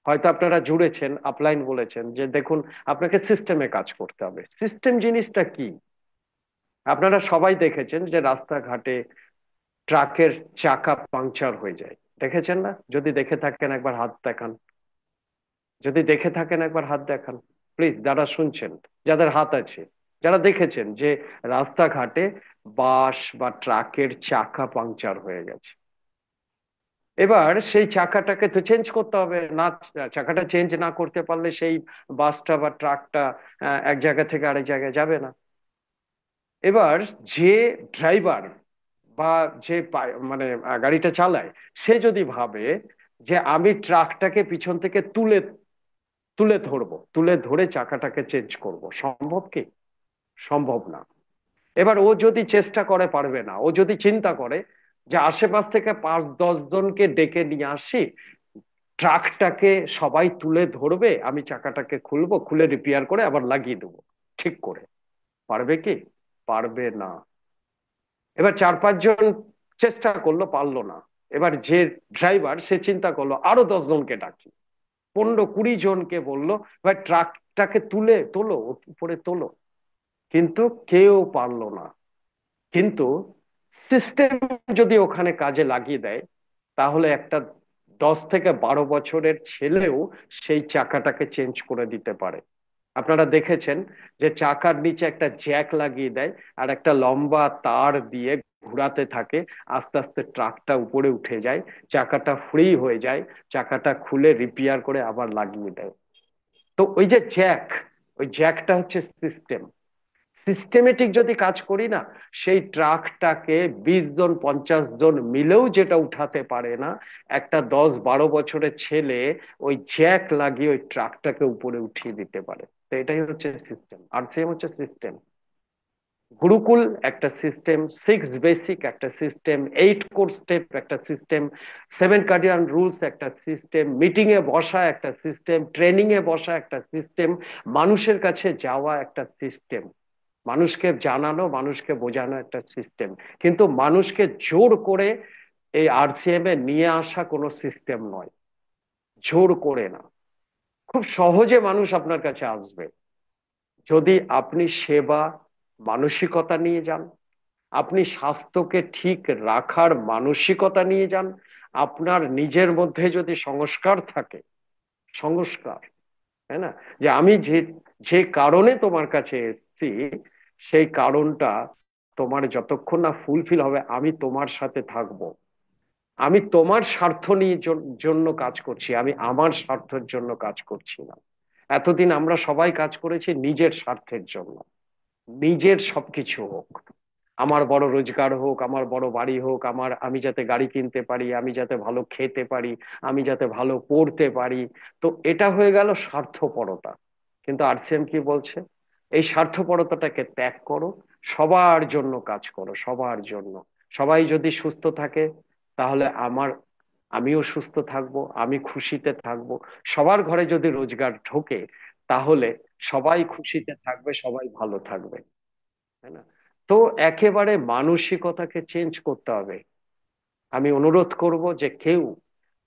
হয়তো আপনারা জুড়েছেন, আপলাইন বলেছেন যে দেখুন আপনাকে সিস্টেমে কাজ করতে হবে। সিস্টেম জিনিসটা কি? আপনারা সবাই দেখেছেন যে রাস্তাঘাটে ট্রাকের চাকা পাংচার হয়ে যায়, দেখেছেন না? যদি দেখে থাকেন একবার হাত দেখান, যদি দেখে থাকেন একবার হাত দেখান প্লিজ, যারা শুনছেন, যাদের হাত আছে, যারা দেখেছেন যে রাস্তাঘাটে বাস বা ট্রাকের চাকা পাংচার হয়ে গেছে। এবার সেই চাকাটাকে তো চেঞ্জ করতে হবে না, চাকাটা চেঞ্জ না করতে পারলে সেই বাসটা বা ট্রাকটা এক জায়গা থেকে আরেক জায়গায় যাবে না। এবার যে ড্রাইভার বা যে মানে গাড়িটা চালায়, সে যদি ভাবে যে আমি ট্রাকটাকে পিছন থেকে তুলে তুলে ধরবো, তুলে ধরে চাকাটাকে চেঞ্জ করব, সম্ভব কি? সম্ভব না। এবার ও যদি চেষ্টা করে, পারবে না। ও যদি চিন্তা করে যে আশেপাশ থেকে 5-10 জনকে ডেকে নিয়ে আসি, ট্রাকটাকে সবাই তুলে ধরবে, আমি চাকাটাকে খুলবো, খুলে রিপেয়ার করে আবার লাগিয়ে দেবো ঠিক করে, পারবে কি? পারবে না। এবার 4-5 জন চেষ্টা করলো, পারলো না। এবার যে ড্রাইভার, সে চিন্তা করলো আরো 10 জনকে ডাকি, 15-20 জনকে বললো ভাই ট্রাকটাকে তুলে তোলো, উপরে তোলো, কিন্তু কেউ পারলো না। কিন্তু সিস্টেম যদি ওখানে কাজে লাগিয়ে দেয়, তাহলে একটা 10 থেকে 12 বছরের ছেলেও সেই চাকাটাকে চেঞ্জ করে দিতে পারে। আপনারা দেখেছেন যে চাকার নিচে একটা জ্যাক লাগিয়ে দেয়, আর একটা লম্বা তার দিয়ে ঘোরাতে থাকে, আস্তে আস্তে ট্রাকটা উপরে উঠে যায়, চাকাটা ফ্রি হয়ে যায়, চাকাটা খুলে রিপেয়ার করে আবার লাগিয়ে দেয়। তো ওই যে জ্যাক, ওই জ্যাকটা হচ্ছে সিস্টেম। সিস্টেমেটিক যদি কাজ করি না, সেই ট্রাকটাকে 20 জন 50 জন মিলেও যেটা উঠাতে পারে না, একটা 10-12 বছরের ছেলে ওই জ্যাক লাগিয়ে ওই ট্রাকটাকে উপরে উঠিয়ে দিতে পারে। তো এটাই হচ্ছে সিস্টেম, আরসিএম হচ্ছে সিস্টেম। গুরুকুল একটা সিস্টেম, 6 বেসিক একটা সিস্টেম, 8 কোর স্টেপ একটা সিস্টেম, 7 কার্ডিয়ান রুলস একটা সিস্টেম, মিটিং এ বসা একটা সিস্টেম, ট্রেনিং এ বসা একটা সিস্টেম, মানুষের কাছে যাওয়া একটা সিস্টেম, মানুষকে জানানো, মানুষকে বোঝানো একটা সিস্টেম। কিন্তু মানুষকে জোর করে এই আরসিএম এ নিয়ে আসা কোনো সিস্টেম নয়, জোর করে না। খুব সহজে মানুষ আপনার কাছে আসবে যদি আপনি সেবা মানসিকতা নিয়ে যান, আপনি স্বাস্থ্যকে ঠিক রাখার মানসিকতা নিয়ে যান, আপনার নিজের মধ্যে যদি সংস্কার থাকে, সংস্কার, তাই না, যে আমি যে যে কারণে তোমার কাছে এসেছি, সেই কারণটা তোমার যতক্ষণ না ফুলফিল হবে, আমি তোমার সাথে থাকব, আমি তোমার স্বার্থ নিয়ে জন্য কাজ করছি, আমি আমার স্বার্থের জন্য কাজ করছি না। এতদিন আমরা সবাই কাজ করেছি নিজের স্বার্থের জন্য, নিজের সবকিছু হোক, আমার বড় রোজগার হোক, আমার বড় বাড়ি হোক, আমি যাতে গাড়ি কিনতে পারি, আমি যাতে ভালো খেতে পারি, আমি যাতে ভালো পড়তে পারি। তো এটা হয়ে গেল স্বার্থপরতা। কিন্তু আরসিএম কি বলছে? এই স্বার্থপরতাটাকে ত্যাগ করো, সবার জন্য কাজ করো, সবার জন্য। সবাই যদি সুস্থ থাকে, তাহলে আমিও সুস্থ থাকবো, আমি খুশিতে থাকবো। সবার ঘরে যদি রোজগার ঢোকে, তাহলে সবাই খুশিতে থাকবে, সবাই ভালো থাকবে, তাই না? তো একেবারে মানসিকতাকে চেঞ্জ করতে হবে। আমি অনুরোধ করব যে কেউ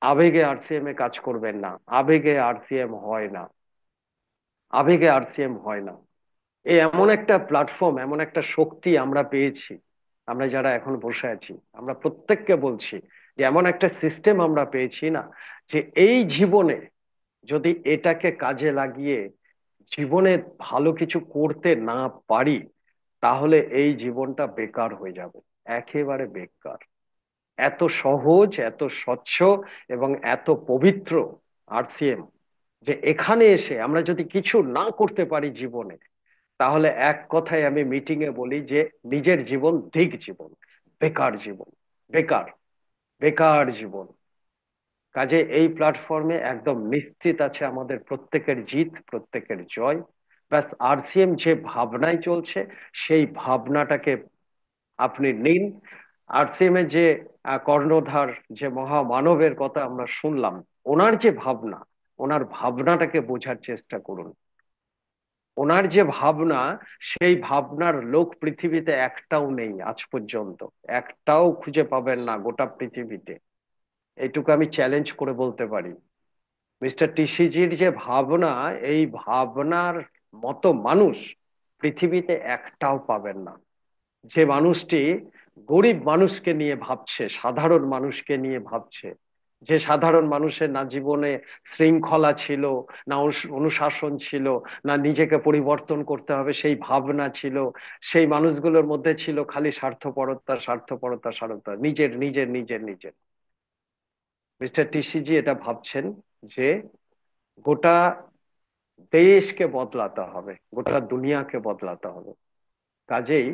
আবেগে আরসিএম এ কাজ করবেন না, আবেগে আরসিএম হয় না, আবেগে আরসিএম হয় না। এই এমন একটা প্ল্যাটফর্ম, এমন একটা শক্তি আমরা পেয়েছি, আমরা যারা এখন বসে আছি, আমরা প্রত্যেককে বলছি যে এমন একটা সিস্টেম আমরা পেয়েছি না, যে এই জীবনে যদি এটাকে কাজে লাগিয়ে জীবনে ভালো কিছু করতে না পারি, তাহলে এই জীবনটা বেকার হয়ে যাবে, একেবারে বেকার। এত সহজ, এত স্বচ্ছ এবং এত পবিত্র আরসিএম, যে এখানে এসে আমরা যদি কিছু না করতে পারি জীবনে, তাহলে এক কথায় আমি মিটিং এ বলি যে নিজের জীবন ধিক জীবন, বেকার জীবন, বেকার, বেকার জীবন। কাজে এই প্ল্যাটফর্মে একদম নিশ্চিত আছে আমাদের প্রত্যেকের জিত, প্রত্যেকের জয়। ব্যাস আরসিএম যে ভাবনায় চলছে সেই ভাবনাটাকে আপনি নিন। আরসিএম এর যে কর্ণধার, যে মহামানবের কথা আমরা শুনলাম, ওনার যে ভাবনা, ওনার ভাবনাটাকে বোঝার চেষ্টা করুন। ওনার যে ভাবনা, সেই ভাবনার লোক পৃথিবীতে একটাও নেই আজ পর্যন্ত, একটাও খুঁজে পাবেন না গোটা পৃথিবীতে। এইটুকু আমি চ্যালেঞ্জ করে বলতে পারি। মিস্টার টিসিজির যে ভাবনা, এই ভাবনার মতো মানুষ পৃথিবীতে একটাও পাবেন না। যে মানুষটি গরিব মানুষকে নিয়ে ভাবছে, সাধারণ মানুষকে নিয়ে ভাবছে, যে সাধারণ মানুষের না জীবনে শৃঙ্খলা ছিল, না অনুশাসন ছিল, না নিজেকে পরিবর্তন করতে হবে সেই ভাবনা ছিল, সেই মানুষগুলোর মধ্যে ছিল খালি স্বার্থপরতা, স্বার্থপরতা, স্বার্থপরতা, নিজের নিজের নিজের নিজের। মিস্টার টিসিজি এটা ভাবছেন যে গোটা দেশকে বদলাতে হবে, গোটা দুনিয়াকে বদলাতে হবে। কাজেই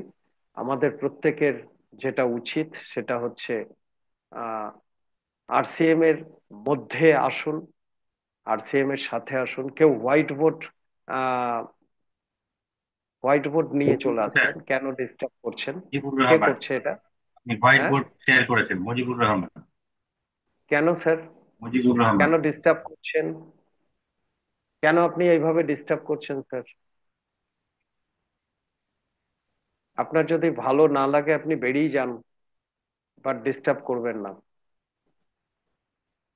আমাদের প্রত্যেকের যেটা উচিত সেটা হচ্ছে আহ আরসিএম এর মধ্যে আসুন, আরসিএম এর সাথে আসুন। কেউ হোয়াইট বোর্ড নিয়ে চলে স্যার, আসবেন, কেন ডিস্টার্ব করছেন? মুজিবুর কে রহমান, করছে এটা? আপনি হোয়াইট হ্যাঁ, বোর্ড শেয়ার করেছেন, মুজিবুর রহমান। কেন স্যার? মুজিবুর রহমান। কেন ডিস্টার্ব করছেন? কেন আপনি এইভাবে ডিস্টার্ব করছেন স্যার? আপনার যদি ভালো না লাগে আপনি বেরিয়ে যান, বাট ডিস্টার্ব করবেন না।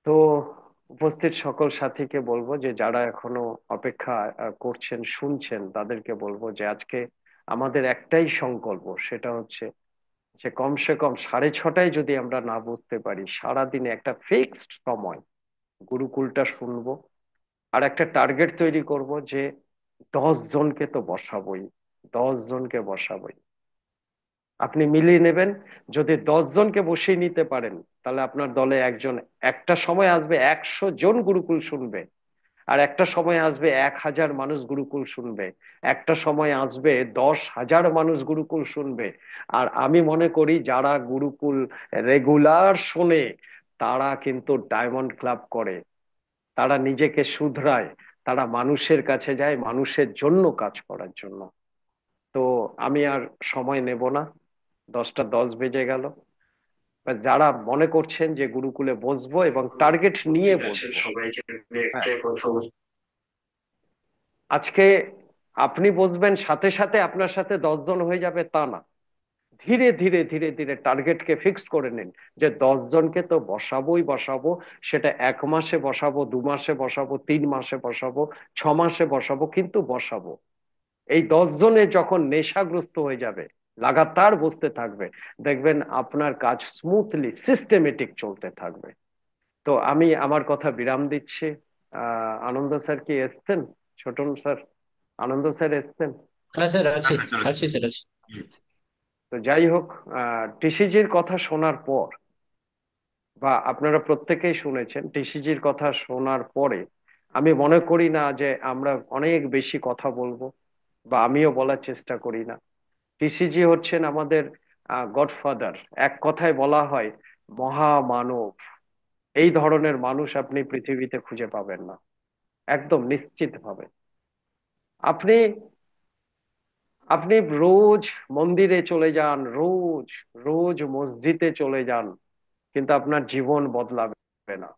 তো উপস্থিত সকল সাথীকে বলবো যে যারা এখনো অপেক্ষা করছেন, শুনছেন, তাদেরকে বলবো যে আজকে আমাদের একটাই সংকল্প, সেটা হচ্ছে যে কমসে কম 6:30 যদি আমরা না বুঝতে পারি, সারাদিনে একটা ফিক্সড সময় গুরুকুলটা শুনবো। আর একটা টার্গেট তৈরি করব যে 10 জনকে তো বসাবোই, 10 জনকে বসাবোই। আপনি মিলিয়ে নেবেন, যদি 10 জনকে বসিয়ে নিতে পারেন তাহলে আপনার দলে একজন, একটা সময় আসবে 100 জন গুরুকুল শুনবে, আর একটা সময় আসবে 1000 মানুষ গুরুকুল শুনবে, একটা সময় আসবে 10,000 মানুষ গুরুকুল শুনবে। আর আমি মনে করি যারা গুরুকুল রেগুলার শোনে তারা কিন্তু ডায়মন্ড ক্লাব করে, তারা নিজেকে শুধরায়, তারা মানুষের কাছে যায় মানুষের জন্য কাজ করার জন্য। তো আমি আর সময় নেব না, 10টা 10 বেজে গেল। বা যারা মনে করছেন যে গুরুকুলে বসবো এবং টার্গেট নিয়ে ঠিক আছে, বসবো, সবাইকে হ্যাঁ, একটাই কথা আজকে আপনি বসবেন সাথে সাথে আপনার সাথে 10 জন হয়ে যাবে তা না। ধীরে ধীরে ধীরে ধীরে টার্গেটকে ফিক্সড করে নিন যে 10 জনকে তো বসাবোই বসাবো। সেটা 1 মাসে বসাবো, 2 মাসে বসাবো, 3 মাসে বসাবো, 6 মাসে বসাবো, কিন্তু বসাবো। এই 10 জনে যখন নেশাগ্রস্ত হয়ে যাবে, লাগাতার বসতে থাকবে, দেখবেন আপনার কাজ স্মুথলি সিস্টেমেটিক চলতে থাকবে। তো আমি আমার কথা বিরাম দিচ্ছি। আনন্দ স্যার কি এসছেন? ছোটন স্যার, আনন্দ স্যার এসছেন? হ্যাঁ স্যার, আছি। আচ্ছা, চলে আছি এসেছে। স্যার, আছি। হুম। তো যাই হোক, টিসিজির কথা শোনার পর, বা আপনারা প্রত্যেকেই শুনেছেন, টিসিজির কথা শোনার পরে আমি মনে করি না যে আমরা অনেক বেশি কথা বলবো, বা আমিও বলার চেষ্টা করি না। টিসিজি হচ্ছেন আমাদের গডফাদার। এক কথায় বলা হয় মহামানব। এই ধরনের মানুষ আপনি পৃথিবীতে খুঁজে পাবেন না, একদম নিশ্চিত ভাবে। আপনি আপনি রোজ মন্দিরে চলে যান, রোজ রোজ মসজিদে চলে যান, কিন্তু আপনার জীবন বদলাবে না।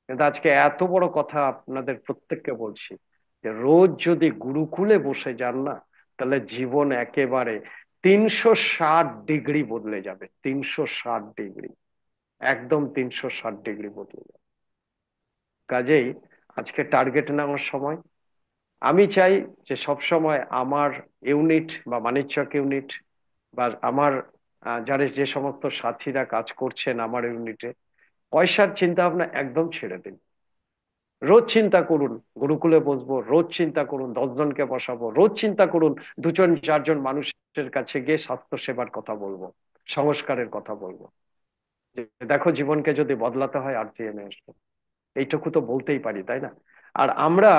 কিন্তু আজকে এত বড় কথা আপনাদের প্রত্যেককে বলছি যে রোজ যদি গুরুকুলে বসে যান না, তাহলে জীবন একেবারে 360 ডিগ্রি বদলে যাবে, 360 ডিগ্রি, একদম 360 ডিগ্রি বদলে যাবে। কাজেই আজকে টার্গেট নেওয়ার সময়। আমি চাই যে সব সময় আমার ইউনিট বা মানিকচক ইউনিট বা আমার যারা যে সমস্ত সাথীরা কাজ করছেন আমার ইউনিটে, পয়সার চিন্তা ভাবনা একদম ছেড়ে দিন। রোজ চিন্তা করুন গুরুকুলে বসবো, রোজ চিন্তা করুন 10 জনকে বসাবো, রোজ চিন্তা করুন 2 জন 4 জন মানুষের কাছে গিয়ে স্বাস্থ্য সেবার কথা বলবো, সংস্কারের কথা বলবো। যে দেখো, জীবনকে যদি বদলাতে হয় আরজিএম এ আসবো। এইটুকু তো বলতেই পারি, তাই না? আর আমরা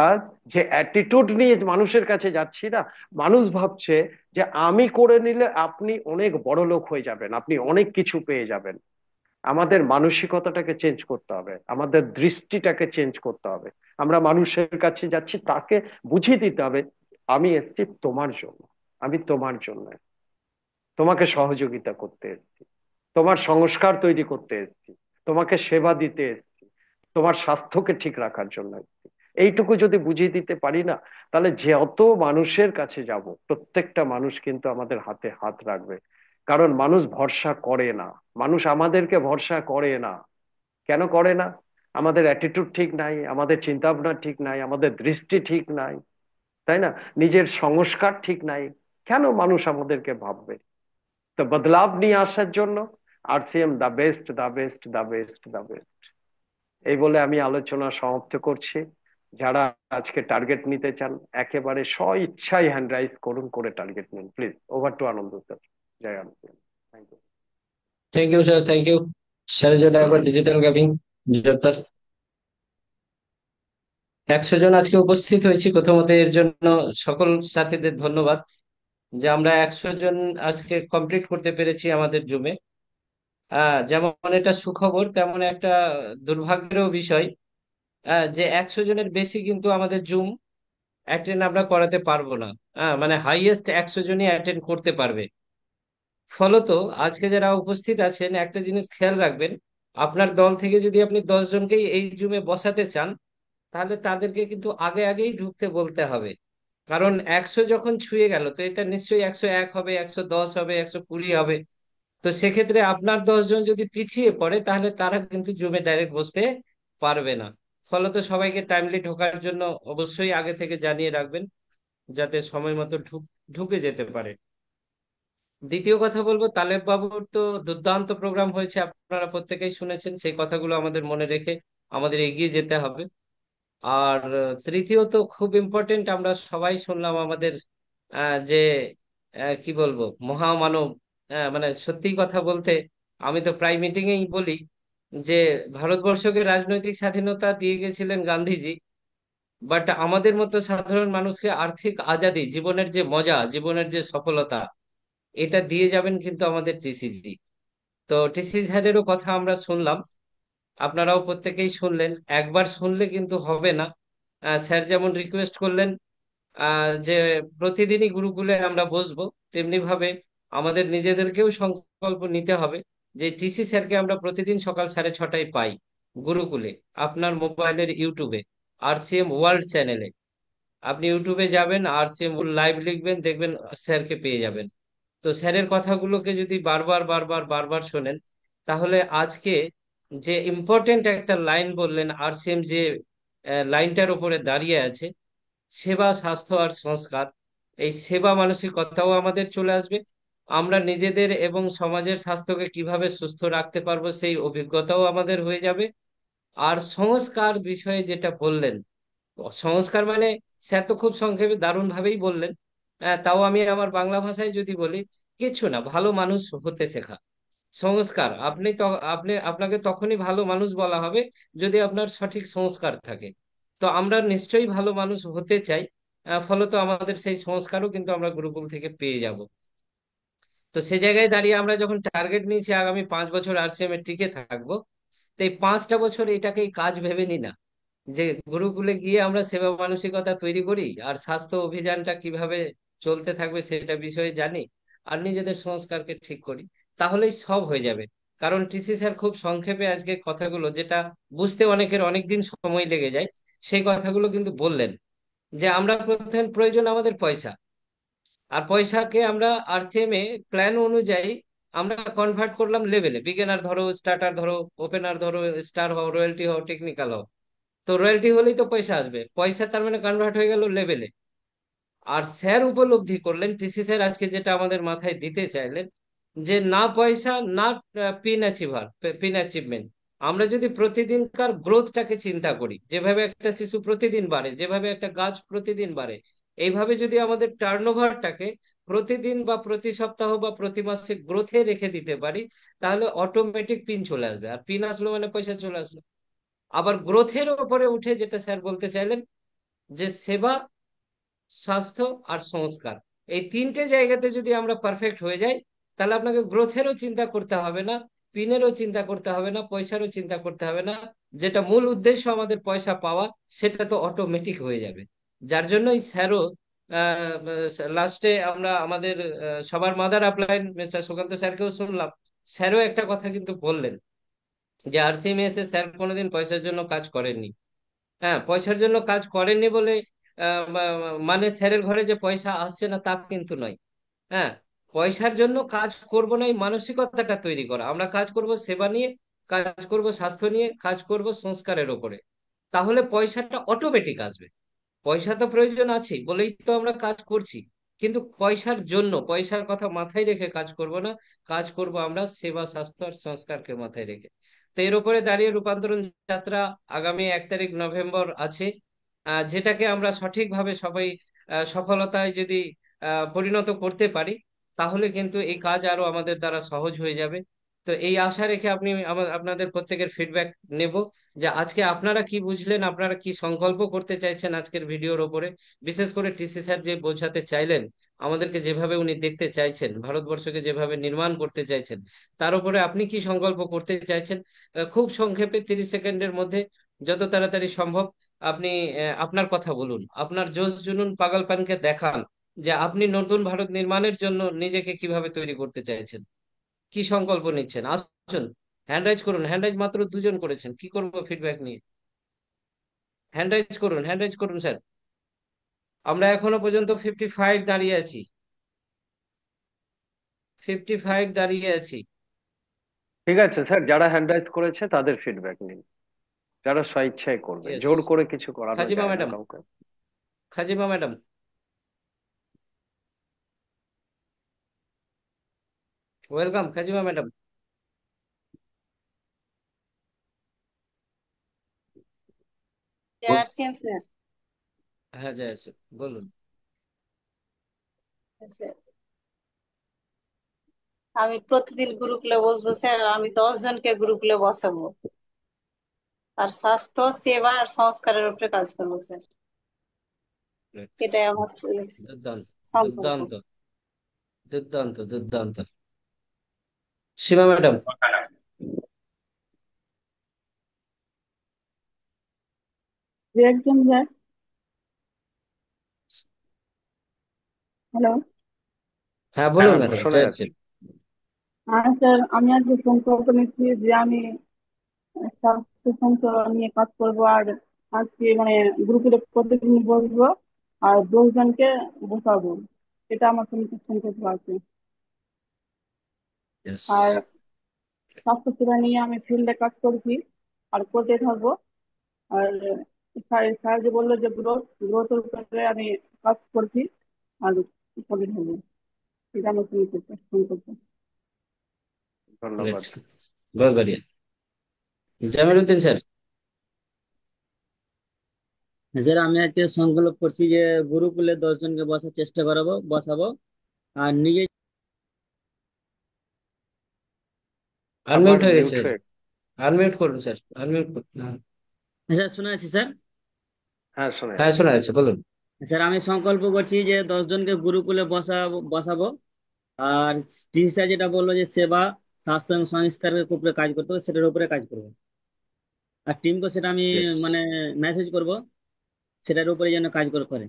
যে অ্যাটিটিউড নিয়ে মানুষের কাছে যাচ্ছি না, মানুষ ভাবছে যে আমি করে নিলে আপনি অনেক বড় লোক হয়ে যাবেন, আপনি অনেক কিছু পেয়ে যাবেন। আমাদের মানসিকতাটাকে চেঞ্জ করতে হবে, আমাদের দৃষ্টিটাকে চেঞ্জ করতে হবে। আমরা মানুষের কাছে যাচ্ছি, তাকে বুঝিয়ে দিতে হবে আমি এসেছি তোমার জন্য, আমি তোমার জন্য তোমাকে সহযোগিতা করতে এসেছি, তোমার সংস্কার তৈরি করতে এসেছি, তোমাকে সেবা দিতে এসেছি, তোমার স্বাস্থ্যকে ঠিক রাখার জন্য এসেছি। এইটুকু যদি বুঝিয়ে দিতে পারি না, তাহলে যত মানুষের কাছে যাব প্রত্যেকটা মানুষ কিন্তু আমাদের হাতে হাত রাখবে। কারণ মানুষ ভরসা করে না, মানুষ আমাদেরকে ভরসা করে না। কেন করে না? আমাদের অ্যাটিটিউড ঠিক নাই, আমাদের চিন্তা ভাবনা ঠিক নাই, আমাদের দৃষ্টি ঠিক নাই, তাই না? নিজের সংস্কার ঠিক নাই। কেন মানুষ আমাদেরকে ভাববে? তো বদলাভ নিয়ে আসার জন্য RCM the best, the best, the best, the best. এই বলে আমি আলোচনা সমাপ্ত করছি। যারা আজকে টার্গেট নিতে চান একেবারে স্ব ইচ্ছায় হ্যান্ড রাইজ করুন, করে টার্গেট নিন please. Over to Anand sir. জয় Anand. Thank you. Thank you sir, thank you. স্যারের জন্য একবার ডিজিটাল ক্যাবিং জোরদার। 100 জন আজকে উপস্থিত হয়েছি, প্রথমত এর জন্য সকল সাথীদের ধন্যবাদ যে আমরা 100 জন আজকে কমপ্লিট করতে পেরেছি আমাদের জুমে। যেমন এটা সুখবর, তেমন একটা দুর্ভাগ্যেরও বিষয় যে 100 জনের বেশি কিন্তু আমাদের জুম অ্যাটেন্ড আমরা করাতে পারবো না। মানে হাইয়েস্ট 100 জনই অ্যাটেন্ড করতে পারবে। ফলত আজকে যারা উপস্থিত আছেন একটা জিনিস খেয়াল রাখবেন, আপনার দল থেকে যদি আপনি 10 জনকেই এই জুমে বসাতে চান, তাহলে তাদেরকে কিন্তু আগে আগেই ঢুকতে বলতে হবে। কারণ 100 যখন ছুঁয়ে গেল, তো এটা নিশ্চয়ই 101 হবে, 110 হবে, 120 হবে। তো সেক্ষেত্রে আপনার 10 জন যদি পিছিয়ে পড়ে, তাহলে তারা কিন্তু জুমে ডাইরেক্ট বসতে পারবে না। ফলত সবাইকে টাইমলি ঢোকার জন্য অবশ্যই আগে থেকে জানিয়ে রাখবেন, যাতে সময় মতো ঢুকে যেতে পারে। দ্বিতীয় কথা বলবো, তালেব বাবুর তো দুর্দান্ত প্রোগ্রাম হয়েছে, আপনারা প্রত্যেকেই শুনেছেন। সেই কথাগুলো আমাদের মনে রেখে আমাদের এগিয়ে যেতে হবে। আর তৃতীয়ত খুব ইম্পর্টেন্ট, আমরা সবাই শুনলাম আমাদের যে কি বলবো মহামানব, মানে সত্যি কথা বলতে আমি তো প্রায় মিটিংয়েই বলি যে ভারতবর্ষকে রাজনৈতিক স্বাধীনতা দিয়ে গেছিলেন গান্ধীজি, বাট আমাদের মতো সাধারণ মানুষকে আর্থিক আজাদি, জীবনের যে মজা, জীবনের যে সফলতা, এটা দিয়ে যাবেন কিন্তু আমাদের টিসিজি। তো টিসি স্যারেরও কথা আমরা শুনলাম, আপনারাও প্রত্যেকেই শুনলেন। একবার শুনলে কিন্তু হবে না। স্যার যেমন রিকোয়েস্ট করলেন যে প্রতিদিনই গুরুকুলে আমরা বসবো, তেমনি ভাবে আমাদের নিজেদেরকেও সংকল্প নিতে হবে যে টিসি স্যারকে আমরা প্রতিদিন সকাল 6:30টায় পাই গুরুকুলে, আপনার মোবাইলের ইউটিউবে, আরসিএম ওয়ার্ল্ড চ্যানেলে। আপনি ইউটিউবে যাবেন, আরসিএম লাইভ লিখবেন, দেখবেন স্যারকে পেয়ে যাবেন। তো স্যারের কথাগুলোকে যদি বারবার বারবার বারবার শোনেন, তাহলে আজকে যে ইম্পর্টেন্ট একটা লাইন বললেন আরসিএম, যে লাইনটার উপরে দাঁড়িয়ে আছে, সেবা, স্বাস্থ্য আর সংস্কার, এই সেবা মানসিকতাও আমাদের চলে আসবে। আমরা নিজেদের এবং সমাজের স্বাস্থ্যকে কিভাবে সুস্থ রাখতে পারবো সেই অভিজ্ঞতাও আমাদের হয়ে যাবে। আর সংস্কার বিষয়ে যেটা বললেন, সংস্কার মানে স্যার তো খুব সংক্ষেপে দারুণ ভাবেই বললেন। তাও আমি আমার বাংলা ভাষায় যদি বলি, কিছু না, ভালো মানুষ হতে শেখা। সংস্কার, আপনাকে তখনই ভালো মানুষ বলা হবে যদি আপনার সঠিক সংস্কার থাকে। তো আমরা নিশ্চয়ই ভালো মানুষ হতে চাই, ফলত আমাদের সেই সংস্কারও কিন্তু আমরা গুরুকুল থেকে পেয়ে যাব। তো সেই জায়গায় দাঁড়িয়ে আমরা যখন টার্গেট নিয়েছি আগামী 5 বছর আরসিএম এ টিকে থাকবো, তো এই 5টা বছর এটাকেই কাজ ভেবে নি না, যে গুরুকুলে গিয়ে আমরা সেবা মানসিকতা তৈরি করি, আর স্বাস্থ্য অভিযানটা কিভাবে চলতে থাকবে সেটা বিষয়ে জানি, আর নিজেদের সংস্কারকে ঠিক করি, তাহলেই সব হয়ে যাবে। কারণ টিসি স্যার খুব সংক্ষেপে আজকে কথাগুলো, যেটা বুঝতে অনেকের অনেক দিন সময় লেগে যায়, সেই কথাগুলো কিন্তু বললেন যে আমরা প্রথম প্রয়োজন আমাদের পয়সা, আর পয়সাকে আমরা আরসিএম এ প্ল্যান অনুযায়ী আমরা কনভার্ট করলাম লেভেলে, বিগিনার ধরো, স্টার্টার ধরো, ওপেনার ধরো, স্টার হও, রয়্যালটি হও, টেকনিক্যাল হও। তো রয়্যালটি হলেই তো পয়সা আসবে, পয়সা তার মানে কনভার্ট হয়ে গেল লেভেলে। আর স্যার উপলব্ধি করলেন, টিসি স্যার আজকে যেটা আমাদের মাথায় দিতে চাইলেন, যে না পয়সা, না পিন অ্যাচিভমেন্ট, আমরা যদি প্রতিদিনকার গ্রোথটাকে চিন্তা করি, যেভাবে একটা শিশু প্রতিদিন বাড়ে, যেভাবে একটা গাছ প্রতিদিন বাড়ে, এইভাবে যদি আমাদের টার্নওভারটাকে প্রতিদিন বা প্রতি সপ্তাহ বা প্রতি মাসে গ্রোথে রেখে দিতে পারি, তাহলে অটোমেটিক পিন চলে আসবে, আর পিন আসলো মানে পয়সা চলে আসলো। আবার গ্রোথের উপরে উঠে যেটা স্যার বলতে চাইলেন, যে সেবা, স্বাস্থ্য আর সংস্কার, এই তিনটে জায়গাতে যদি আমরা পারফেক্ট হয়ে যাই, তাহলে আপনাকে গ্রোথেরও চিন্তা করতে হবে না, পিনেরও চিন্তা করতে হবে না, পয়সারও চিন্তা করতে হবে না। যেটা মূল উদ্দেশ্য আমাদের পয়সা পাওয়া, সেটা তো অটোমেটিক হয়ে যাবে। যার জন্যই স্যারও লাস্টে আমরা আমাদের সবার মাদার আপলাইন মিস্টার সুকান্ত স্যারকেও শুনলাম, স্যারও একটা কথা কিন্তু বললেন যে আরসিএমএস এ স্যার কোনোদিন পয়সার জন্য কাজ করেননি। হ্যাঁ, পয়সার জন্য কাজ করেননি বলে মানে স্যারের ঘরে যে পয়সা আসছে না তা কিন্তু নয়। হ্যাঁ, পয়সার জন্য কাজ করব না, এই মানসিকতাটা তৈরি করা। আমরা কাজ করব সেবা নিয়ে, কাজ করব স্বাস্থ্য নিয়ে, কাজ করব সংস্কারের ওপরে। তাহলে পয়সাটা অটোমেটিক আসবে। পয়সা তো প্রয়োজন আছে বলেই তো আমরা কাজ করছি, কিন্তু পয়সার জন্য, পয়সার কথা মাথায় রেখে কাজ করব না। কাজ করব আমরা সেবা, স্বাস্থ্য আর সংস্কারকে মাথায় রেখে। তো এর উপরে দাঁড়িয়ে রূপান্তরণ যাত্রা আগামী 1 তারিখ নভেম্বর আছে, যেটাকে আমরা সঠিকভাবে সবাই সফলতায় যদি পরিণত করতে পারি, তাহলে কিন্তু এই কাজ আরো আমাদের দ্বারা সহজ হয়ে যাবে। তো এই আশা রেখে আপনাদের প্রত্যেকের ফিডব্যাক নেব, যে আজকে আপনারা কি বুঝলেন, আপনারা কি সংকল্প করতে চাইছেন আজকের ভিডিওর ওপরে। বিশেষ করে টিসি স্যার যে বোঝাতে চাইলেন, আমাদেরকে যেভাবে উনি দেখতে চাইছেন, ভারতবর্ষকে যেভাবে নির্মাণ করতে চাইছেন, তার উপরে আপনি কি সংকল্প করতে চাইছেন। খুব সংক্ষেপে 30 সেকেন্ডের মধ্যে, যত তাড়াতাড়ি সম্ভব, আপনি আপনার কথা বলুন, আপনার জোশ জুনুন পাগলপানকে দেখান, যে আপনি নতুন ভারত নির্মাণের জন্য নিজেকে কিভাবে তৈরি করতে চাইছেন, কি সংকল্প নিচ্ছেন। আসুন, হ্যান্ড রাইজ করুন। হ্যান্ড রাইজ মাত্র 2 জন করেছেন, কি করব ফিডব্যাক নিয়ে। হ্যান্ড রাইজ করুন, হ্যান্ড রাইজ করুন স্যার। আমরা এখনো পর্যন্ত 55 দাঁড়িয়ে আছি, 55 দাঁড়িয়ে আছি। ঠিক আছে স্যার, যারা হ্যান্ড রাইজ করেছে তাদের ফিডব্যাক নিন, যারা স্বেচ্ছায় করবে, ইয়েস, জোর করে কিছু করানো খাজিমা যায় না ম্যাডাম, কাউকে। Khajima madam, welcome Khajima madam. RCM sir. হ্যাঁ, জয় আছে, বলুন। স্যার, আমি প্রতিদিন গ্রুপলে বসবো স্যার, আমি 10 জনকে গ্রুপলে বসাবো, আর স্বাস্থ্য সেবা আর সংস্কারের উপরে কাজ করবো স্যার। Great. এটাই আমার দুর্দান্ত, সংকল্প। দুর্দান্ত, দুর্দান্ত, দুর্দান্ত। সীমা ম্যাডাম। একজন স্যার। হ্যালো। হ্যাঁ, হ্যাঁ বলুন ম্যাম, ম্যাডাম, শোনা জয় আছে। যাচ্ছে। হ্যাঁ স্যার, আমি আজকে সংকল্প নিচ্ছি যে আমি স্বাস্থ্য সংক্রান্ত নিয়ে কাজ করবো, আর আজকে মানে গ্রুপে প্রত্যেকদিন বসবো আর 10 জনকে বসাবো। এটা আমার সংকল্প আছে। Yes. আর স্বাস্থ্য সেবা নিয়ে আমি ফিল্ডে কাজ করছি আর করতে থাকবো। আর স্যার যে বললো যে গ্রোথের উপরে আমি কাজ করছি আর করে থাকবো। এটা আমার সংকল্প। ধন্যবাদ। Great. बहुत बढ़िया। জামিলউদ্দিন স্যার। স্যার আমি আজকে সংকল্প করছি যে গুরুকুলে 10 জনকে বসার চেষ্টা বসাবো। আর নিজে আবার আনমিউট হয়ে মিউট গেছে, হয়ে। আনমিউট করুন স্যার, আনমিউট করুন। স্যার শোনা যাচ্ছে স্যার? হ্যাঁ, শোনা হ্যাঁ, যাচ্ছে। শোনা যাচ্ছে, বলুন। স্যার আমি সংকল্প করছি যে 10 জনকে গুরুকুলে বসাবো। আর টিচার স্যার যেটা বললো যে সেবা, স্বাস্থ্য এবং সংস্কারের উপরে কাজ করতে হবে, সেটার উপরে কাজ করবো। আর টিমকে সেটা আমি Yes. মানে মেসেজ করব, সেটার উপরে যেন কাজ করে।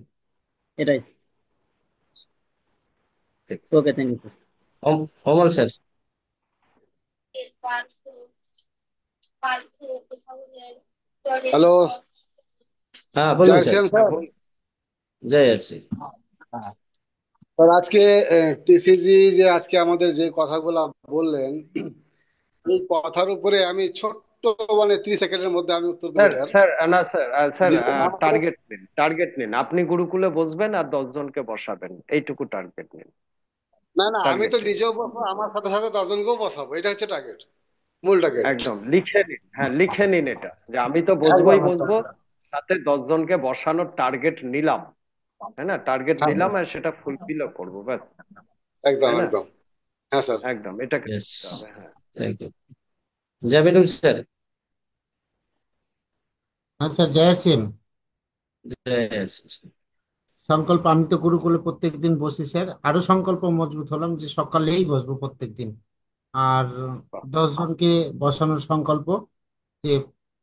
এটাই। ঠিক। Okay, thank you sir. Amal sir. Hello. হ্যাঁ, বলুন জয় স্যার। শ্যাম হ্যাঁ, স্যার। বলুন। জয় আছি। হ্যাঁ, স্যার আজকে টিসিজি যে আজকে আমাদের যে কথাগুলো বললেন, এই কথার উপরে আমি ছোট্ট মানে 30 সেকেন্ডের মধ্যে আমি উত্তর দেবো স্যার এটার। স্যার না স্যার, স্যার যে টার্গেট নিন, টার্গেট নিন। আপনি গুরুকুলে বসবেন আর 10 জনকে বসাবেন, এইটুকু টার্গেট নিন। না না, আমি টার্গেট তো নিন, নিজেও বসবো, আমার সাথে সাথে 10 জনকেও বসাবো, এটা হচ্ছে টার্গেট, মূল টার্গেট। একদম লিখে নিন। হ্যাঁ, লিখে নিন এটা, যে আমি তো একদম বসবোই একদম। বসবো, সাথে 10 জনকে বসানোর টার্গেট নিলাম। তাই না? টার্গেট হ্যাঁ, নিলাম আর সেটা ফুলফিলও করবো, ব্যাস। একদম তাই না? একদম। হ্যাঁ স্যার। একদম, এটাকে ইয়েস, করতে হবে। হ্যাঁ। Thank you. জামিলুল স্যার। হ্যাঁ স্যার, জয় সিং। জয় আছি। সংকল্প, আমি তো গুরুকুলে প্রত্যেকদিন বসি স্যার, আরো সংকল্প মজবুত হলাম যে সকালেই বসবো প্রত্যেকদিন। আর 10 জনকে বসানোর সংকল্প, যে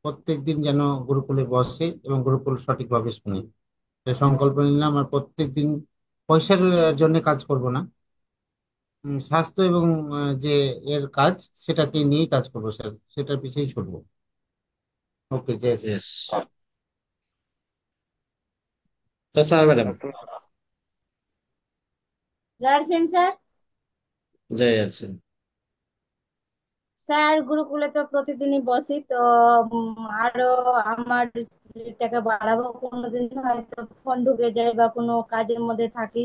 প্রত্যেক দিন যেন গুরুকুলে বসে এবং গুরুকুল সঠিকভাবে শুনে। সে সংকল্প নিলাম। আর প্রত্যেক দিন পয়সার জন্য কাজ করব না, স্বাস্থ্য এবং যে এর কাজ, সেটাকে নিয়েই কাজ করবো স্যার, সেটার পিছিয়েই ছুটবো। ওকে, জয় শ্রী। ইয়েস। ম্যাডাম। জার্সিম স্যার। জয় আছেন। স্যার গুরুকুলে তো প্রতিদিনই বসি তো, আরো আমার স্পিডটাকে বাড়াবো। কোনোদিন হয়তো ফোন ঢুকে যায় বা কোনো কাজের মধ্যে থাকি,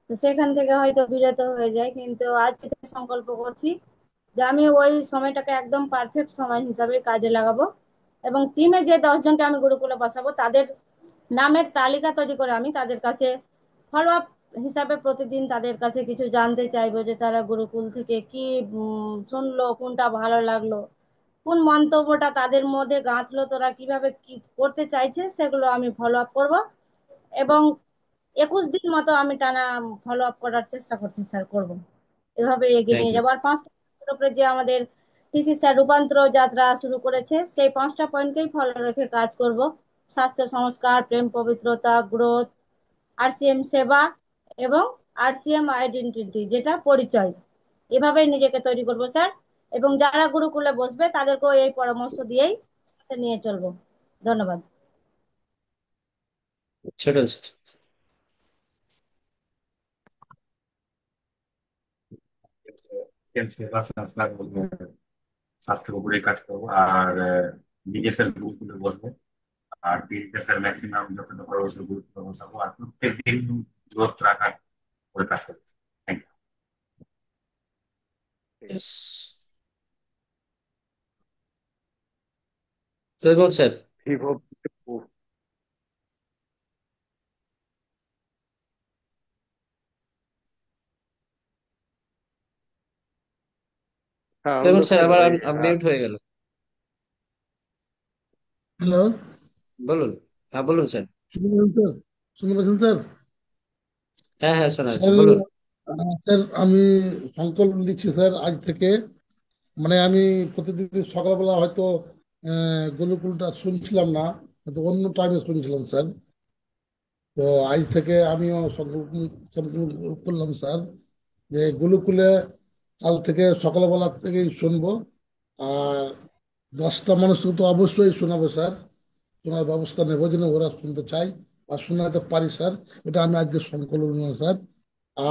তো সেখান থেকে হয়তো বিরত হয়ে যায়, কিন্তু আজকে থেকে সংকল্প করছি যে আমি ওই সময়টাকে একদম পারফেক্ট সময় হিসাবে কাজে লাগাবো। এবং টিমে যে 10 জনকে আমি গুরুকুলে বসাবো তাদের নামের তালিকা তৈরি করে আমি তাদের কাছে ফলো আপ হিসাবে প্রতিদিন তাদের কাছে কিছু জানতে চাইবো, যে তারা গুরুকুল থেকে কি শুনলো, কোনটা ভালো লাগলো, কোন মন্তব্যটা তাদের মধ্যে গাঁথলো, তারা কিভাবে কি করতে চাইছে, সেগুলো আমি ফলো আপ করবো। এবং 21 দিন মতো আমি টানা ফলো আপ করার চেষ্টা করছি স্যার, করব। এভাবে এগিয়ে থ্যাংক নিয়ে ইউ। যাবো। আর 5টা উপরে যে আমাদের টিসি স্যার রূপান্তর যাত্রা শুরু করেছে, সেই 5টা পয়েন্টকেই ফলো রেখে কাজ করব। স্বাস্থ্য সংস্কার, প্রেম পবিত্রতা, গ্রোথ, আরসিএম সেবা এবং আরসিএম আইডেন্টিটি, যেটা পরিচয়। এভাবেই নিজেকে তৈরি করব স্যার। এবং যারা গুরুকুলে বসবে তাদেরকেও এই পরামর্শ দিয়েই সাথে নিয়ে চলবো। ধন্যবাদ। ছোট। সেবা সংস্কার বলবো, স্বাস্থ্যের উপরে কাজ করবো, আর বিদেশের গুরুকুলে বসবো। আর বিদেশের ম্যাক্সিমাম যতটা বড় বড় গুরুকুলে বসাবো, আর প্রত্যেক দিন দূরত্ব রাখার উপরে কাজ করবো। Thank yes. তৈমুর স্যার। ভিভো। হ্যাঁ, আনন্দ তৈমুর স্যার স্যার আবার ওই মিউট হয়ে গেল। হ্যালো, বলুন। হ্যাঁ বলুন স্যার। শুনতে পাচ্ছেন স্যার? শুনতে পাচ্ছেন স্যার? হ্যাঁ হ্যাঁ শোনা যাচ্ছে, স্যার, বলুন। স্যার আমি সংকল্প নিচ্ছি স্যার আজ থেকে। মানে আমি প্রতিদিন সকালবেলা হয়তো গুরুকুলটা শুনছিলাম না, হয়তো অন্য টাইমে শুনছিলাম স্যার। তো আজ থেকে আমিও সংকল্প সংকল্প করলাম স্যার, যে গুরুকুলে কাল থেকে সকালবেলা থেকেই শুনবো। আর 10টা মানুষকে তো অবশ্যই শোনাবো স্যার, শোনার ব্যবস্থা নেবো যেন ওরা শুনতে চাই বা শোনাতে পারি স্যার। এটা আমি আজকে সংকল্প নিলাম স্যার।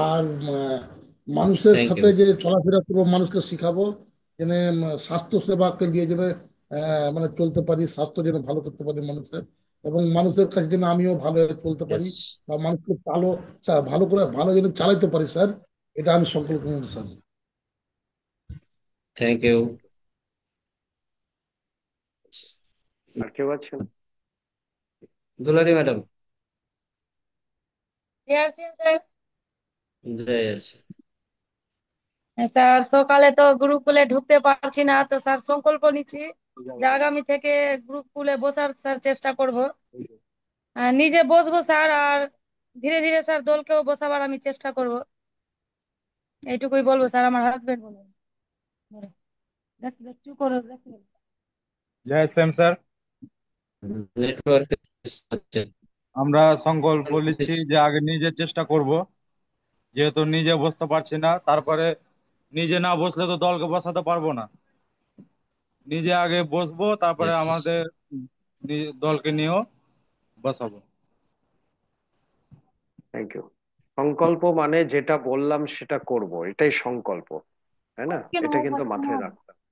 আর মানুষের থ্যাংক ইউ। সাথে যে চলাফেরা করবো, মানুষকে শিখাবো যেন স্বাস্থ্য সেবাকে নিয়ে যেন মানে চলতে পারি, স্বাস্থ্য যেন ভালো করতে পারি মানুষের, এবং মানুষের কাছে যেন আমিও ভালো হয়ে চলতে পারি ইয়েস। বা মানুষকে ভালো ভালো করে ভালো যেন চালাইতে পারি স্যার। এটা আমি সংকল্প নিলাম স্যার। Thank you. আর কেউ আছেন? দুলারি ম্যাডাম। জার্সিম স্যার। জয় আছে। স্যার সকালে তো গুরুকুলে ঢুকতে পারছি না, তো স্যার সংকল্প নিচ্ছি যে আগামী থেকে গুরুকুলে বসার স্যার চেষ্টা করব। নিজে বসবো স্যার, আর ধীরে ধীরে স্যার দলকেও বসাবার আমি চেষ্টা করব। এইটুকুই বলবো স্যার। আমার হাজবেন্ড বলবেন। দেখ দেখ চুপ করো, দেখ। জয় শ্যাম স্যার। নেটওয়ার্ক। আমরা সংকল্প নিচ্ছি যে আগে নিজে চেষ্টা করব, যেহেতু নিজে বসতে পারছি না, তারপরে নিজে না বসলে তো দলকে বসাতে পারবো না। নিজে আগে বসবো, তারপরে ইয়েস। আমাদের দলকে নিয়েও বসাবো। Thank you. সংকল্প মানে যেটা বললাম সেটা করব, এটাই সংকল্প, তাই না? এটা কিন্তু মাথায় রাখতে হবে।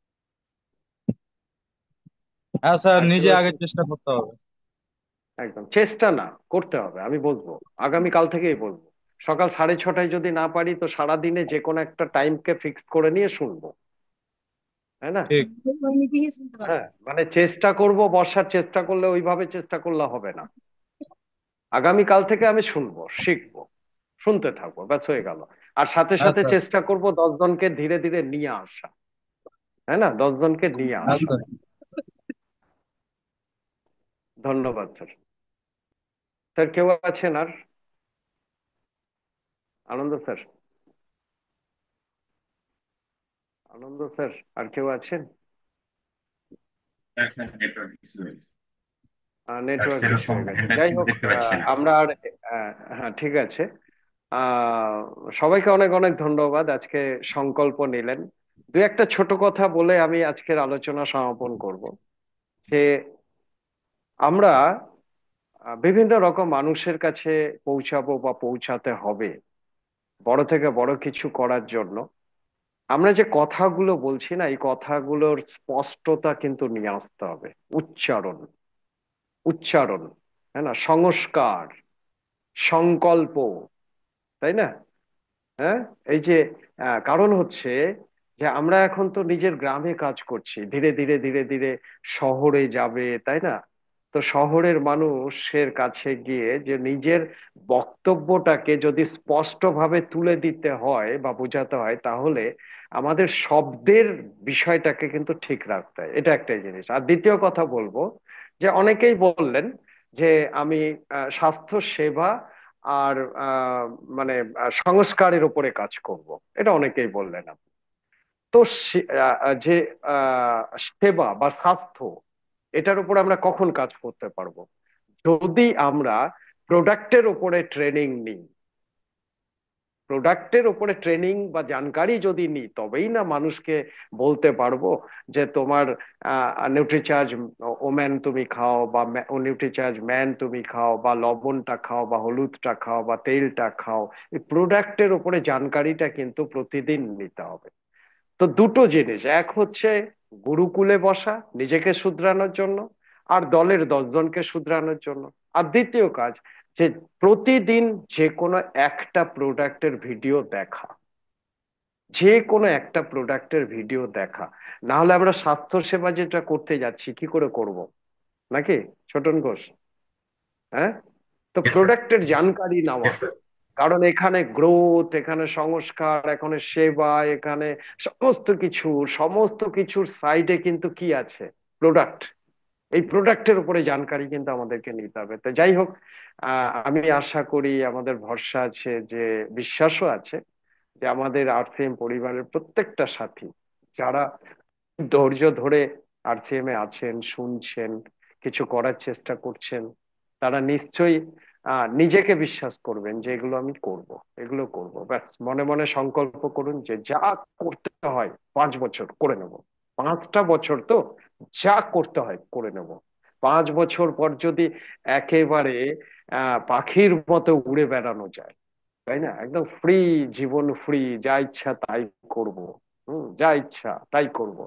হ্যাঁ স্যার, আর কেউ নিজে আগে আছে? চেষ্টা করতে হবে। একদম চেষ্টা না, করতে হবে। আমি বলবো, আগামীকাল থেকেই বলবো। সকাল 6:30টায় যদি না পারি তো সারাদিনে যে কোনো একটা টাইমকে ফিক্স করে নিয়ে শুনবো, তাই না? ঠিক। হ্যাঁ, মানে চেষ্টা করব, বসার চেষ্টা করলে ওইভাবে চেষ্টা করলে হবে না। আগামীকাল থেকে আমি শুনবো, শিখবো, শুনতে থাকবো, ব্যাস হয়ে গেল। আর সাথে হ্যাঁ সাথে স্যার। চেষ্টা করব 10 জনকে ধীরে ধীরে নিয়ে আসা, তাই না? 10 জনকে নিয়ে হ্যাঁ আসা। স্যার। ধন্যবাদ স্যার। স্যার কেউ আছেন আর? আনন্দ স্যার। আনন্দ স্যার, আর কেউ আছেন? নেটওয়ার্ক ইস্যু হয়েছে, নেটওয়ার্ক ইস্যু সেরকম হয়ে গেছে, হ্যান্ড যাই রাইটিং হোক। দেখতে পাচ্ছি না। আমরা আর হ্যাঁ, ঠিক আছে। আহ সবাইকে অনেক অনেক ধন্যবাদ, আজকে সংকল্প নিলেন। দু একটা ছোট কথা বলে আমি আজকের আলোচনা সমাপন করব। যে আমরা বিভিন্ন রকম মানুষের কাছে পৌঁছাবো বা পৌঁছাতে হবে বড় থেকে বড় কিছু করার জন্য। আমরা যে কথাগুলো বলছি না, এই কথাগুলোর স্পষ্টতা কিন্তু নিয়ে আসতে হবে। উচ্চারণ, উচ্চারণ, হ্যাঁ না, সংস্কার, সংকল্প, তাই না? হ্যাঁ, এই যে কারণ হচ্ছে যে আমরা এখন তো নিজের গ্রামে কাজ করছি, ধীরে ধীরে ধীরে ধীরে শহরে যাবে, তাই না? তো শহরের মানুষের কাছে গিয়ে যে নিজের বক্তব্যটাকে যদি স্পষ্টভাবে তুলে দিতে হয় বা বোঝাতে হয়, তাহলে আমাদের শব্দের বিষয়টাকে কিন্তু ঠিক রাখতে হয়। এটা একটা জিনিস। আর দ্বিতীয় কথা বলবো যে অনেকেই বললেন যে আমি স্বাস্থ্য সেবা আর মানে সংস্কারের উপরে কাজ করব, এটা অনেকেই বললেন। তো যে সেবা বা স্বাস্থ্য, এটার উপর আমরা কখন কাজ করতে পারবো? যদি আমরা প্রোডাক্টের উপরে ট্রেনিং নিই, প্রোডাক্টের উপরে ট্রেনিং বা জানকারি যদি নিই, তবেই না মানুষকে বলতে পারবো যে তোমার নিউট্রিচার্জ ওম্যান তুমি খাও, বা নিউট্রিচার্জ ম্যান তুমি খাও, বা লবণটা খাও, বা হলুদটা খাও, বা তেলটা খাও। এই প্রোডাক্টের উপরে জানকারিটা কিন্তু প্রতিদিন নিতে হবে। তো দুটো জিনিস, এক হচ্ছে গুরুকুলে বসা নিজেকে শুধরানোর জন্য, আর দলের 10 জনকে শুধরানোর জন্য। আর দ্বিতীয় কাজ যে প্রতিদিন যে কোনো একটা প্রোডাক্টের ভিডিও দেখা, যে কোনো একটা প্রোডাক্টের ভিডিও দেখা। না হলে আমরা স্বাস্থ্য সেবা যেটা করতে যাচ্ছি কি করে করব, নাকি ছোটন ঘোষ? হ্যাঁ, তো Yes, sir. প্রোডাক্টের জানকারি নেওয়া, Yes, sir. কারণ এখানে গ্রোথ, এখানে সংস্কার, এখানে সেবা, এখানে সমস্ত কিছুর সাইডে কিন্তু কি আছে? প্রোডাক্ট। এই প্রোডাক্টের উপরে জানকারি কিন্তু আমাদেরকে নিতে হবে। তো যাই হোক, আমি আশা করি, আমাদের ভরসা আছে, যে বিশ্বাসও আছে, যে আমাদের আরসিএম পরিবারের প্রত্যেকটা সাথী যারা ধৈর্য ধরে আরসিএম এ আছেন, শুনছেন, কিছু করার চেষ্টা করছেন, তারা নিশ্চয়ই নিজেকে বিশ্বাস করবেন যে এগুলো আমি করব, এগুলো করব। ব্যাস মনে মনে সংকল্প করুন যে যা করতে হয় 5 বছর করে নেব। 5টা বছর তো, যা করতে হয় করে নেব। 5 বছর পর যদি একেবারে পাখির মতো উড়ে বেড়ানো যায়, তাই না, একদম ফ্রি জীবন, ফ্রি, যা ইচ্ছা তাই করব, যা ইচ্ছা তাই করব,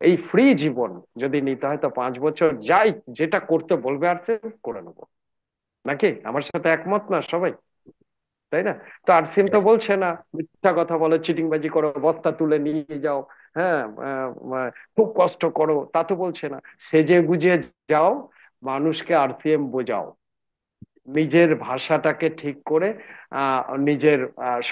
এই ফ্রি জীবন যদি নিতে হয়, তো 5 বছর যাই যেটা করতে বলবে আর করে নেবো। নাকি আমার সাথে একমত না সবাই? তাই না? তো আরসিএম তো Yes. বলছে না মিথ্যা কথা বলো, চিটিংবাজি করো, বস্তা তুলে নিয়ে যাও, হ্যাঁ, খুব কষ্ট করো, তা তো বলছে না। সেজে গুজে যাও, মানুষকে আরসিএম বোঝাও, নিজের ভাষাটাকে ঠিক করে, নিজের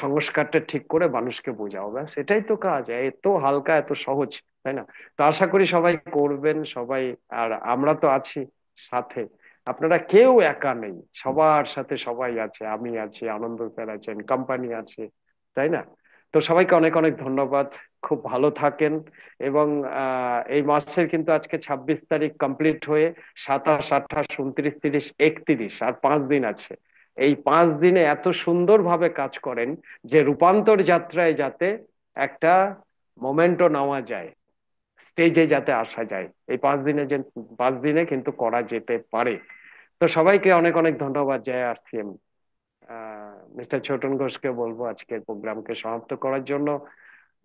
সংস্কারটা ঠিক করে মানুষকে বোঝাও। ব্যাস এটাই তো কাজ, এত হালকা, এত সহজ, তাই না? তো আশা করি সবাই করবেন, সবাই। আর আমরা তো আছি সাথে, আপনারা কেউ একা নেই, সবার সাথে সবাই আছে, আমি আছি, আনন্দ স্যার আছেন, কোম্পানি আছে, তাই না? তো সবাইকে অনেক অনেক ধন্যবাদ, খুব ভালো থাকেন। এবং এই মাসের কিন্তু আজকে 26 তারিখ কমপ্লিট হয়ে 27, 28, 29, 30, 31 আর 5 দিন আছে। এই 5 দিনে এত সুন্দরভাবে কাজ করেন যে রূপান্তর যাত্রায় যাতে একটা মোমেন্টও নেওয়া যায়, স্টেজে যাতে আসা যায়, এই 5 দিনে, যে 5 দিনে কিন্তু করা যেতে পারে। তো সবাইকে অনেক অনেক ধন্যবাদ। জয় আরসিএম। মিস্টার ছোটন ঘোষকে বলবো আজকের প্রোগ্রামকে সমাপ্ত করার জন্য।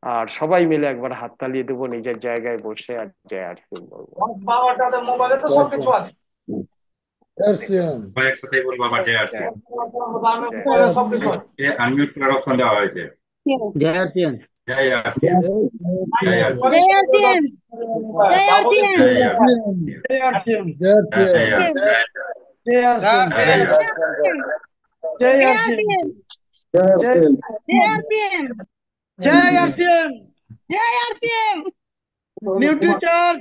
আর সবাই মিলে একবার হাততালি দেবো নিজের জায়গায় বসে, আর জয় আরসিএম বলবো। মোবাইলে তো সবকিছু আছে। সবাই একসাথেই বলবো আবার জয় জয় আরসিএম। সবকিছু আছে। আনমিউট করার অপশন দেওয়া হয়েছে। জয় আরসিএম। জয় আরসিএম। জয় আরসিএম। জয় আরসিএম, জয় আরসিএম, জয় আরসিএম। জয় আরসিএম, জয় আরসিএম। জয় আরসিএম, জয় আরসিএম, জয় আরসিএম, জয় আরসিএম, জয় আরসিএম। নিউট্রিচার্জ